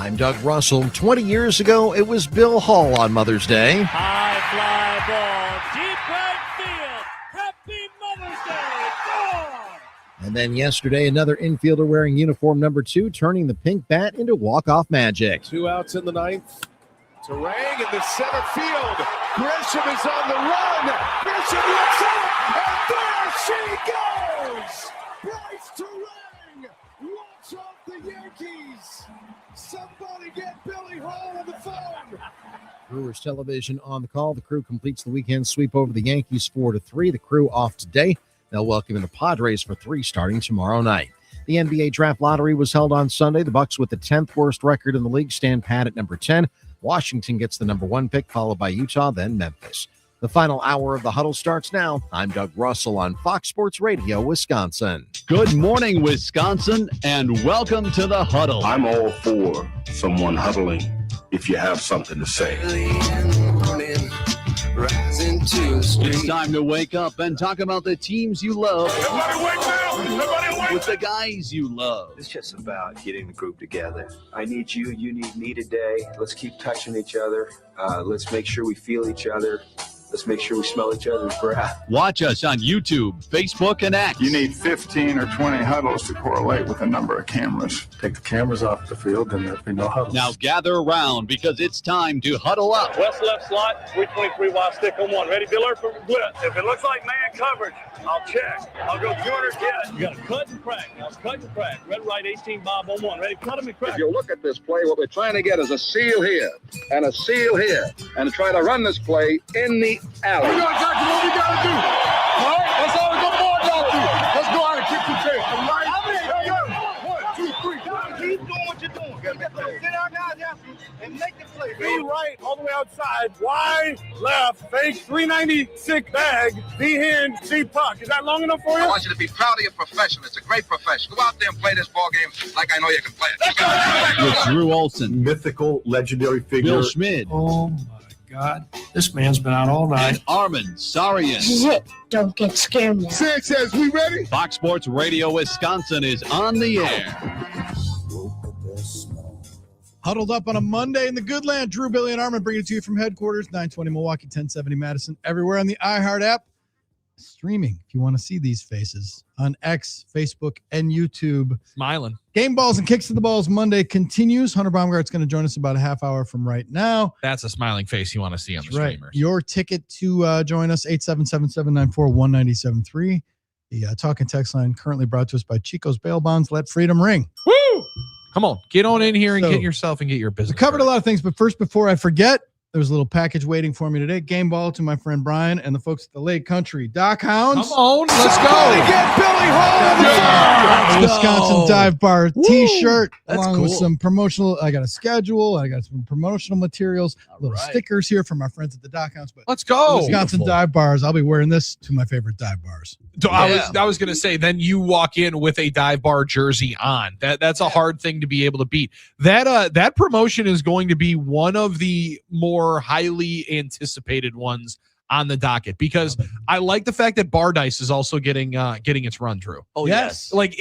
I'm Doug Russell. 20 years ago, it was Bill Hall on Mother's Day. High fly ball, deep right field. Happy Mother's Day. Gone. And then yesterday, another infielder wearing uniform number 2, turning the pink bat into walk-off magic. 2 outs in the ninth. Turang in the center field. Grisham is on the run. Grisham looks up, and there she goes. Brice Turang walks off the Yankees. Somebody get Billy Hall on the phone. Brewers television on the call. The crew completes the weekend sweep over the Yankees 4-3. The crew off today. They'll welcome in the Padres for 3 starting tomorrow night. The NBA draft lottery was held on Sunday. The Bucks, with the 10th worst record in the league, stand pat at number 10. Washington gets the number 1 pick, followed by Utah, then Memphis. The final hour of the Huddle starts now. I'm Doug Russell on Fox Sports Radio, Wisconsin. Good morning, Wisconsin, and welcome to the Huddle. I'm all for someone huddling if you have something to say. It's time to wake up and talk about the teams you love. Everybody wake up! Everybody wake With the guys you love. It's just about getting the group together. I need you, you need me today. Let's keep touching each other. Let's make sure we feel each other. Let's make sure we smell each other's breath. Watch us on YouTube, Facebook, and X. You need 15 or 20 huddles to correlate with the number of cameras. Take the cameras off the field, and there'll be no huddles. Now gather around because it's time to huddle up. West left slot, 323 wide stick on 1. Ready, Biller for blitz. If it looks like man coverage, I'll check. I'll go 200 hit. You got to cut and crack. Now cut and crack. Red, right, 18 bob on 1. Ready, cut him and crack. If you look at this play, what we're trying to get is a seal here and a seal here and try to run this play in the alley. We know exactly what we got to do. All right? That's all the Bombgard do. Let's go out and kick the tail. All right? 1, 2, 3. Keep doing what you're doing. Sit our guys out and make the play. Be right all the way outside. Wide, left, fake, 396 bag, D hand, C puck. Is that long enough for you? I want you to be proud of your profession. It's a great profession. Go out there and play this ball game like I know you can play it. With Drew Olson, Mythical, legendary figure. Bill Schmid, Oh, my God. This man's been out all night. and Armen Sarian. This is it. Don't get scared now. Six says we ready? Fox Sports Radio Wisconsin is on the air. Huddled up on a Monday in the good land. Drew, Billy, and Armen bringing it to you from headquarters, 920 Milwaukee, 1070 Madison, everywhere on the iHeart app. Streaming, if you want to see these faces, on X, Facebook, and YouTube. Smiling. Game Balls and Kicks to the Balls Monday continues. Hunter Baumgart's going to join us about a half hour from right now. That's a smiling face you want to see on the Right. streamers. Your ticket to join us, 877-794-1973. The talk and text line currently brought to us by Chico's Bail Bonds. Let freedom ring. Woo! Come on, get on in here and So, get yourself and get your business. We covered a lot of things, but first, before I forget, there's a little package waiting for me today. Game ball to my friend Brian and the folks at the Lake Country Dock Hounds. Come on, let's go. Get Billy Hall on the phone. Wisconsin Dive Bar T-shirt, That's along with cool. some promotional. I got a schedule. I got some promotional materials, little right. stickers here from our friends at the Dock Hounds. But Let's go. Wisconsin Beautiful. Dive Bars. I'll be wearing this to my favorite dive bars. So I was gonna say, then you walk in with a dive bar jersey on. That's a hard thing to be able to beat. That promotion is going to be one of the more highly anticipated ones on the docket because I like the fact that Bar Dice is also getting its run through. Oh, yes. Like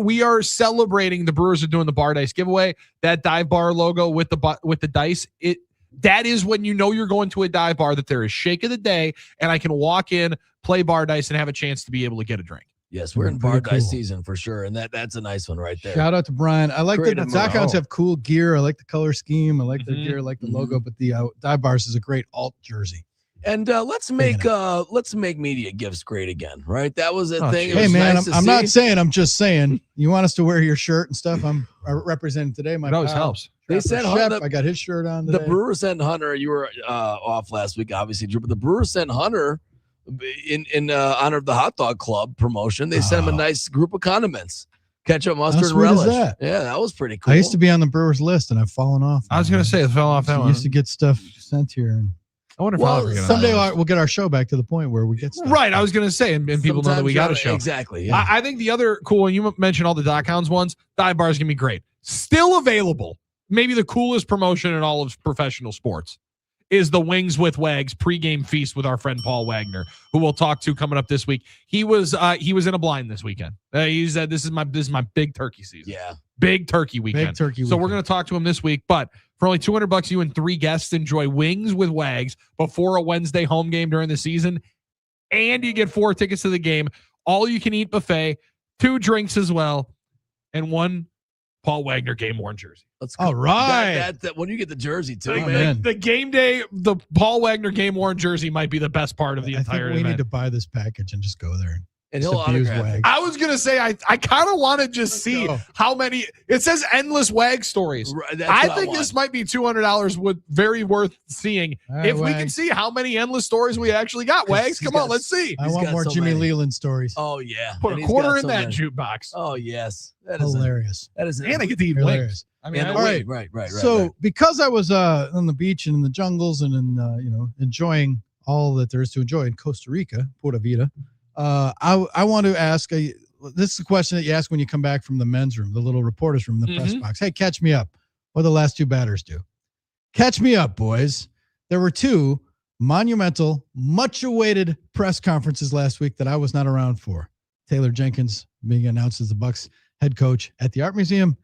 we are celebrating the Brewers are doing the Bar Dice giveaway. That dive bar logo with the dice, that is when you know you're going to a dive bar, that there is shake of the day and I can walk in, play Bar Dice, and have a chance to be able to get a drink. Yes, we're in Very bar dice cool. season for sure, and that's a nice one right there. Shout out to Brian. I like the Creative Dock Hounds move. have cool gear. I like the color scheme. I like their Mhm. gear. I like the logo. But the dive bars is a great alt jersey. And let's make media gifts great again, right? That was a thing. It Hey was man, nice to I'm not see. saying. I'm just saying. You want us to wear your shirt and stuff? I'm representing today. My It always pal, helps. They Trapper said Shep, I got his shirt on The today. Brewers sent Hunter. You were off last week, obviously, Drew, but the Brewers sent Hunter in honor of the Hot Dog Club promotion. They sent him a nice group of condiments, ketchup, mustard, and sweet is relish. that? Yeah, that was pretty cool. I used to be on the Brewers list, and I've fallen off. I was gonna say it fell off that I one. used to get stuff sent here. And I wonder if Well, I'll ever get on someday that. we'll get our show back to the point where we get stuff. Right, I was gonna say, and people know that we got a show. Exactly. Yeah. I think the other cool one, you mentioned all the Dock Hounds ones. Dive bar is gonna be great. Still available. Maybe the coolest promotion in all of professional sports is the Wings with Wags pregame feast with our friend Paul Wagner, who we'll talk to coming up this week. He was in a blind this weekend. He said, this is my big turkey season. Yeah. Big turkey weekend. So we're going to talk to him this week, but for only $200, you and 3 guests enjoy Wings with Wags before a Wednesday home game during the season. And you get 4 tickets to the game, all you can eat buffet, 2 drinks as well, and 1 Paul Wagner game-worn jersey. Let's go. All right. That when you get the jersey too, man. The game day, the Paul Wagner game-worn jersey might be the best part of the entire we event. need to buy this package and just go there. And he'll autograph it. I was going to say, I kind of want to just see how many. It says endless Wag stories. Right, I think this might be $200 very worth seeing. Right, if we Wags. can see how many endless stories we actually got, Wags, come on, let's see. I want more Jimmy Leland stories. Oh, yeah. Put And a he's quarter got in so that many. jukebox. Oh, yes. That is Hilarious. That is And I get to eat Hilarious. wings. I mean, And all right. right. So because I was on the beach and in the jungles and in enjoying all that there is to enjoy in Costa Rica, Puerto Vida, I want to ask this is a question that you ask when you come back from the men's room, the little reporters room, the press box. Hey, catch me up. What do the last 2 batters do? Catch me up, boys. There were 2 monumental, much awaited press conferences last week that I was not around for. Taylor Jenkins being announced as the Bucs head coach at the Art Museum,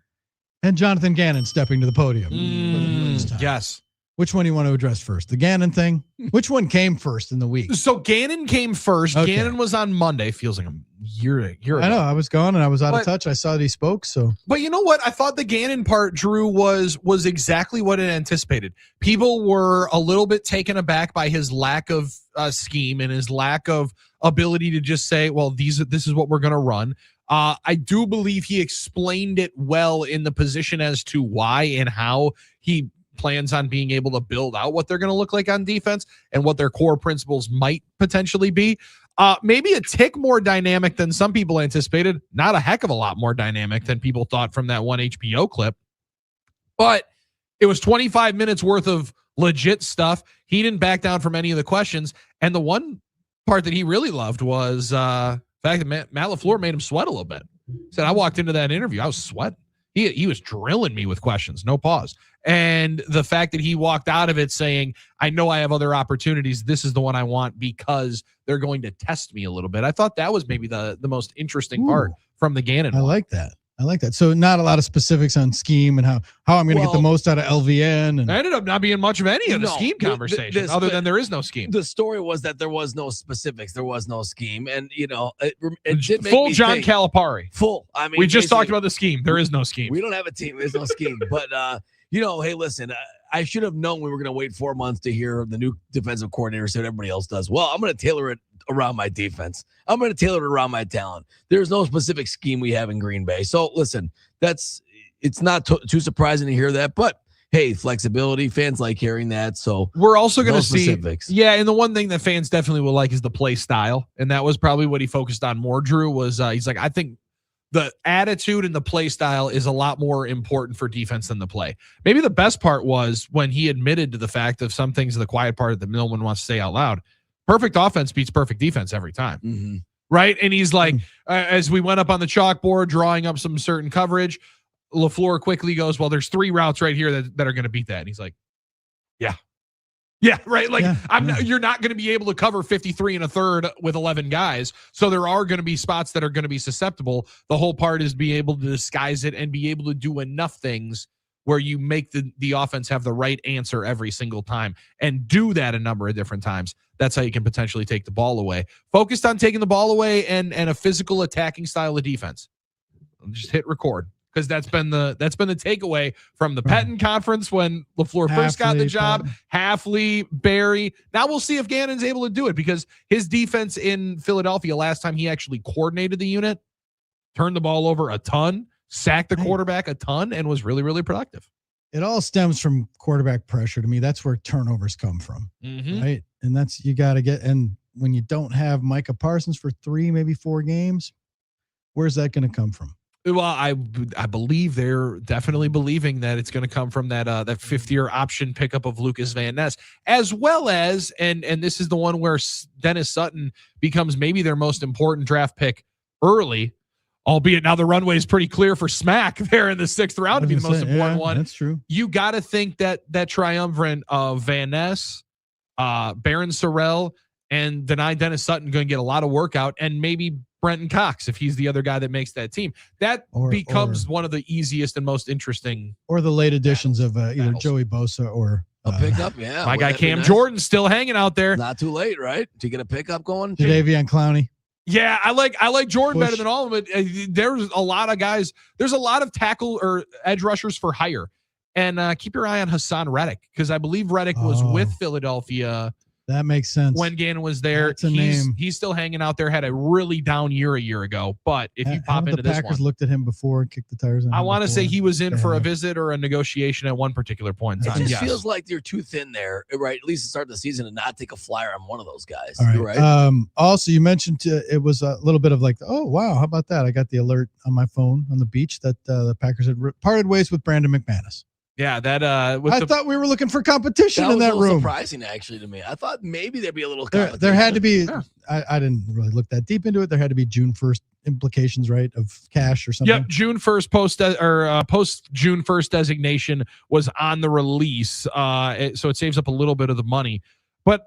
and Jonathan Gannon stepping to the podium. for the first time. Yes. Which one do you want to address first? The Gannon thing? Which one came first in the week? So Gannon came first. Okay. Gannon was on Monday. Feels like a year ago. I know. I was gone and I was out of touch. I saw that he spoke. So, but you know what? I thought the Gannon part, Drew, was exactly what it anticipated. People were a little bit taken aback by his lack of scheme and his lack of ability to just say, well, this is what we're going to run. I do believe he explained it well in the position as to why and how he plans on being able to build out what they're going to look like on defense and what their core principles might potentially be. Maybe a tick more dynamic than some people anticipated. Not a heck of a lot more dynamic than people thought from that one HBO clip. But it was 25 minutes worth of legit stuff. He didn't back down from any of the questions. And the one part that he really loved was the fact that Matt LaFleur made him sweat a little bit. He said, I walked into that interview, I was sweating. He was drilling me with questions, no pause. And the fact that he walked out of it saying, I know I have other opportunities. This is the one I want because they're going to test me a little bit. I thought that was maybe the most interesting part from the Gannon. I like that. So not a lot of specifics on scheme and how I'm going to get the most out of LVN. And I ended up not being much of any of the scheme conversation other than there is no scheme. The story was that there was no specifics. There was no scheme. And, it did make full me John think, Calipari. Full. I mean, we just talked about the scheme. There is no scheme. We don't have a team. There's no scheme. But, hey, listen, I should have known we were going to wait 4 months to hear the new defensive coordinator say what everybody else does. Well, I'm going to tailor it around my defense. I'm going to tailor it around my talent. There's no specific scheme we have in Green Bay. So listen, it's not too surprising to hear that, but hey, flexibility, fans like hearing that. So we're also going to see specifics. Yeah. And the one thing that fans definitely will like is the play style. And that was probably what he focused on more, Drew, was he's like, I think the attitude and the play style is a lot more important for defense than the play. Maybe the best part was when he admitted to the fact of some things, the quiet part that no one wants to say out loud. Perfect offense beats perfect defense every time. Mm-hmm. Right. And he's like, as we went up on the chalkboard, drawing up some certain coverage, LaFleur quickly goes, well, there's 3 routes right here that are going to beat that. And he's like, yeah, right. Like you're not going to be able to cover 53 and a third with 11 guys. So there are going to be spots that are going to be susceptible. The whole part is be able to disguise it and be able to do enough things where you make the offense have the right answer every single time and do that a number of different times. That's how you can potentially take the ball away. Focused on taking the ball away and a physical attacking style of defense. Just hit record. Because that's been the takeaway from the Pettin conference when LaFleur first got the job. Hafley, Barry. Now we'll see if Gannon's able to do it because his defense in Philadelphia last time he actually coordinated the unit, turned the ball over a ton, sacked the quarterback a ton, and was really, really productive. It all stems from quarterback pressure to me. That's where turnovers come from, right? And that's you got to get. And when you don't have Micah Parsons for 3, maybe 4 games, where's that going to come from? Well, I believe they're definitely believing that it's going to come from that 5th-year option pickup of Lucas Van Ness, as well as and this is the one where Dennis Sutton becomes maybe their most important draft pick early. albeit now the runway is pretty clear for smack there in the 6th round to be the most important one. That's true. You got to think that triumvirate of Van Ness, Barron Sorrell, and Denai Dennis Sutton going to get a lot of work out, and maybe Brenton Cox if he's the other guy that makes that team. That becomes one of the easiest and most interesting. Or the late additions of either Joey Bosa or a pickup. Yeah, my guy Cam Jordan still hanging out there. Not too late, right? To get a pickup going. Jadeveon Clowney. Yeah, I like Jordan better than all of it. There's a lot of guys. There's a lot of tackle or edge rushers for hire, and keep your eye on Hassan Reddick because I believe Reddick was with Philadelphia. That makes sense. When Gannon was there, he's still hanging out there. Had a really down year a year ago, but if you pop into the this Packers one, looked at him before and kicked the tires. I want to say he was in for a visit or a negotiation at one particular point in time. It just feels like you're too thin there, right? At least to start the season and not take a flyer on one of those guys. All right. Also, you mentioned it was a little bit of like, oh wow, how about that? I got the alert on my phone on the beach that the Packers had parted ways with Brandon McManus. Yeah, that I thought we were looking for competition in that room. Surprising, actually, to me. I thought maybe there'd be a little competition. There had to be. I didn't really look that deep into it. There had to be June 1st implications, right, of cash or something. Yep, June 1st post June 1st designation was on the release, so it saves up a little bit of the money. But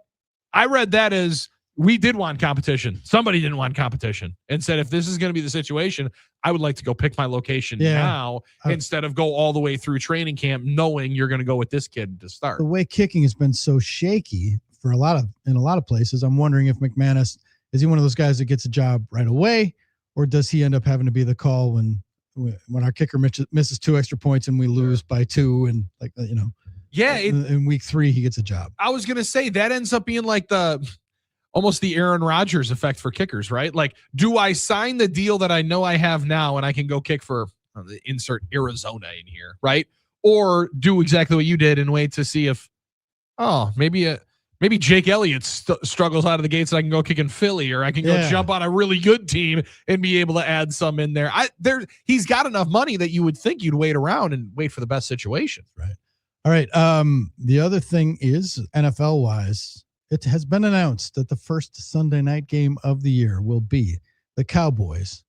I read that as we did want competition. Somebody didn't want competition and said, if this is going to be the situation, I would like to go pick my location now instead of go all the way through training camp knowing you're going to go with this kid to start. The way kicking has been so shaky in a lot of places, I'm wondering if McManus, is he one of those guys that gets a job right away, or does he end up having to be the call when our kicker misses 2 extra points and we lose by 2 and in week 3 he gets a job. I was going to say that ends up being like almost the Aaron Rodgers effect for kickers, right? Like, do I sign the deal that I know I have now and I can go kick for insert Arizona in here, right? Or do exactly what you did and wait to see if, maybe Jake Elliott struggles out of the gates and I can go kick in Philly, or I can go jump on a really good team and be able to add some in there. He's got enough money that you would think you'd wait around and wait for the best situation. Right. All right. The other thing is NFL wise, it has been announced that the first Sunday night game of the year will be the Cowboys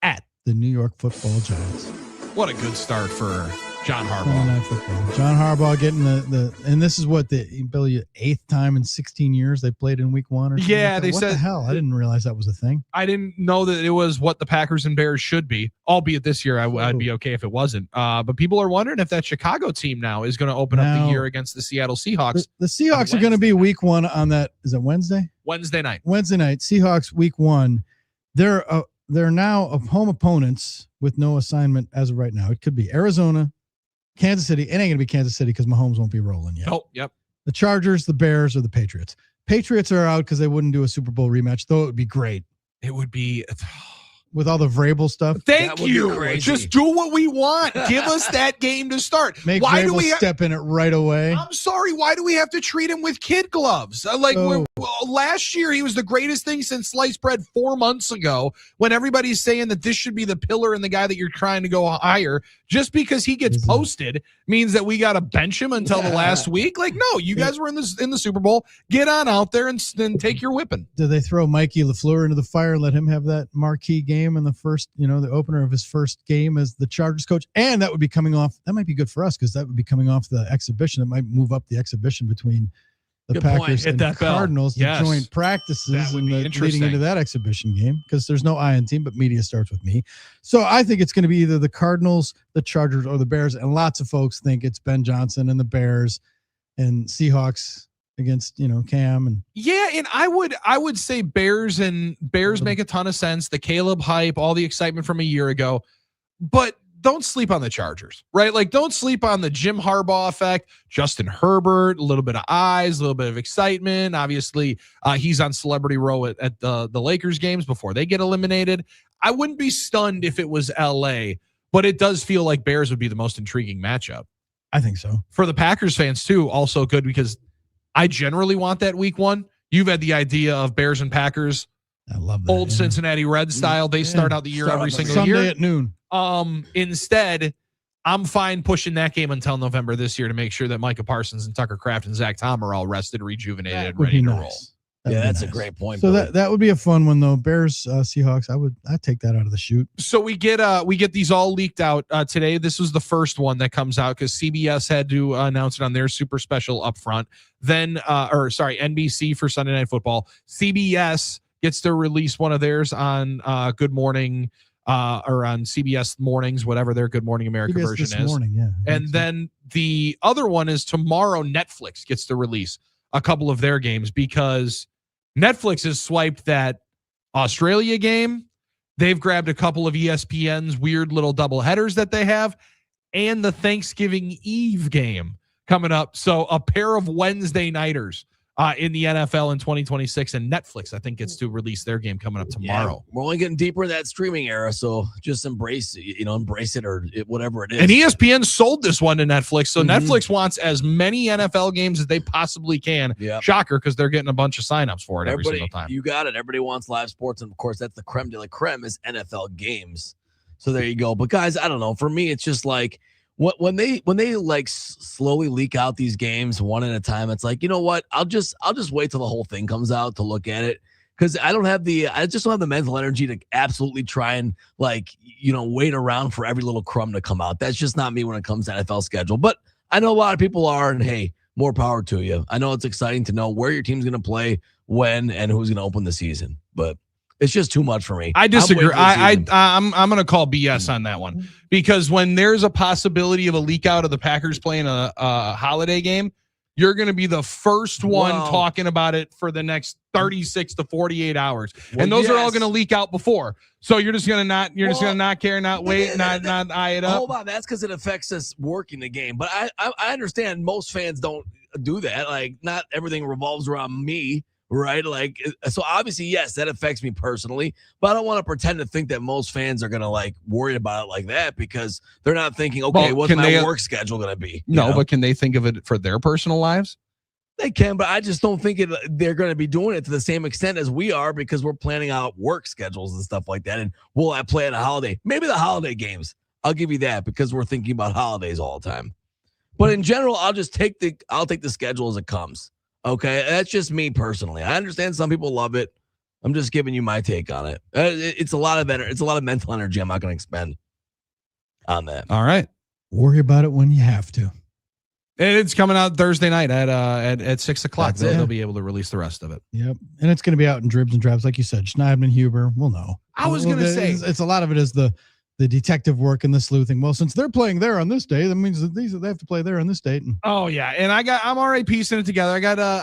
at the New York Football Giants. What a good start for John Harbaugh. Sunday night football. John Harbaugh getting and this is what the 8th time in 16 years they played in week 1 or something. Yeah, like they what said. The hell? I didn't realize that was a thing. I didn't know that it was what the Packers and Bears should be, albeit this year I'd be okay if it wasn't. But people are wondering if that Chicago team now is going to open up the year against the Seattle Seahawks. The Seahawks are going to be week 1 on that. Is it Wednesday? Wednesday night. Seahawks week 1. They're now of home opponents with no assignment as of right now. It could be Arizona, Kansas City. It ain't going to be Kansas City because Mahomes won't be rolling yet. Oh, yep. The Chargers, the Bears, or the Patriots. Patriots are out because they wouldn't do a Super Bowl rematch, though it would be great. It would be. With all the Vrabel stuff. Thank you. Just do what we want. Give us that game to start. Make Vrabel step in it right away. I'm sorry. Why do we have to treat him with kid gloves? Last year, he was the greatest thing since sliced bread 4 months ago, when everybody's saying that this should be the pillar and the guy that you're trying to go hire. Just because he gets posted means that we got to bench him until the last week. Like, no, you guys were in the Super Bowl. Get on out there and take your whipping. Do they throw Mikey LaFleur into the fire and let him have that marquee game in the first, the opener of his first game as the Chargers coach? And that would be coming off. That might be good for us because that would be coming off the exhibition. It might move up the exhibition between the Packers and the Cardinals, the joint practices and leading into that exhibition game, because there's no I in team, but media starts with me. So I think it's going to be either the Cardinals, the Chargers, or the Bears. And lots of folks think it's Ben Johnson and the Bears and Seahawks against, Cam. And I would say Bears make a ton of sense. The Caleb hype, all the excitement from a year ago, but don't sleep on the Chargers, right? Like, don't sleep on the Jim Harbaugh effect. Justin Herbert, a little bit of eyes, a little bit of excitement. Obviously, he's on Celebrity Row at the Lakers games before they get eliminated. I wouldn't be stunned if it was LA, but it does feel like Bears would be the most intriguing matchup. I think so. For the Packers fans too, also good because I generally want that week 1. You've had the idea of Bears and Packers. I love that. Old Cincinnati Reds style. They start out the year every single year. Sunday at noon. Instead, I'm fine pushing that game until November this year to make sure that Micah Parsons and Tucker Kraft and Zach Tom are all rested, rejuvenated, and ready to roll. Yeah, that's a great point. So Billy. that would be a fun one though. Bears, Seahawks. I'd take that out of the chute. So we get these all leaked out today. This was the first one that comes out because CBS had to announce it on their super special upfront. Then, NBC for Sunday Night Football. CBS gets to release one of theirs on Good Morning or on CBS Mornings, whatever their Good Morning America CBS version this is. morning, yeah. And then the other one is tomorrow. Netflix gets to release a couple of their games because Netflix has swiped that Australia game. They've grabbed a couple of ESPN's weird little double headers that they have and the Thanksgiving Eve game coming up. So a pair of Wednesday nighters in the NFL in 2026, and Netflix, I think, gets to release their game coming up tomorrow. Yeah, we're only getting deeper in that streaming era, so just embrace it or whatever it is. And ESPN sold this one to Netflix, so Netflix wants as many NFL games as they possibly can. Yep. Shocker, because they're getting a bunch of signups for it every single time. You got it. Everybody wants live sports, and of course, that's the creme de la creme is NFL games. So there you go. But guys, I don't know. For me, it's just like when they like slowly leak out these games one at a time, it's like, you know what? I'll just wait till the whole thing comes out to look at it. Because I just don't have the mental energy to absolutely try and wait around for every little crumb to come out. That's just not me when it comes to NFL schedule. But I know a lot of people are, and hey, more power to you. I know it's exciting to know where your team's going to play, when, and who's going to open the season. But it's just too much for me. I disagree. I'm going to call BS on that one because when there's a possibility of a leak out of the Packers playing a holiday game, you're going to be the first one talking about it for the next 36 to 48 hours. Well, and those are all going to leak out before. So you're just going to not care, not wait, not eye it up. Hold on. That's because it affects us working the game. But I understand most fans don't do that. Like, not everything revolves around me. Right. Like, so obviously, yes, that affects me personally, but I don't want to pretend to think that most fans are going to worry about it like that because they're not thinking, okay, what's my work schedule going to be? No, but can they think of it for their personal lives? They can, but I just don't think they're going to be doing it to the same extent as we are because we're planning out work schedules and stuff like that. And will I play at a holiday? Maybe the holiday games. I'll give you that because we're thinking about holidays all the time. But in general, I'll take the schedule as it comes. Okay, that's just me personally. I understand some people love it. I'm just giving you my take on it. It's a lot of mental energy I'm not going to expend on that. All right. Worry about it when you have to. And it's coming out Thursday night at 6:00. They'll be able to release the rest of it. Yep. And it's going to be out in dribs and drabs, like you said. Schneidman, Huber, we'll know. I was going to say. It's a lot of it is the detective work and the sleuthing. Well, since they're playing there on this day, that means that they have to play there on this date. Oh yeah, and I'm already piecing it together. I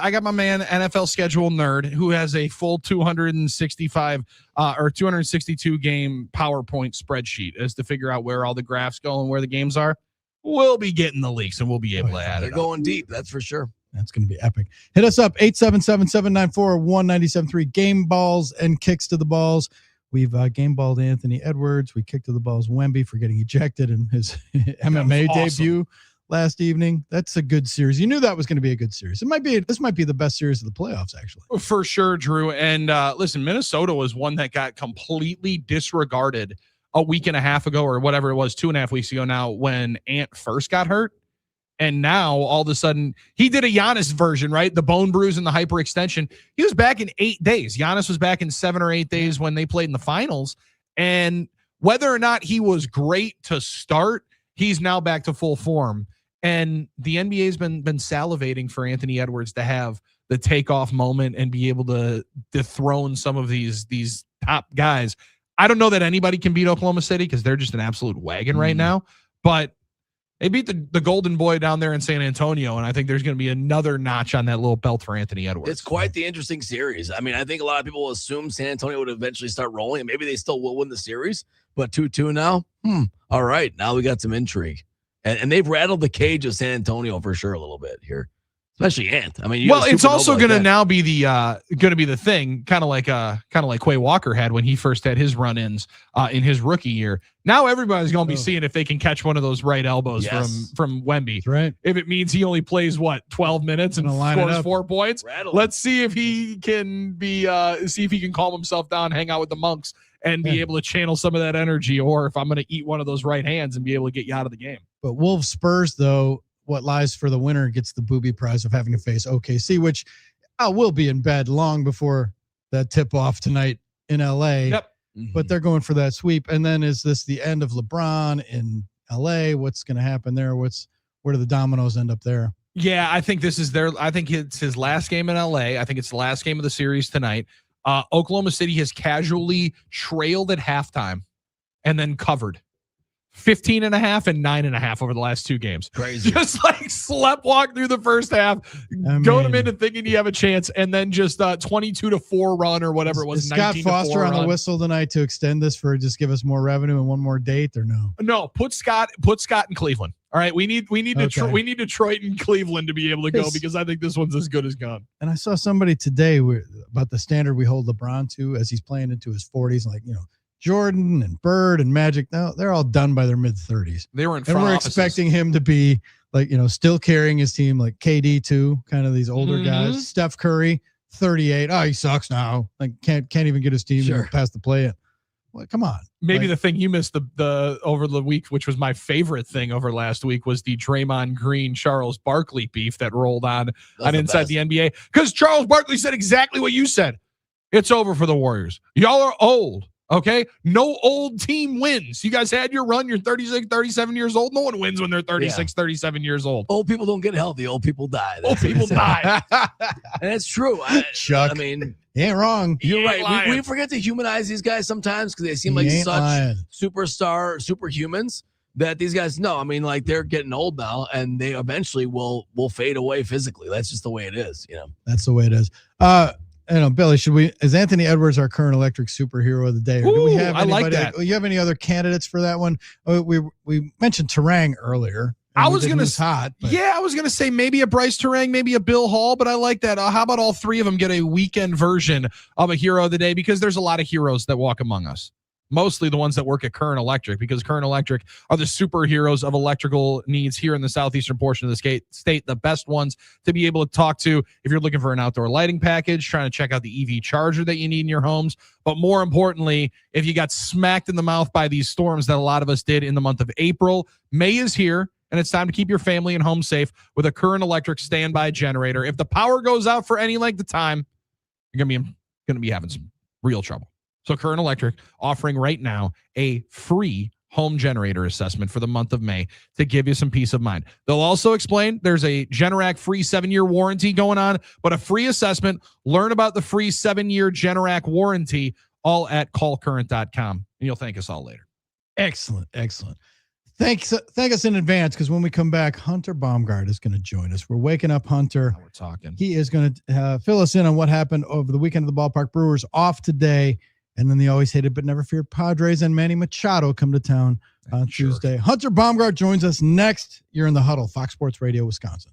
got my man NFL schedule nerd who has a full 265 or 262 game PowerPoint spreadsheet as to figure out where all the graphs go and where the games are. We'll be getting the leaks and we'll be able to add They're it. going deep, that's for sure. That's going to be epic. Hit us up 877-794-1973. Game balls and kicks to the balls. We've game balled Anthony Edwards. We kicked to the balls Wemby for getting ejected in his MMA debut last evening. That's a good series. You knew that was going to be a good series. This might be the best series of the playoffs, actually. For sure, Drew. And listen, Minnesota was one that got completely disregarded a week and a half ago or whatever it was, 2.5 weeks ago now when Ant first got hurt. And now all of a sudden he did a Giannis version, right? The bone bruise and the hyperextension. He was back in 8 days. Giannis was back in 7 or 8 days when they played in the finals. And whether or not he was great to start, he's now back to full form. And the NBA has been salivating for Anthony Edwards to have the takeoff moment and be able to dethrone some of these top guys. I don't know that anybody can beat Oklahoma City because they're just an absolute wagon right now. But they beat the Golden Boy down there in San Antonio, and I think there's going to be another notch on that little belt for Anthony Edwards. It's quite the interesting series. I mean, I think a lot of people assume San Antonio would eventually start rolling, and maybe they still will win the series, but 2-2 now? All right, now we got some intrigue. And they've rattled the cage of San Antonio for sure a little bit here. Especially Ant. I mean, it's also going to now be the thing, kind of like Quay Walker had when he first had his run-ins in his rookie year. Now everybody's going to be seeing if they can catch one of those right elbows from Wemby. That's right. If it means he only plays 12 minutes and scores 4 points, let's see if he can calm himself down, hang out with the monks, and be able to channel some of that energy. Or if I'm going to eat one of those right hands and be able to get you out of the game. But Wolves Spurs though. What lies for the winner gets the booby prize of having to face OKC, which I will be in bed long before that tip-off tonight in L.A. Yep. But they're going for that sweep. And then is this the end of LeBron in L.A.? What's going to happen there? Where do the dominoes end up there? Yeah, I think I think it's his last game in LA. I think it's the last game of the series tonight. Oklahoma City has casually trailed at halftime and then covered 15.5 and 9.5 over the last 2 games. Crazy. Just like sleptwalk through the first half, go them into thinking you have a chance, and then just 22-4 run or whatever it was. Is Scott Foster on the whistle tonight to extend this for just give us more revenue and one more date, or no? No, put Scott in Cleveland. All right, we need Detroit and Cleveland to be able to go, because I think this one's as good as gone. And I saw somebody today about the standard we hold LeBron to as he's playing into his 40s, like, Jordan and Bird and Magic, now they're all done by their mid-30s. They were in front, and we're expecting him to be like, still carrying his team, like KD too, kind of these older guys. Steph Curry, 38. Oh, he sucks now. Like can't even get his team past the play-in. Well, come on. Maybe the thing you missed the over the week, which was my favorite thing over last week, was the Draymond Green Charles Barkley beef that rolled on Inside the NBA, because Charles Barkley said exactly what you said. It's over for the Warriors. Y'all are old. Okay, no old team wins. You guys had your run. You're 36, 37 years old. No one wins when they're 36, 37 years old. Old people don't get healthy. Old people die. Old people die. And it's true. Chuck, I mean, he ain't wrong. You're right. We forget to humanize these guys sometimes because they seem like such superhumans that these guys know. I mean, like, they're getting old now, and they eventually will fade away physically. That's just the way it is. That's the way it is. Billy, is Anthony Edwards our current electric superhero of the day? Or do we have anybody? I like that. You have any other candidates for that one? We mentioned Turang earlier. I was going to say maybe a Brice Turang, maybe a Bill Hall, but I like that. How about all 3 of them get a weekend version of a hero of the day? Because there's a lot of heroes that walk among us. Mostly the ones that work at Current Electric, because Current Electric are the superheroes of electrical needs here in the southeastern portion of the state, the best ones to be able to talk to if you're looking for an outdoor lighting package, trying to check out the EV charger that you need in your homes. But more importantly, if you got smacked in the mouth by these storms that a lot of us did in the month of April, May is here, and it's time to keep your family and home safe with a Current Electric standby generator. If the power goes out for any length of time, you're going to be having some real trouble. So Current Electric offering right now a free home generator assessment for the month of May to give you some peace of mind. They'll also explain there's a Generac free 7-year warranty going on, but a free assessment. Learn about the free 7-year Generac warranty all at callcurrent.com, and you'll thank us all later. Excellent. Thank us in advance, because when we come back, Hunter Bombgard is going to join us. We're waking up Hunter. Now we're talking. He is going to fill us in on what happened over the weekend of the ballpark. Brewers off today. And then the always hated but never feared Padres and Manny Machado come to town on Tuesday. Hunter Baumgart joins us next. You're in the Huddle, Fox Sports Radio, Wisconsin.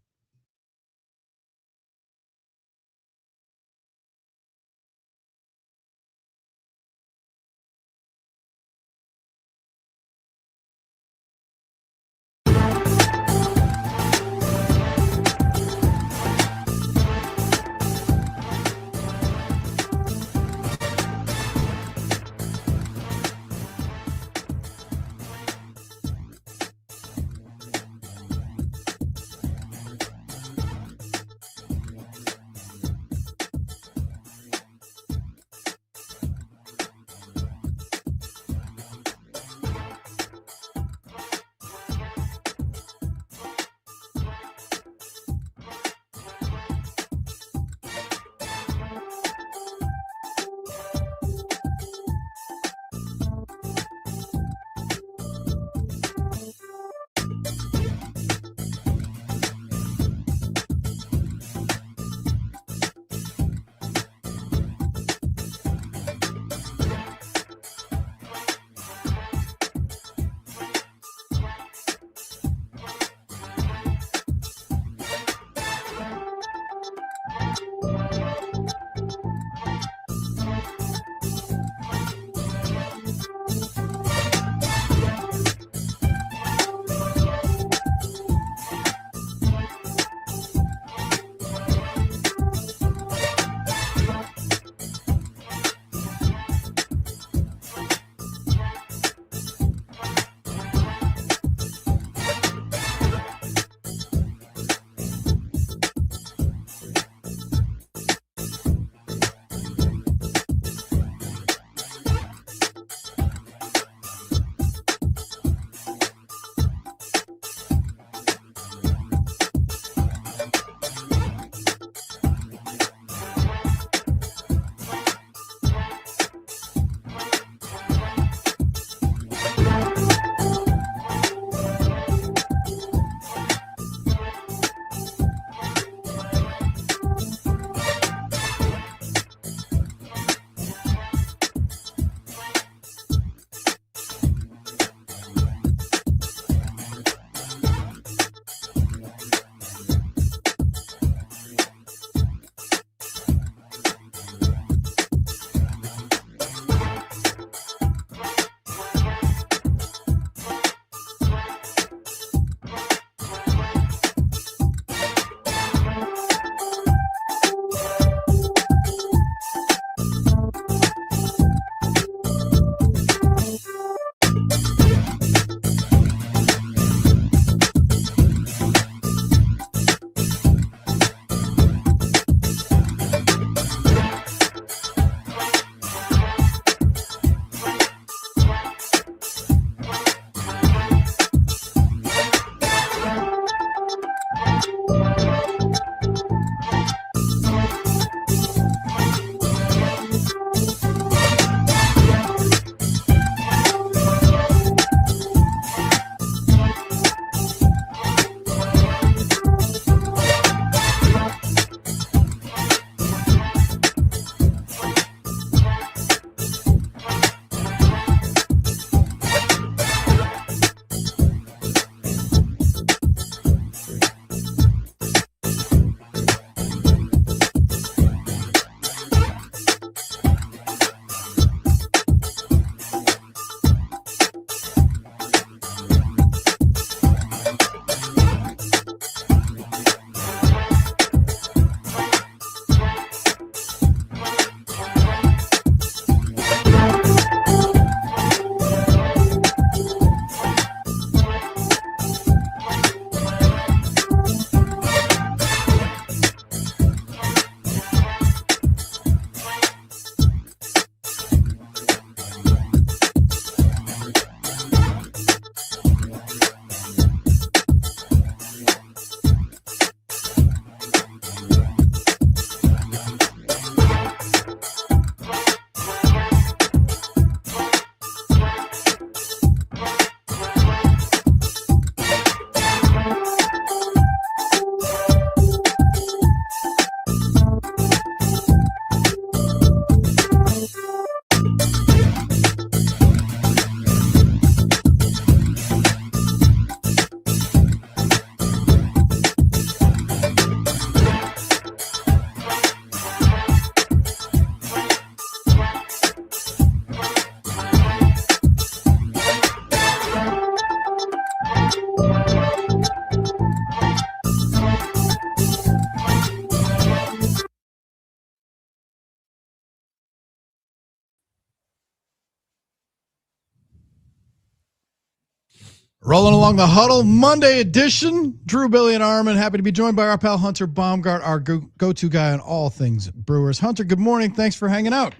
Rolling along the Huddle Monday edition. Drew, Billy, and Armen. Happy to be joined by our pal Hunter Baumgard, our go-to guy on all things Brewers. Hunter, good morning. Thanks for hanging out.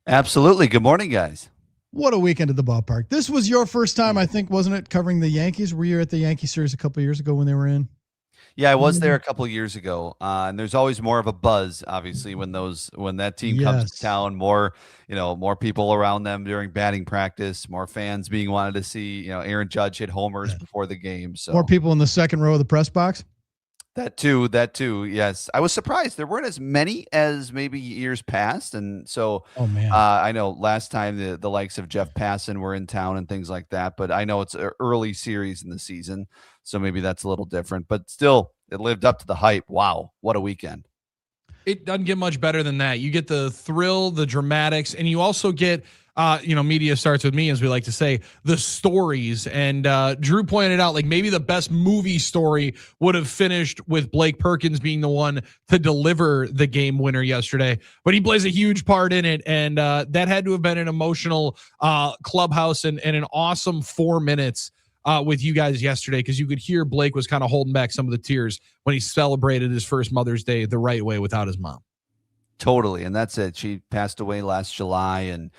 Absolutely. Good morning, guys. What a weekend at the ballpark. This was your first time, I think, wasn't it, covering the Yankees? Were you at the Yankee series a couple of years ago when they were in? Yeah, I was there a couple of years ago, and there's always more of a buzz, obviously, when that team comes to town. More people around them during batting practice, more fans being wanted to see, Aaron Judge hit homers before the game. So More people in the second row of the press box? That too. Yes, I was surprised there weren't as many as maybe years past, and so I know last time the likes of Jeff Passan were in town and things like that. But I know it's an early series in the season, so maybe that's a little different. But still, it lived up to the hype. Wow, what a weekend! It doesn't get much better than that. You get the thrill, the dramatics, and you also get, media starts with me, as we like to say, the stories. And Drew pointed out, like, maybe the best movie story would have finished with Blake Perkins being the one to deliver the game winner yesterday. But he plays a huge part in it. And that had to have been an emotional clubhouse and an awesome 4 minutes with you guys yesterday, because you could hear Blake was kind of holding back some of the tears when he celebrated his first Mother's Day the right way without his mom. Totally. And that's it. She passed away last July, and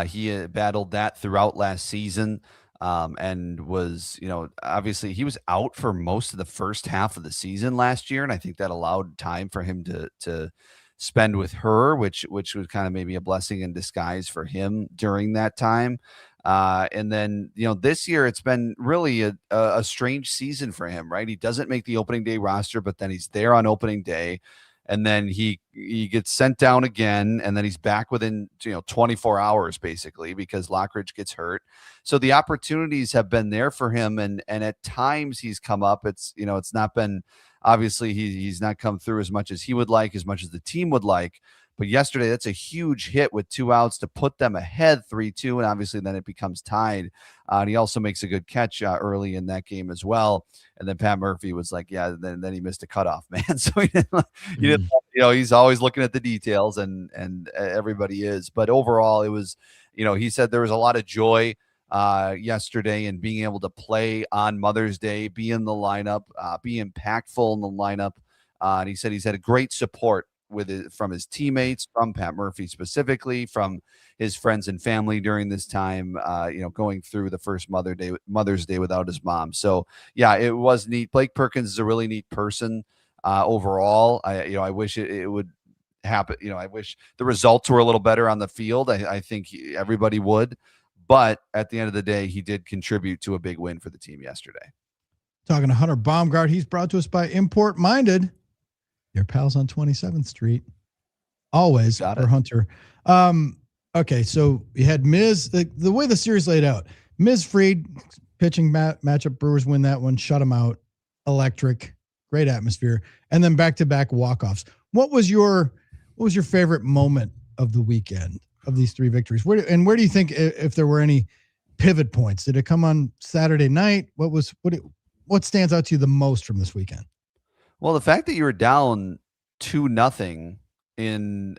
he battled that throughout last season, and was, obviously he was out for most of the first half of the season last year. And I think that allowed time for him to spend with her, which was kind of maybe a blessing in disguise for him during that time. And then, this year it's been really a strange season for him, right? He doesn't make the opening day roster, but then he's there on opening day. And then he gets sent down again, and then he's back within 24 hours basically, because Lockridge gets hurt. So the opportunities have been there for him, and at times he's come up. It's it's not been, obviously he's not come through as much as he would like, as much as the team would like. But yesterday, that's a huge hit with 2 outs to put them ahead 3-2, and obviously then it becomes tied. And he also makes a good catch early in that game as well. And then Pat Murphy was like, yeah, then he missed a cutoff, man. So he didn't, he's always looking at the details, and everybody is. But overall, it was, he said there was a lot of joy yesterday in being able to play on Mother's Day, be in the lineup, be impactful in the lineup. And he said he's had a great support from his teammates, from Pat Murphy specifically, from his friends and family during this time, going through the first Mother's Day without his mom. So yeah, it was neat. Blake Perkins is a really neat person overall. I wish it would happen. I wish the results were a little better on the field. I think everybody would, but at the end of the day, he did contribute to a big win for the team yesterday. Talking to Hunter Baumgard. He's brought to us by Import Minded, your pals on 27th Street. Always for Hunter. Okay, so you had Miz, the way the series laid out, Miz Fried pitching matchup, Brewers win that one, shut him out, electric, great atmosphere, and then back-to-back walk-offs. What was your favorite moment of the weekend of these three victories? Where do you think, if there were any pivot points? Did it come on Saturday night? What stands out to you the most from this weekend? Well, the fact that you were down 2-0 in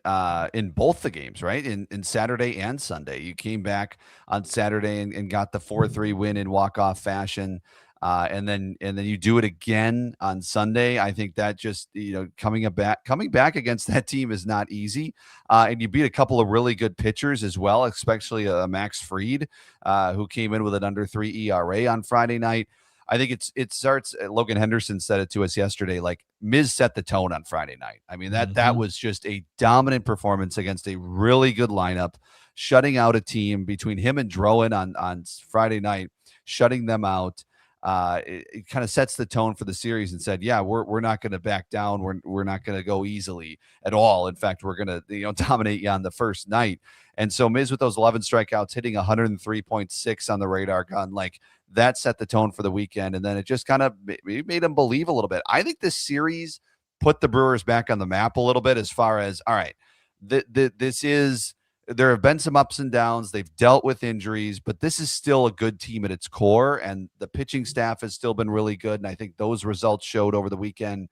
both the games, right? In Saturday and Sunday, you came back on Saturday and got the 4-3 win in walk-off fashion, and then you do it again on Sunday. I think that just coming back against that team is not easy, and you beat a couple of really good pitchers as well, especially Max Fried, who came in with an under 3 ERA on Friday night. I think it starts. Logan Henderson said it to us yesterday. Like, Miz set the tone on Friday night. I mean, that was just a dominant performance against a really good lineup, shutting out a team between him and Drowan on Friday night, shutting them out. It kind of sets the tone for the series and said, yeah, we're not going to back down. We're not going to go easily at all. In fact, we're going to dominate you on the first night. And so Miz, with those 11 strikeouts, hitting 103.6 on the radar gun, like, that set the tone for the weekend. And then it just kind of made him believe a little bit. I think this series put the Brewers back on the map a little bit, as far as, all right, this is there have been some ups and downs. They've dealt with injuries, but this is still a good team at its core, and the pitching staff has still been really good. And I think those results showed over the weekend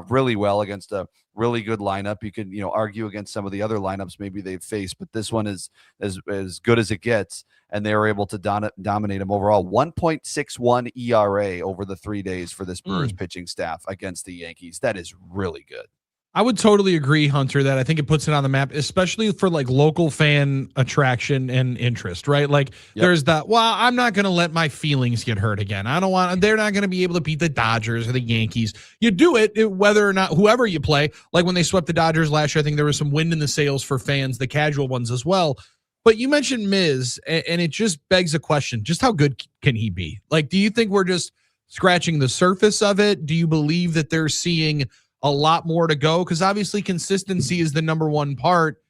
really well against a really good lineup. You could, argue against some of the other lineups maybe they've faced, but this one is as good as it gets, and they were able to dominate them overall. 1.61 ERA over the 3 days for this Brewers pitching staff against the Yankees. That is really good. I would totally agree, Hunter, that I think it puts it on the map, especially for like local fan attraction and interest, right? Like there's that, well, I'm not going to let my feelings get hurt again. They're not going to be able to beat the Dodgers or the Yankees. You do it whether or not, whoever you play, like when they swept the Dodgers last year, I think there was some wind in the sails for fans, the casual ones as well. But you mentioned Miz, and it just begs a question, just how good can he be? Like, do you think we're just scratching the surface of it? Do you believe that they're seeing a lot more to go? Because obviously consistency is the number one part,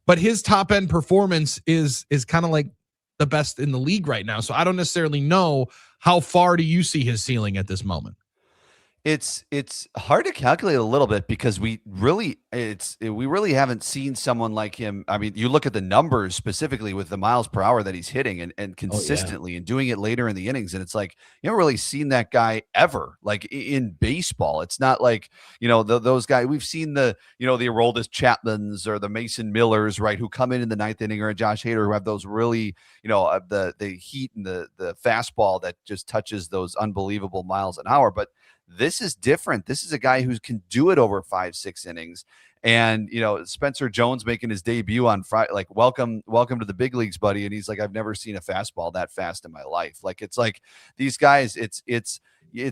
but his top end performance is kind of like the best in the league right now. So I don't necessarily know, how far do you see his ceiling at this moment? It's hard to calculate a little bit because we really haven't seen someone like him. I mean, you look at the numbers specifically with the miles per hour that he's hitting and consistently and doing it later in the innings. And it's like, you haven't really seen that guy ever, like in baseball. It's not like, those guys we've seen the Aroldis Chapmans or the Mason Millers, right, who come in the ninth inning, or a Josh Hader, who have those really, the heat and the fastball that just touches those unbelievable miles an hour. But this is different. This is a guy who can do it over 5-6 innings. And, Spencer Jones making his debut on Friday, like, welcome to the big leagues, buddy. And he's like, I've never seen a fastball that fast in my life. Like, it's like these guys, it's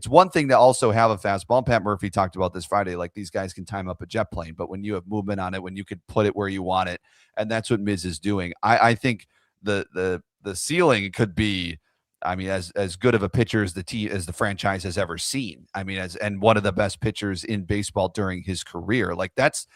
one thing to also have a fastball. And Pat Murphy talked about this Friday. Like, these guys can time up a jet plane, but when you have movement on it, when you could put it where you want it, and that's what Miz is doing. I think the ceiling could be, I mean, as good of a pitcher as the franchise has ever seen. I mean, and one of the best pitchers in baseball during his career. Like, that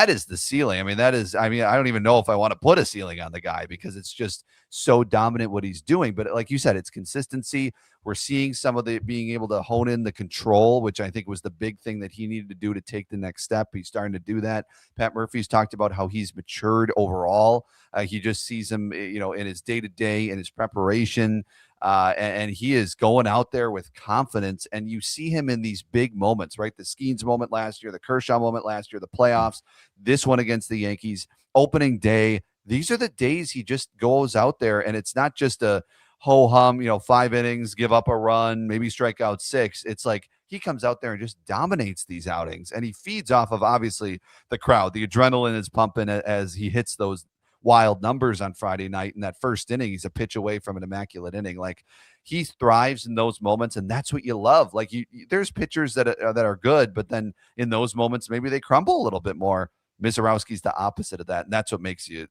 is the ceiling. I don't even know if I want to put a ceiling on the guy because it's just so dominant what he's doing. But like you said, it's consistency. We're seeing some of the being able to hone in the control, which I think was the big thing that he needed to do to take the next step. He's starting to do that. Pat Murphy's talked about how he's matured overall. He just sees him, in his day-to-day and his preparation. And he is going out there with confidence, and you see him in these big moments, right? The Skeens moment last year, the Kershaw moment last year, the playoffs, this one against the Yankees, opening day. These are the days he just goes out there, and it's not just a ho-hum, 5 innings, give up a run, maybe strike out 6. It's like he comes out there and just dominates these outings, and he feeds off of, obviously, the crowd. The adrenaline is pumping as he hits those wild numbers on Friday night. In that first inning, he's a pitch away from an immaculate inning. Like, he thrives in those moments, and that's what you love. Like, there's pitchers that are good, but then in those moments, maybe they crumble a little bit more. Misiorowski's the opposite of that, and that's what makes you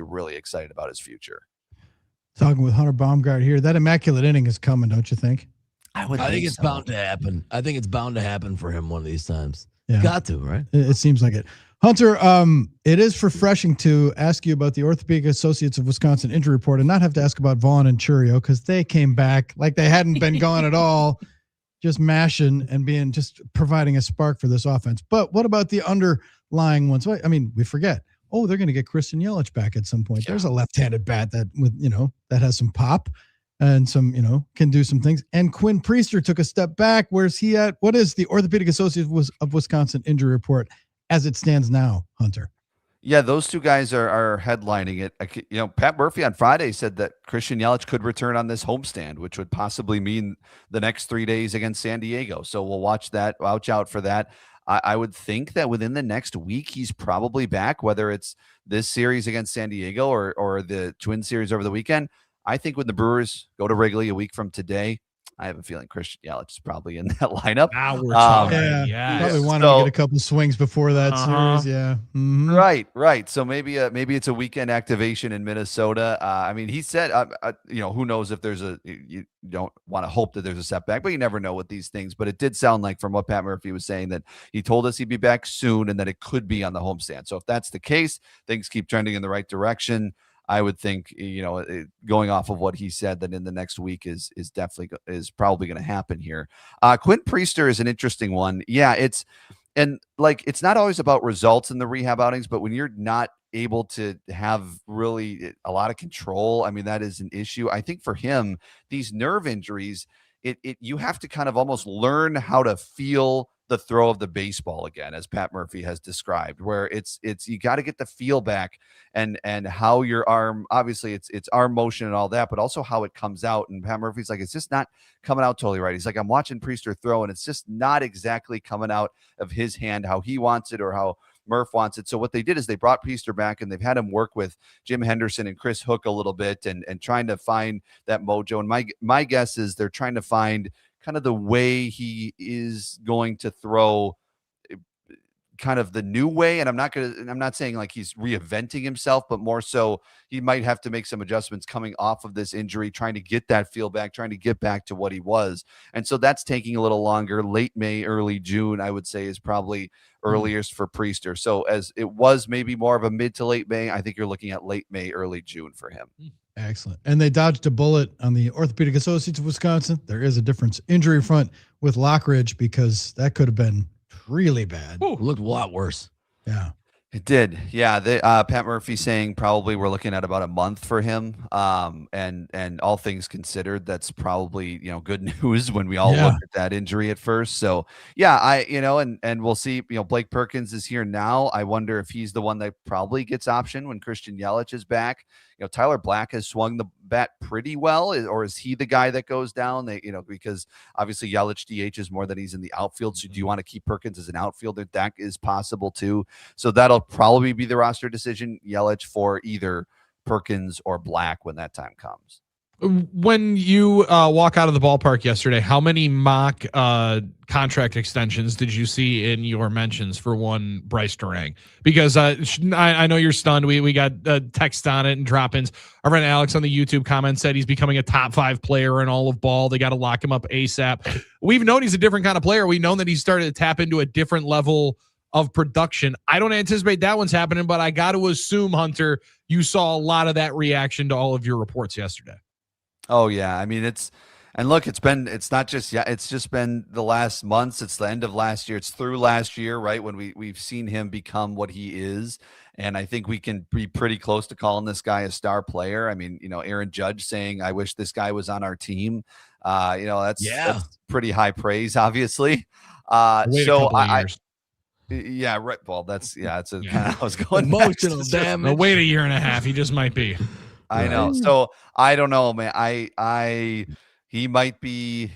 really excited about his future. Talking with Hunter Baumgard here. That immaculate inning is coming, don't you think? I think it's bound to happen. I think it's bound to happen for him one of these times. Yeah. Got to, right? It seems like it. Hunter, it is refreshing to ask you about the Orthopedic Associates of Wisconsin injury report and not have to ask about Vaughn and Chourio, because they came back like they hadn't been gone at all, just mashing and just providing a spark for this offense. But what about the underlying ones? I mean, we forget. Oh, they're going to get Christian Yelich back at some point. Yeah. There's a left-handed bat that that has some pop and some, can do some things. And Quinn Priester took a step back. Where's he at? What is the Orthopedic Associates of Wisconsin injury report as it stands now, Hunter? Yeah, those two guys are headlining it. Pat Murphy on Friday said that Christian Yelich could return on this homestand, which would possibly mean the next 3 days against San Diego. So we'll watch out for that. I would think that within the next week, he's probably back, whether it's this series against San Diego or the Twin series over the weekend. I think when the Brewers go to Wrigley a week from today, I have a feeling Christian Yelich is probably in that lineup. Now we're talking. Probably wanted to get a couple swings before that series. Yeah. Mm-hmm. Right. So maybe it's a weekend activation in Minnesota. I mean, he said, who knows if there's you don't want to hope that there's a setback, but you never know with these things. But it did sound like, from what Pat Murphy was saying, that he told us he'd be back soon and that it could be on the homestand. So if that's the case, things keep trending in the right direction. I would think, going off of what he said, that in the next week is probably going to happen here. Quinn Priester is an interesting one. Yeah, it's not always about results in the rehab outings, but when you're not able to have really a lot of control. I mean, that is an issue. I think for him, these nerve injuries, you have to kind of almost learn how to feel the throw of the baseball again, as Pat Murphy has described, where it's you got to get the feel back and how your arm, obviously it's arm motion and all that, but also how it comes out. And Pat Murphy's like, it's just not coming out totally right. He's like, I'm watching Priester throw and it's just not exactly coming out of his hand how he wants it or how Murph wants it. So what they did is they brought Priester back and they've had him work with Jim Henderson and Chris Hook a little bit and trying to find that mojo. And my guess is they're trying to find kind of the way he is going to throw, kind of the new way. And I'm not saying like he's reinventing himself, but more so he might have to make some adjustments coming off of this injury, trying to get that feel back, trying to get back to what he was. And so that's taking a little longer. Late May, early June, I would say, is probably earliest for Priester. So as it was maybe more of a mid to late May, I think you're looking at late May, early June for him. Excellent. And they dodged a bullet on the Orthopedic Associates of Wisconsin. There is a difference injury front with Lockridge because that could have been really bad. Ooh, looked a lot worse. Yeah. It did. Yeah. Pat Murphy saying probably we're looking at about a month for him. And all things considered, that's probably, good news when we all look at that injury at first. So yeah, and we'll see, Blake Perkins is here now. I wonder if he's the one that probably gets option when Christian Yelich is back. Tyler Black has swung the bat pretty well, or is he the guy that goes down? Because obviously Yelich DHs more than he's in the outfield. So do you want to keep Perkins as an outfielder? That is possible too. So that'll probably be the roster decision, Yelich for either Perkins or Black when that time comes. When you walk out of the ballpark yesterday, how many mock contract extensions did you see in your mentions for one Brice Turang? Because I know you're stunned. We got text on it and drop-ins. Our friend Alex on the YouTube comment said he's becoming a top 5 player in all of ball. They got to lock him up ASAP. We've known he's a different kind of player. We know that he's started to tap into a different level of production. I don't anticipate that one's happening, but I got to assume, Hunter, you saw a lot of that reaction to all of your reports yesterday. Oh yeah. I mean, it's not just it's just been the last months. It's the end of last year. It's through last year, right? When we've seen him become what he is. And I think we can be pretty close to calling this guy a star player. I mean, Aaron Judge saying, I wish this guy was on our team. That's pretty high praise, obviously. Yeah, right. Well, it's kind of how I was going. Emotional damage. Wait a year and a half. He just might be. I know. So I don't know, man. He might be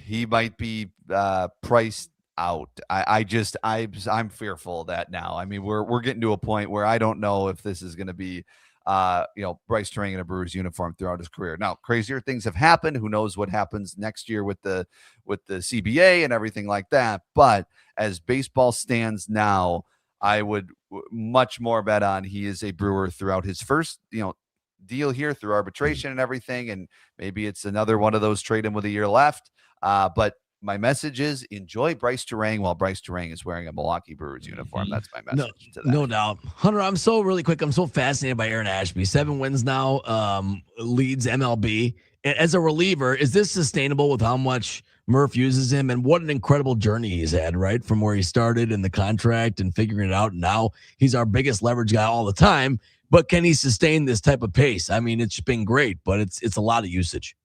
priced out. I'm fearful of that now. I mean, we're getting to a point where I don't know if this is going to be, Brice Turang in a Brewers uniform throughout his career. Now, crazier things have happened. Who knows what happens next year with the CBA and everything like that. But as baseball stands now, I would much more bet on he is a Brewer throughout his first, deal here through arbitration and everything. And maybe it's another one of those trade him with a year left. But my message is enjoy Brice Turang while Brice Turang is wearing a Milwaukee Brewers uniform. That's my message to that. No doubt. Hunter, I'm so fascinated by Aaron Ashby. 7 wins now, leads MLB. As a reliever, is this sustainable with how much Murph uses him? And what an incredible journey he's had, right? From where he started in the contract and figuring it out. And now he's our biggest leverage guy all the time. But can he sustain this type of pace? I mean, it's been great, but it's a lot of usage.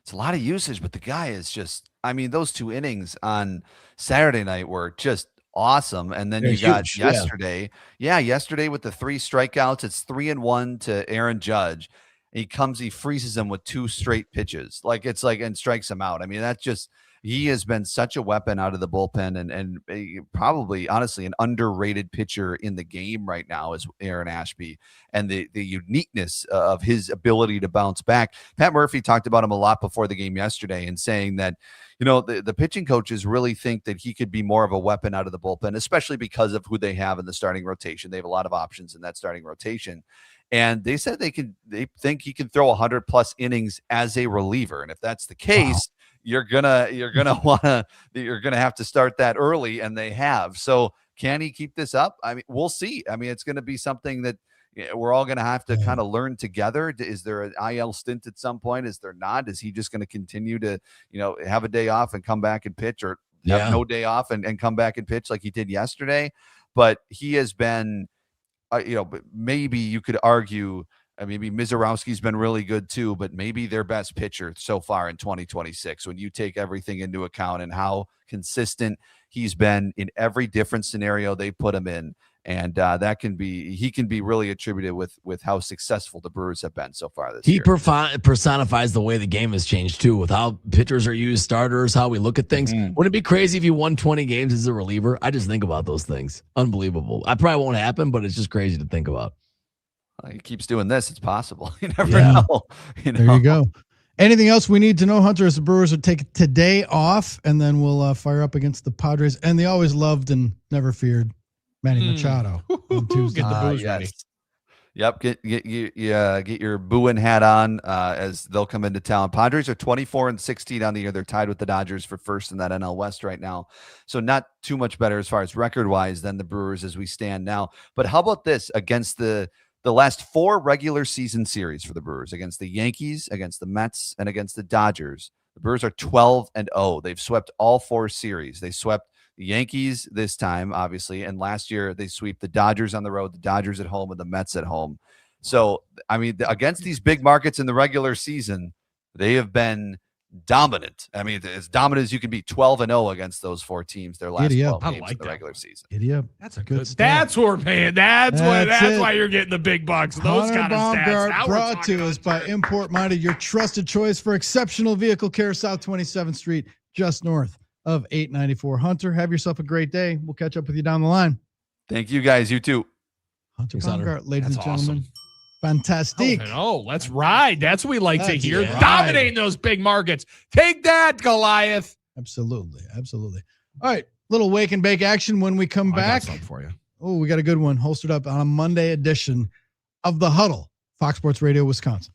It's a lot of usage, but the guy is just, those 2 innings on Saturday night were just awesome. And then you got yesterday. Yeah, yesterday with the 3 strikeouts, it's 3-1 to Aaron Judge. He freezes him with 2 straight pitches. And strikes him out. I mean, that's just, he has been such a weapon out of the bullpen and probably, honestly, an underrated pitcher in the game right now is Aaron Ashby, and the uniqueness of his ability to bounce back. Pat Murphy talked about him a lot before the game yesterday and saying that, the pitching coaches really think that he could be more of a weapon out of the bullpen, especially because of who they have in the starting rotation. They have a lot of options in that starting rotation. And they said they think he can throw 100+ innings as a reliever. And if that's the case, you're gonna have to start that early, and they have. So can he keep this up? I mean, we'll see. I mean, it's going to be something that we're all going to have to kind of learn together. Is there an IL stint at some point? Is there not? Is he just going to continue to, have a day off and come back and pitch, or have no day off and come back and pitch like he did yesterday? But he has been but maybe you could argue, maybe Misiorowski's been really good too, but maybe their best pitcher so far in 2026, when you take everything into account and how consistent he's been in every different scenario they put him in. And he can be really attributed with how successful the Brewers have been so far this year. He personifies the way the game has changed too, with how pitchers are used, starters, how we look at things. Wouldn't it be crazy if you won 20 games as a reliever? I just think about those things. Unbelievable. I probably won't happen, but it's just crazy to think about. He keeps doing this. It's possible. You never know. There you go. Anything else we need to know, Hunter, as the Brewers will take today off, and then we'll fire up against the Padres. And they always loved and never feared Manny Machado on Tuesday. Get the booze ready. Yep, get your booing hat on as they'll come into town. Padres are 24-16 on the year. They're tied with the Dodgers for first in that NL West right now. So not too much better as far as record-wise than the Brewers as we stand now. But how about this against the last 4 regular season series for the Brewers, against the Yankees, against the Mets, and against the Dodgers? The Brewers are 12-0. They've swept all 4 series. They swept the Yankees this time, obviously, and last year they sweep the Dodgers on the road, the Dodgers at home, and the Mets at home. So, against these big markets in the regular season, they have been dominant. As dominant as you can be. 12-0 against those 4 teams. Their last 12 games in the regular season. That's a good stat. That's what we're paying. That's why you're getting the big bucks. Those kind of stats. Bombgard, brought to us by Import Minded, your trusted choice for exceptional vehicle care, South 27th Street, just north of 894. Hunter, have yourself a great day. We'll catch up with you down the line. Thank you, guys. You too. Hunter Baumgart, ladies and gentlemen. Fantastic. Oh, let's ride. That's what we like to hear. Dominating those big markets. Take that, Goliath. Absolutely. All right, little wake and bake action when we come back. I got something for you. Oh, we got a good one holstered up on a Monday edition of The Huddle, Fox Sports Radio, Wisconsin.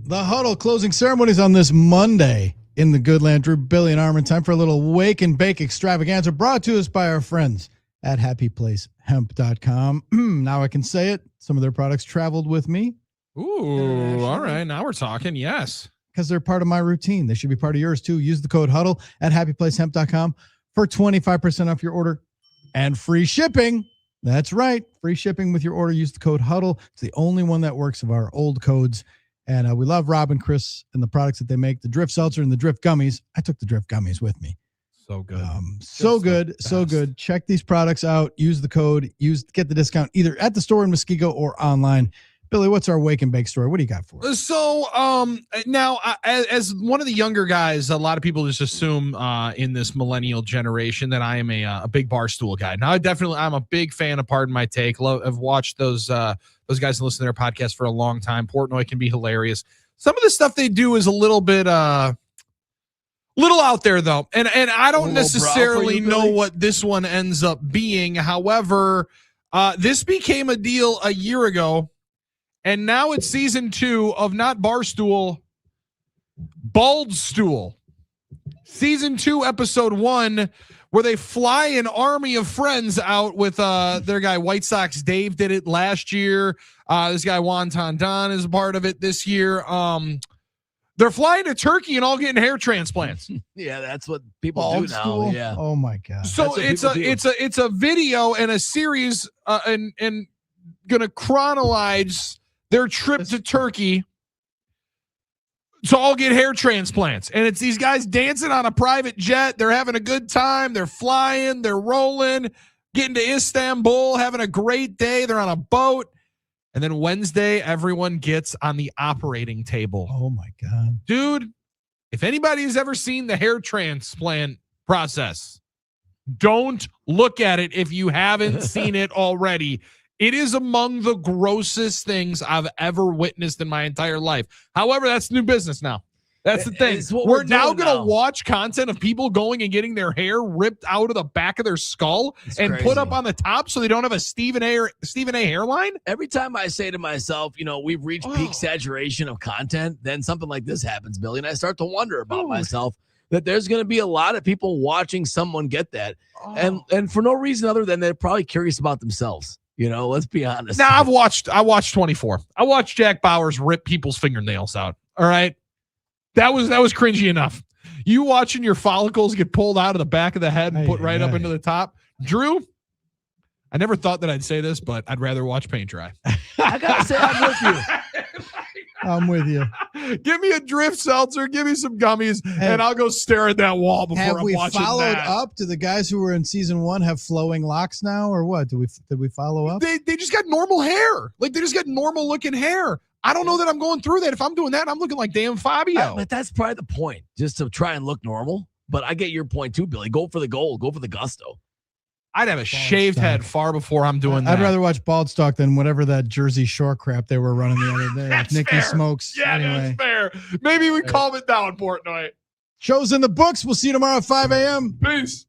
The Huddle closing ceremonies on this Monday in the good land. Drew, Billy, and Armen. Time for a little wake and bake extravaganza brought to us by our friends at happyplacehemp.com. Now I can say it. Some of their products traveled with me. Ooh, all right. Now we're talking. Yes. Because they're part of my routine. They should be part of yours too. Use the code HUDDLE at happyplacehemp.com for 25% off your order and free shipping. That's right. Free shipping with your order. Use the code HUDDLE. It's the only one that works of our old codes. And we love Rob and Chris and the products that they make, the Drift Seltzer and the Drift Gummies. I took the Drift Gummies with me. So good. So good. Check these products out. Use the code. Get the discount either at the store in Muskego or online. Billy, what's our wake and bake story? What do you got for us? So now, as one of the younger guys, a lot of people just assume in this millennial generation that I am a big Barstool guy. Now, I'm a big fan of Pardon My Take. I've watched those guys and listened to their podcast for a long time. Portnoy can be hilarious. Some of the stuff they do is a little bit little out there though, and I don't necessarily know what this one ends up being. However, this became a deal a year ago. And now it's season 2 of not Barstool, Bald Stool. Season 2, episode 1, where they fly an army of friends out with their guy White Sox Dave did it last year. This guy Wonton Don is a part of it this year. They're flying to Turkey and all getting hair transplants. Yeah, that's what people Bald do now. Stool? Yeah. Oh my God. So it's a video and a series and gonna chronologize their trip to Turkey to all get hair transplants. And it's these guys dancing on a private jet. They're having a good time. They're flying. They're rolling, getting to Istanbul, having a great day. They're on a boat. And then Wednesday, everyone gets on the operating table. Oh, my God. Dude, if anybody has ever seen the hair transplant process, don't look at it if you haven't seen it already. It is among the grossest things I've ever witnessed in my entire life. However, that's new business now. That's the thing. We're now going to watch content of people going and getting their hair ripped out of the back of their skull and put up on the top so they don't have a Stephen A hairline. Every time I say to myself, we've reached peak saturation of content, then something like this happens, Billy, and I start to wonder about myself that there's going to be a lot of people watching someone get that, and for no reason other than they're probably curious about themselves. Let's be honest. Now I watched 24. I watched Jack Bauers rip people's fingernails out. All right. That was cringy enough. You watching your follicles get pulled out of the back of the head and put right up into the top. Drew, I never thought that I'd say this, but I'd rather watch paint dry. I gotta say, I'm with you. I'm with you. Give me a Drift Seltzer, give me some gummies, and I'll go stare at that wall before I'm watching that. Have we followed up? Do the guys who were in season 1 have flowing locks now, or what? Did we follow up? They just got normal hair. Like, they just got normal looking hair. I don't know that I'm going through that. If I'm doing that, I'm looking like Dan Fabio. But that's probably the point, just to try and look normal. But I get your point too, Billy. Go for the gold. Go for the gusto. I'd have a shaved head far before I'm doing that. I'd rather watch Bald Stock than whatever that Jersey Shore crap they were running the other day. Nikki fair. Smokes. Yeah, anyway. that's fair. Maybe we calm it down, Portnoy. Show's in the books. We'll see you tomorrow at 5 a.m. Peace.